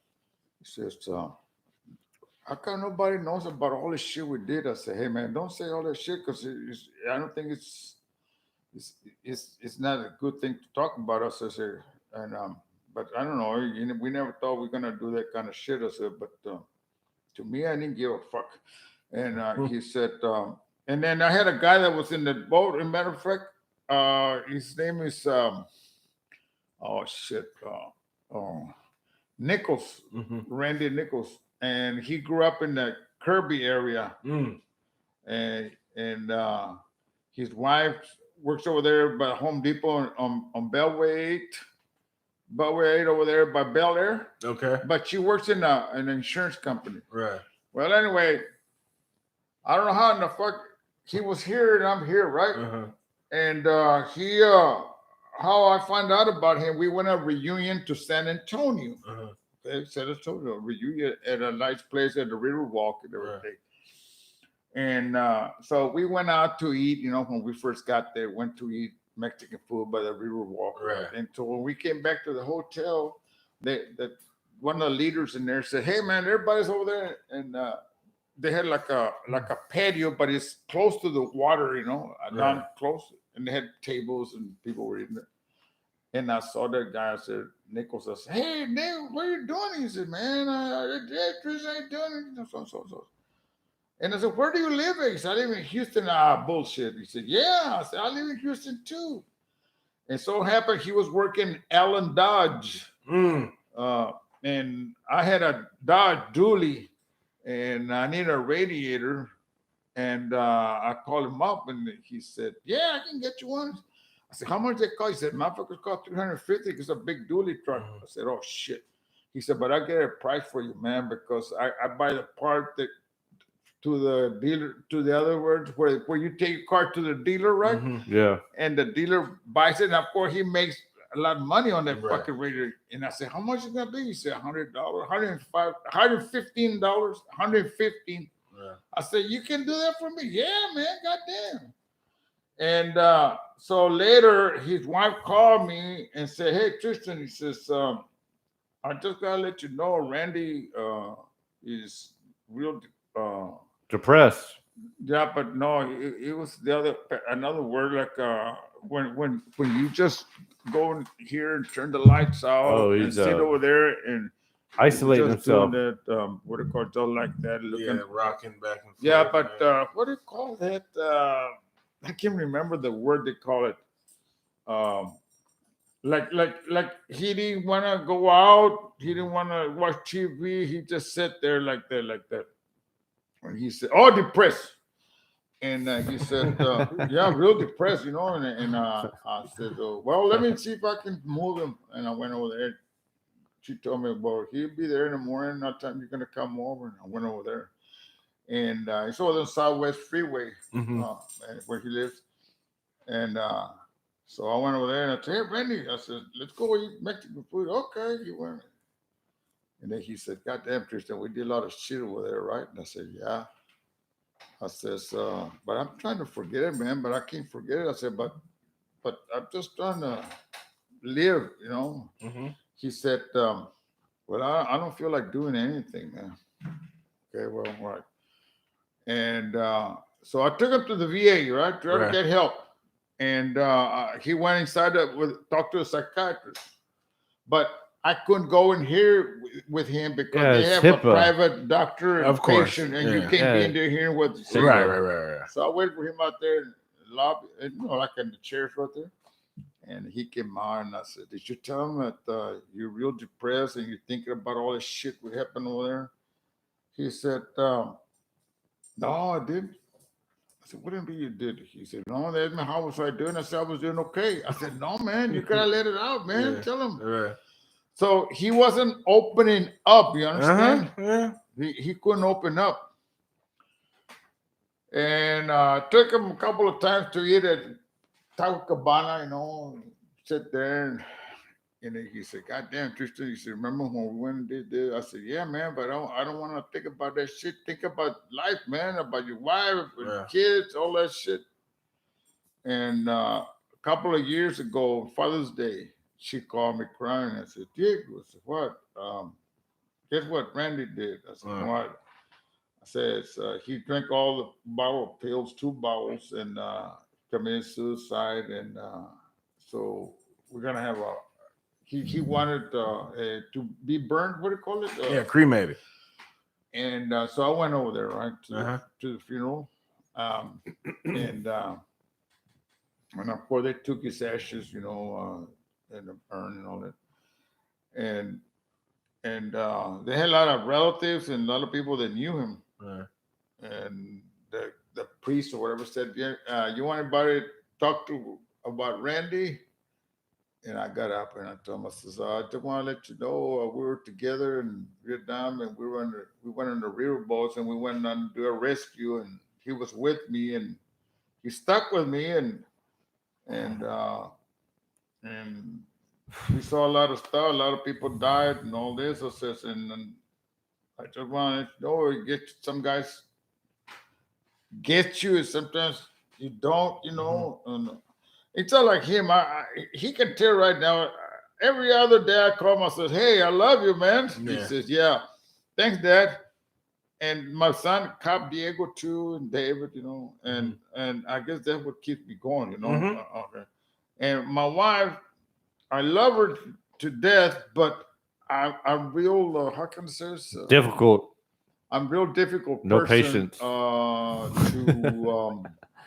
He says, how come nobody knows about all the shit we did? I said, hey man, don't say all that shit because I don't think it's not a good thing to talk about us. I said, and but I don't know. We never thought we were gonna do that kind of shit. I said, but to me, I didn't give a fuck. And he said, and then I had a guy that was in the boat. As a matter of fact, his name is oh shit, Nichols, Randy Nichols, and he grew up in the Kirby area, and his wife works over there by Home Depot on Beltway 8 over there by Bel Air. Okay, but she works in an insurance company. Right. Well, anyway, I don't know how in the fuck he was here and I'm here, right? And he, how I found out about him, we went on a reunion to San Antonio. Okay, San Antonio reunion at a nice place at the Riverwalk and everything. And so we went out to eat. You know, when we first got there, went to eat Mexican food by the Riverwalk. Right. And so when we came back to the hotel, one of the leaders in there said, "Hey man, everybody's over there," and they had like a patio, but it's close to the water, you know, down close, and they had tables and people were eating there. And I saw that guy. I said, Nichols. I said, "Hey, Nick, what are you doing?" He said, "Man, Tristan, I ain't doing it." So. And I said, "Where do you live?" He said, "I live in Houston." Bullshit. He said, "Yeah." I said, "I live in Houston too." And so happened he was working Allen Dodge. And I had a Dodge Dually, and I need a radiator. And I called him up, and he said, "Yeah, I can get you one." I said, "How much they cost?" He said, "Motherfuckers cost $350 because it's a big dually truck." I said, "Oh shit." He said, "But I get a price for you, man, because I buy the part that to the dealer, to the other words, where you take your car to the dealer, right? Yeah. And the dealer buys it, and of course he makes a lot of money on that fucking radiator." And I said, "How much is it gonna be?" He said, $100, $105, $115, $115. I said, "You can do that for me?" "Yeah, man, goddamn." And so later, his wife called me and said, "Hey, Tristan," he says, "I just gotta let you know, Randy is real depressed." Yeah, but no, it was another word like when you just go in here and turn the lights out and sit over there and isolate himself. Doing that, what do you call it, like that? Rocking back and forth. Yeah, but what do you call that? I can't remember the word they call it. Like he didn't want to go out. He didn't want to watch TV. He just sat there like that. And he said, "Oh, depressed." And he said, "Yeah, real depressed, you know." And I said, "Well, let me see if I can move him." And I went over there. She told me, "Well, he'll be there in the morning. What time you're gonna come over?" And I went over there, and it's over the Southwest Freeway where he lives. And so I went over there and I said, "Hey, Randy," I said, "let's go eat Mexican food." "Okay." He went. And then he said, "God damn, Tristan, we did a lot of shit over there, right?" And I said, "Yeah." I says, "But I'm trying to forget it, man, but I can't forget it." I said, but I'm just trying to live, you know." He said, "Well, I don't feel like doing anything, man." Okay, well, right. And so I took him to the VA, right, to get help. And he went inside talk to a psychiatrist. But I couldn't go in here with him because they have a private doctor and patient, and you can't be in there hearing what. Right. So I waited for him out there in the lobby, like in the chairs right there. And he came out, and I said, "Did you tell him that you're real depressed and you're thinking about all this shit that happened over there?" He said, "No, I didn't." I said, "What do you mean you did?" He said, "No, how was I doing?" I said, "I was doing okay." I said, "No, man, you gotta let it out, man. Tell him." Right. So he wasn't opening up, you understand? He couldn't open up. And took him a couple of times to eat at Taco Cabana, sit there. And then he said, "God damn, Tristan," he said, "remember when we went and did this?" I said, "Yeah, man, but I don't want to think about that shit. Think about life, man, about your wife, kids, all that shit." And a couple of years ago, Father's Day, she called me crying. I said, Diego, I said, what? Guess what Randy did? I said, what? I said, he drank all the bottle of pills, 2 bottles, and committed suicide. And so we're gonna have he wanted to be burned. What do you call it? Cremated. And so I went over there, right, to the funeral, and of course they took his ashes, in the urn and all that, and they had a lot of relatives and a lot of people that knew him, and the priest or whatever said, "Yeah, you want anybody to talk to about Randy?" And I got up and I told him, I says, I just want to let you know we were together in Vietnam, and we went on the river boats, and we went on to do a rescue, and he was with me, and he stuck with me, and we saw a lot of stuff. A lot of people died and all this. I says, and I just want to let you know, some guys get you, and sometimes you don't, And it's not like him. He can tell right now. Every other day I call him. I says, "Hey, I love you, man." He says, "Yeah, thanks, Dad." And my son, Cop Diego too, and David, and I guess that's what keeps me going, Okay. And my wife, I love her to death, but I'm real. How can I say this? Difficult. I'm real difficult. No person, patience.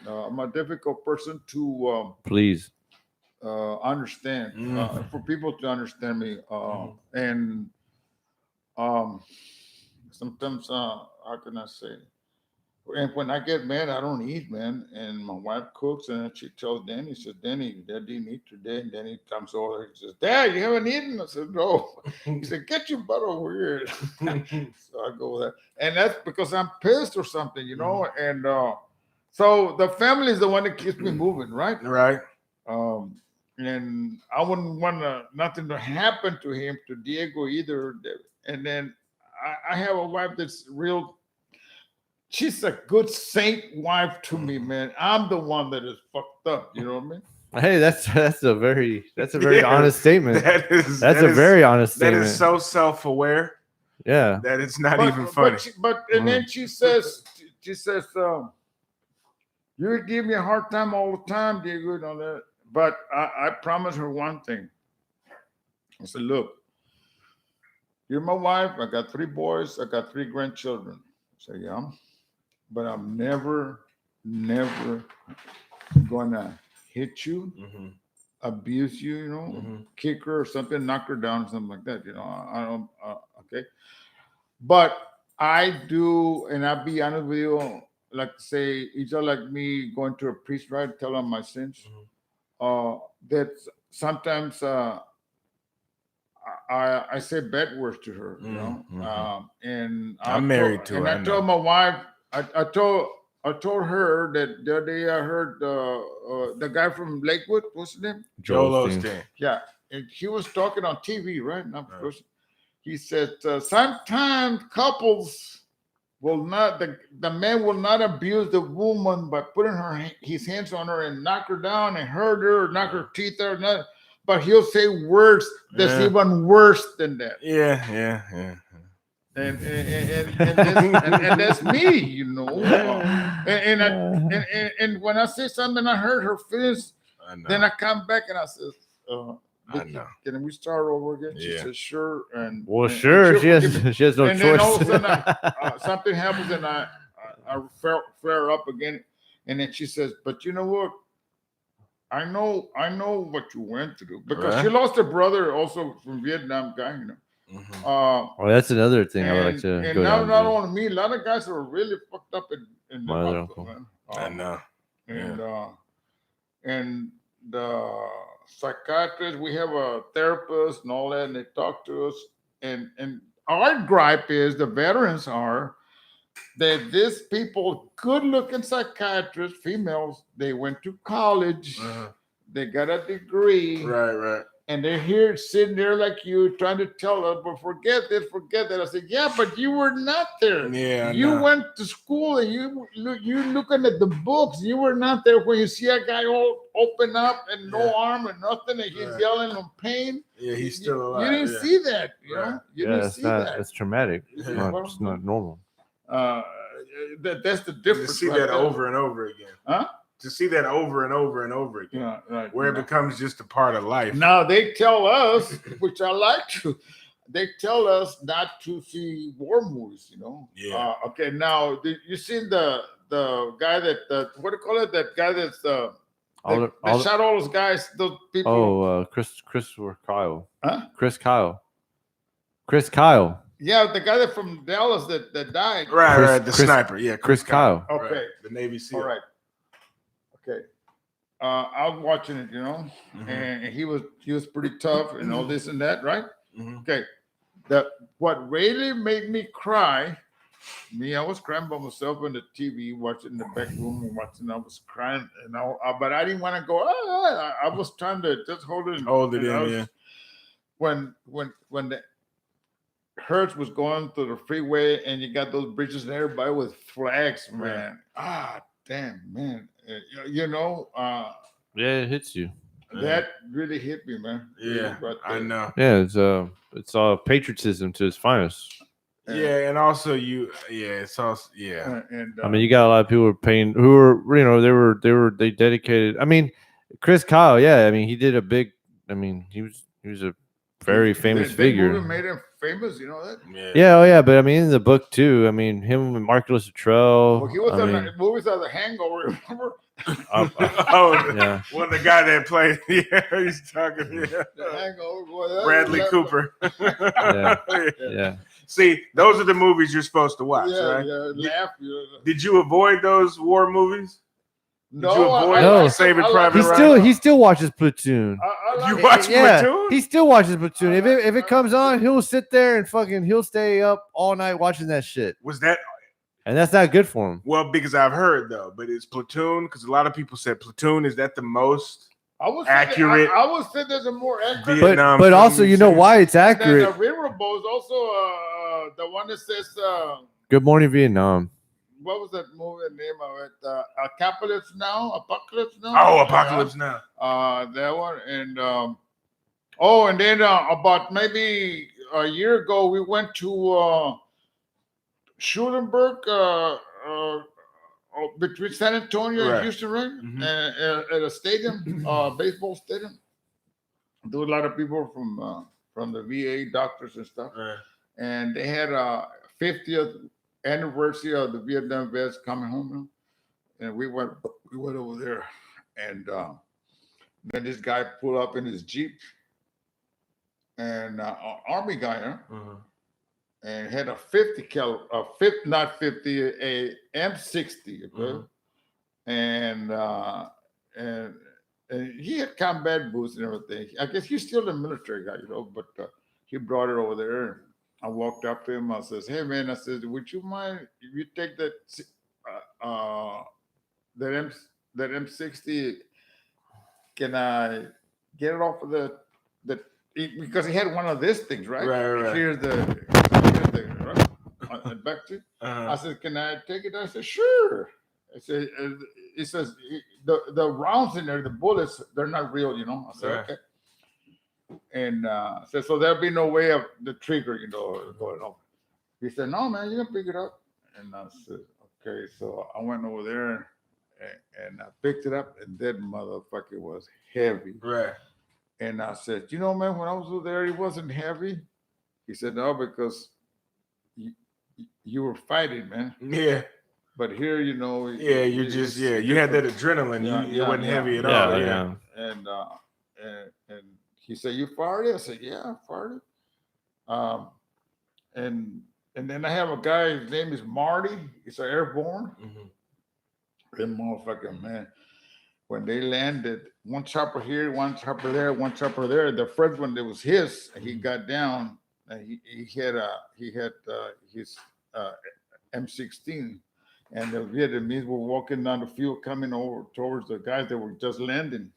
I'm a difficult person to please understand, for people to understand me, and sometimes how can I say? And when I get mad, I don't eat, man. And my wife cooks, and she tells Danny, she says, Danny, Dad didn't eat today. And Danny comes over, he says, Dad, you haven't eaten? I said, no. He said, get your butt over here. So I go there. And that's because I'm pissed or something, And so the family is the one that keeps me moving, right? Right. And I wouldn't want nothing to happen to him, to Diego either. And then I have a wife that's real. She's a good saint wife to me, man. I'm the one that is fucked up. You know what I mean? Hey, that's a very honest statement. That's a very honest statement. That is so self-aware. Yeah. That it's not even funny. But then she says, you give me a hard time all the time, Diego, and all that. But I promised her one thing. I said, look, you're my wife. I got 3 boys. I got 3 grandchildren. I said, yeah. But I'm never gonna hit you, abuse you, kick her or something, knock her down or something like that. I don't. Okay. But I do, and I'll be honest with you. Like say, it's just like me going to a priest, right? Tell him my sins. That sometimes I say bad words to her, and I'm married to her. And I told my wife. I told her that the other day I heard the guy from Lakewood, what's his name? Joel Osteen. Yeah, and he was talking on TV, right? He said sometimes couples will not, the man will not abuse the woman by putting his hands on her and knock her down and hurt her, knock her teeth out, but he'll say words that's even worse than that. Yeah. And that's me, And when I say something, I hurt her feelings. Then I come back and I says, can we start over again? She says, sure. Sure. She has no choice. And then all of a sudden, something happens, and I flare up again. And then she says, but you know what? I know what you went through, because she lost a brother also from Vietnam guy, that's another thing I would like to and go now down not to. only me, a lot of guys are really fucked up in the hospital, man. I know. And the psychiatrist, we have a therapist and all that, and they talk to us. And our gripe is the veterans are that these people, good-looking psychiatrists, females, they went to college, they got a degree, right, And they're here sitting there like you, trying to tell us, but forget this, forget that. I said, yeah, but you were not there. Yeah, you went to school and you looking at the books. You were not there when you see a guy all open up and no arm and nothing, and he's yelling in pain. Yeah, he's still alive. You didn't see that, you know. You didn't see that. It's traumatic. It's not normal. That's the difference. To see that over and over again. Huh? To see that over and over and over again. Yeah, right. Where it becomes just a part of life. Now they tell us, which I like to, they tell us not to see war movies, you know. Yeah. Okay, now you seen the guy that what do you call it? That guy that's that shot all those guys, those people. Oh, Christopher Kyle. Huh? Chris Kyle. Yeah, the guy that from Dallas that died. Right, the sniper. Yeah, Chris Kyle. Okay, right. The Navy SEAL. all right. Okay. I was watching it, you know, and he was pretty tough and all this and that, right? Okay. What really made me cry, I was crying by myself on the TV, watching the back room and watching. I was crying, but I didn't want to go. I was trying to just hold it. Yeah. When the Hertz was going through the freeway and you got those bridges and everybody with flags, man. Damn, man. You know. Yeah, it hits you. That really hit me, man. Yeah, I know. Yeah, it's all patriotism to its finest. Yeah, and also it's also And I mean, you got a lot of people who were, you know, they dedicated. I mean, Chris Kyle, yeah, I mean, he did a big. I mean, he was a very famous figure. Movie made him famous, you know that? Yeah, but I mean, in the book too. I mean, him and Marcus Luttrell. Well, he was in the movies of The Hangover, remember? Yeah. Well, the guy that played, he's talking. Yeah. The Hangover, boy, Bradley Cooper. Yeah. See, those are the movies you're supposed to watch, right? Yeah, Did you avoid those war movies? No, Saving Private Ryan? He still watches Platoon. You watch Platoon? He still watches Platoon. If it comes on, he'll sit there and he'll stay up all night watching that shit. And that's not good for him. Well, because I've heard though, but it's Platoon because a lot of people said Platoon is that the most accurate. I would say there's a more accurate. Vietnam but also, you know why it's accurate. The Riverboat is also the one that says Good Morning Vietnam. What was that movie? The name of it? Apocalypse Now. Oh, Apocalypse Now. That one, and and then about maybe a year ago, we went to Schulenburg, between San Antonio and Houston, right? At a stadium, baseball stadium. There were a lot of people from the VA doctors and stuff, and they had a 50th anniversary of the Vietnam vets coming home, and we went over there, and then this guy pulled up in his Jeep, and army guy, and had a 50 cal, not 50, a M60, okay, and he had combat boots and everything. I guess he's still a military guy, you know, but he brought it over there. I walked up to him. I says, "Hey man," I said, "Would you mind if you take that M60? Can I get it off of the because he had one of these things, right? Right. Here's the right back to. I said, "Can I take it?" I said, "Sure." I said, "It says the rounds in there, the bullets, they're not real, you know." I said, "Okay." And so there'll be no way of the trigger, you know, going off. He said, "No, man, you can pick it up." And I said, "Okay." So I went over there and I picked it up, and that motherfucker was heavy. Right. And I said, "You know, man, when I was over there, it wasn't heavy." He said, "No, because you were fighting, man." Yeah. But here, you know. Yeah, you had that adrenaline. You wasn't heavy at all. Yeah. And he said, "You fired it?" I said, "Yeah, I fired it." And then I have a guy, his name is Marty. He's an airborne. That motherfucker, man. When they landed, one chopper here, one chopper there, one chopper there. The first one that was his, he got down, and he had his M16, and the Vietnamese were walking down the field, coming over towards the guys that were just landing.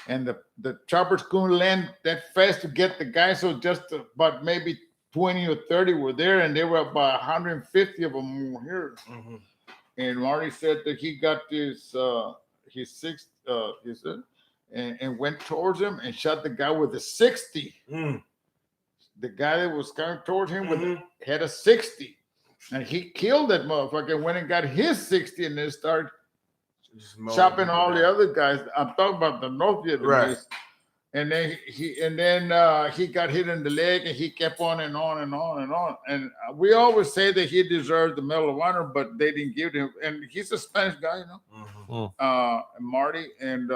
and the choppers couldn't land that fast to get the guy. So just about maybe 20 or 30 were there, and there were about 150 of them were here. Mm-hmm. And Marty said that he got his sixth, and went towards him and shot the guy with a 60. Mm. The guy that was coming towards him had a 60, and he killed that motherfucker. Went and got his 60, and then started chopping all the other guys. I'm talking about the North Vietnamese. Right. And then he got hit in the leg, and he kept on and on and on and on. And we always say that he deserved the Medal of Honor, but they didn't give him. And he's a Spanish guy, you know, Marty, and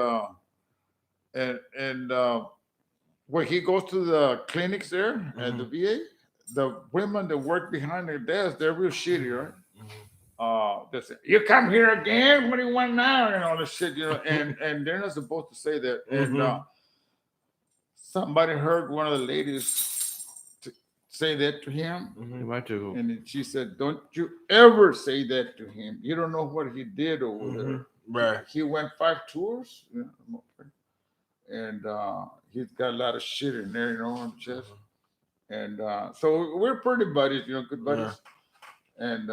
when he goes to the clinics there at the VA, the women that work behind their desk, they're real shitty, right? They say, "You come here again? What do you want now?" And all this shit, you know. And they're not supposed to say that. And somebody heard one of the ladies say that to him, and she said, "Don't you ever say that to him. You don't know what he did over there." Right. He went 5 tours, you know, and he's got a lot of shit in there, you know, on the chest. And so we're pretty buddies, you know, good buddies. And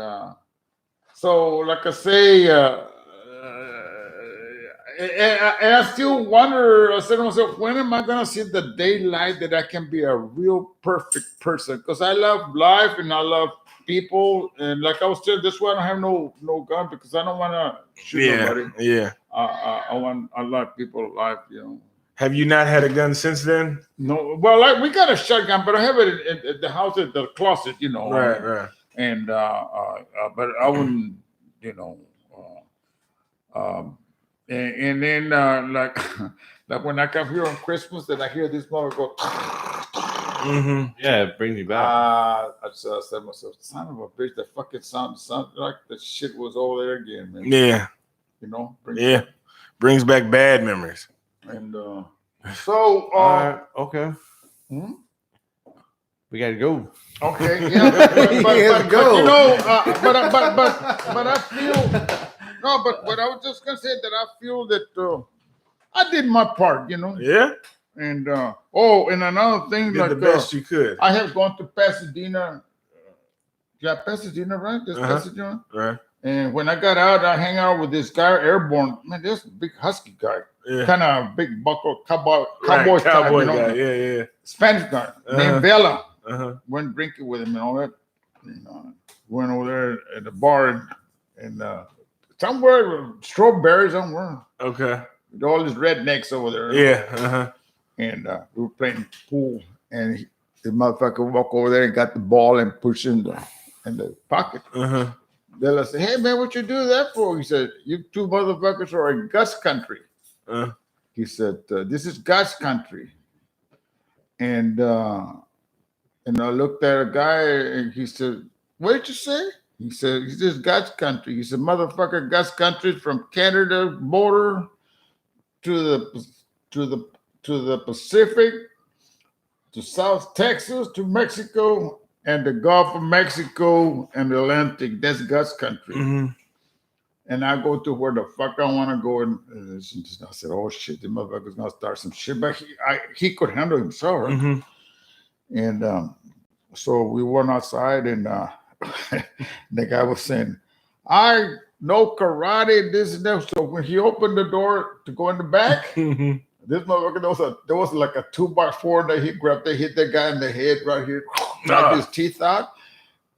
so, like I say, and I still wonder, I said to myself, when am I going to see the daylight that I can be a real perfect person? Because I love life and I love people. And like I was saying, this one I have no gun because I don't want to shoot nobody. Yeah. I want a lot of people alive, you know. Have you not had a gun since then? No. Well, we got a shotgun, but I have it at the house, at the closet, you know. Right. And but I wouldn't, you know. And then like when I come here on Christmas, then I hear this mother go. Yeah, it brings me back. I said to myself, "Son of a bitch!" That fucking sound like the shit was over there again, man. Yeah. You know. Brings back bad memories. And so okay. We gotta go. Okay, yeah, but go. You know, but I feel no. But what I was just gonna say that I feel that I did my part, you know. Yeah. And and another thing, did like the best you could. I have gone to Pasadena. Pasadena, right? That's Pasadena, right? And when I got out, I hang out with this guy, airborne. Man, this big husky guy, kind of big buckle cowboy type, you know? Guy. Yeah. Spanish guy named Vela. Went drinking with him and all that. You know, went over there at the bar and somewhere Strawberry somewhere. Okay. With all these rednecks over there. Yeah. And we were playing pool, and the motherfucker walked over there and got the ball and pushed it in the pocket. Then I said, "Hey man, what you do that for?" He said, "You two motherfuckers are in God's country." He said, "This is God's country." And I looked at a guy and he said, "What did you say?" He said, "This is God's country." He said, "Motherfucker, God's country from Canada border to the Pacific, to South Texas, to Mexico, and the Gulf of Mexico and the Atlantic. That's God's country." And I go to where the fuck I want to go. And I said, "Oh shit, the motherfucker's gonna start some shit." But he could handle himself, right? And so we went outside, and the guy was saying, "I know karate, this and that." So when he opened the door to go in the back, this motherfucker, there was like a 2x4 that he grabbed. They hit that guy in the head right here, knocked his teeth out,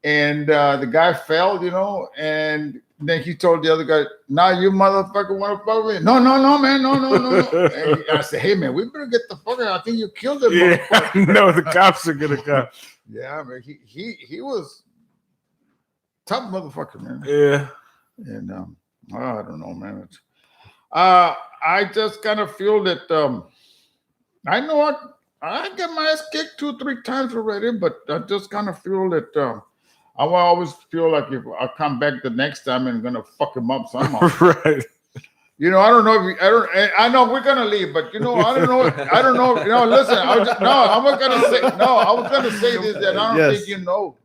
and the guy fell, you know. And then he told the other guy, "Now you motherfucker want to fuck with me?" No, man, no. And I said, "Hey man, we better get the fuck out. I think you killed him." Yeah, no, the cops are gonna come. Yeah, man, he was tough motherfucker, man. Yeah. And I don't know, man. I just kind of feel that I know I get my ass kicked 2-3 times already, but I just kind of feel that I will always feel like if I come back the next time and I'm gonna fuck him up somehow. Right. You know, I don't know if I know we're gonna leave, but you know, I don't know. You know, listen, I was gonna say this that I don't think you know.